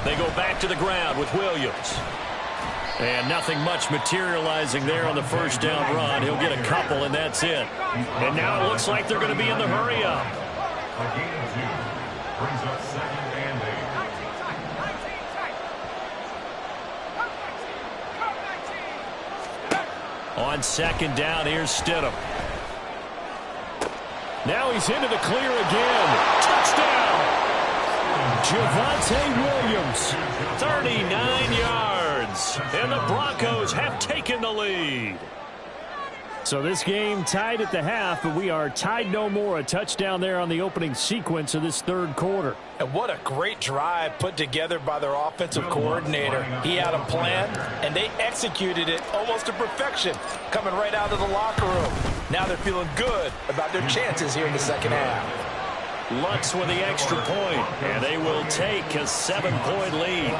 They go back to the ground with Williams. And nothing much materializing there on the first down run. He'll get a couple, and that's it. And now it looks like they're going to be in the hurry-up. A gain of 2. Brings up 2nd and 8. On 2nd down, here's Stidham. Now he's into the clear again. Touchdown! Javonte Williams. 39 yards. And the Broncos have taken the lead. So this game tied at the half, but we are tied no more. A touchdown there on the opening sequence of this third quarter. And what a great drive put together by their offensive coordinator. He had a plan, and they executed it almost to perfection, coming right out of the locker room. Now they're feeling good about their chances here in the second half. Lutz with the extra point, and they will take a 7-point lead.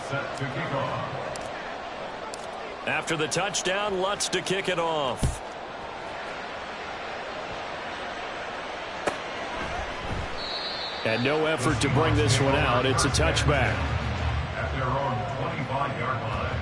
Set to kick off. After the touchdown, Lutz to kick it off. And no effort to bring this one out. It's a touchback. At their own 25-yard line.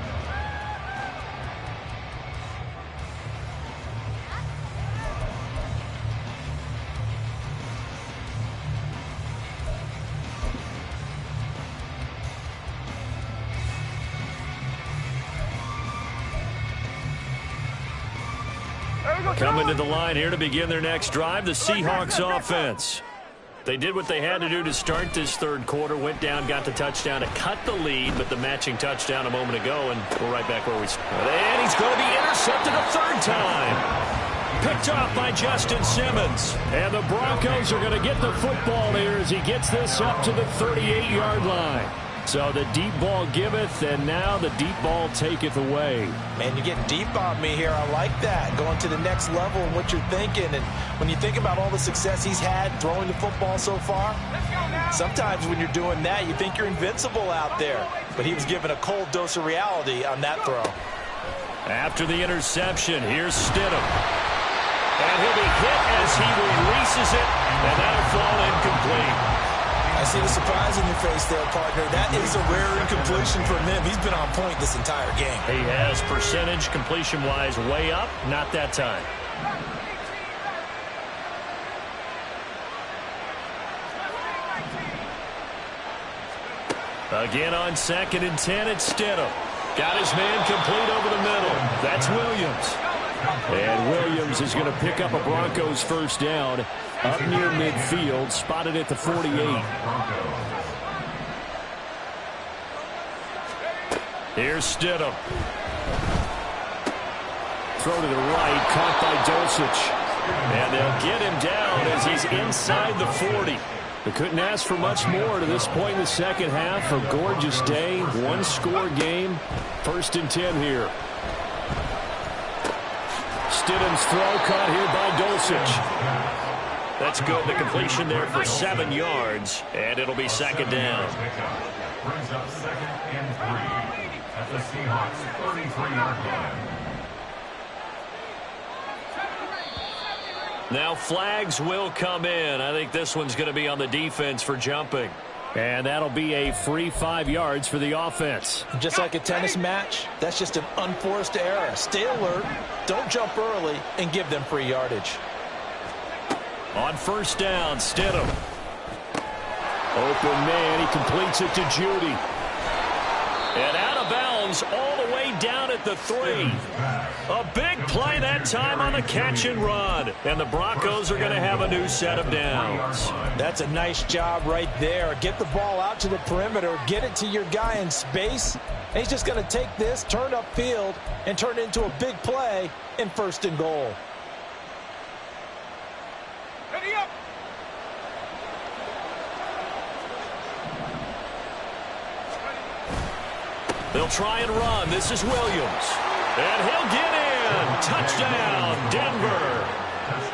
Coming to the line here to begin their next drive, the Seahawks offense. They did what they had to do to start this third quarter, went down, got the touchdown to cut the lead, but the matching touchdown a moment ago, and we're right back where we started. And he's going to be intercepted a third time. Picked off by Justin Simmons. And the Broncos are going to get the football here as he gets this up to the 38-yard line. So the deep ball giveth, and now the deep ball taketh away. Man, you're getting deep on me here. I like that. Going to the next level and what you're thinking. And when you think about all the success he's had throwing the football so far, sometimes when you're doing that, you think you're invincible out there. But he was given a cold dose of reality on that throw. After the interception, here's Stidham. And he'll be hit as he releases it, and that'll fall incomplete. I see the surprise in your face there, partner. That is a rare incompletion from him. He's been on point this entire game. He has percentage completion-wise way up, not that time. Again on 2nd and 10, it's Stidham. Got his man complete over the middle. That's Williams. And Williams is going to pick up a Broncos first down up near midfield, spotted at the 48. Here's Stidham. Throw to the right, caught by Dulcich. And they'll get him down as he's inside the 40. They couldn't ask for much more to this point in the second half. A gorgeous day, one-score game. 1st and 10 here. Stidham's throw caught here by Dulcich. That's good. The completion there for 7 yards, and it'll be 2nd down. Brings up 2nd and 3 at the Seahawks 33-yard line. Now flags will come in. I think this one's going to be on the defense for jumping. And that'll be a free 5 yards for the offense. Just like a tennis match, that's just an unforced error. Stay alert, don't jump early, and give them free yardage. On 1st down, Stidham. Open man, he completes it to Judy. And out of bounds all the way down at the 3. A big play that time on the catch and run. And the Broncos are going to have a new set of downs. That's a nice job right there. Get the ball out to the perimeter, get it to your guy in space. And he's just going to take this, turn upfield, and turn it into a big play in 1st and goal. Ready up. They'll try and run. This is Williams. And he'll get in. Touchdown, Denver.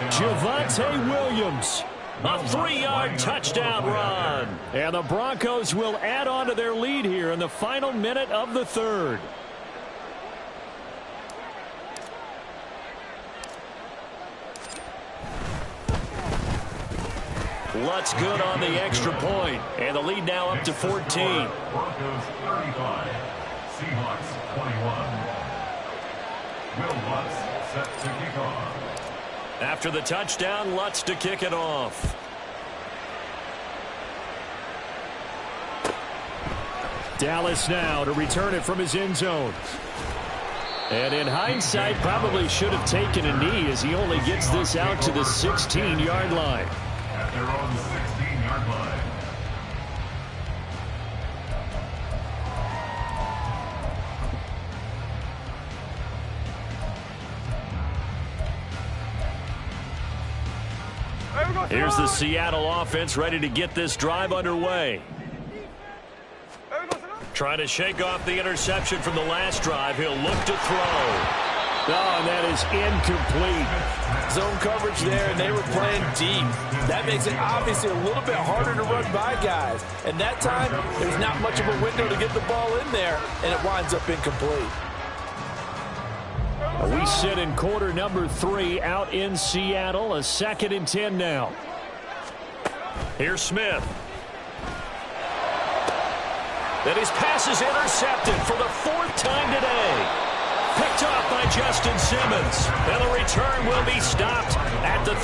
Javonte Williams. A 3-yard touchdown run. And the Broncos will add on to their lead here in the final minute of the third. Lutz good on the extra point. And the lead now up to 14. Broncos 35. Seahawks 21. Will Lutz set to kick off. After the touchdown, Lutz to kick it off. Dallas now to return it from his end zone. And in hindsight, probably should have taken a knee as he only gets this out to the 16-yard line. At their own 16-yard line. Here's the Seattle offense ready to get this drive underway. Trying to shake off the interception from the last drive. He'll look to throw. Oh, and that is incomplete. Zone coverage there, and they were playing deep. That makes it obviously a little bit harder to run by guys. And that time, there's not much of a window to get the ball in there, and it winds up incomplete. We sit in quarter number 3 out in Seattle. A 2nd and 10 now. Here's Smith. And his pass is intercepted for the 4th time today. Picked off by Justin Simmons. And the return will be stopped at the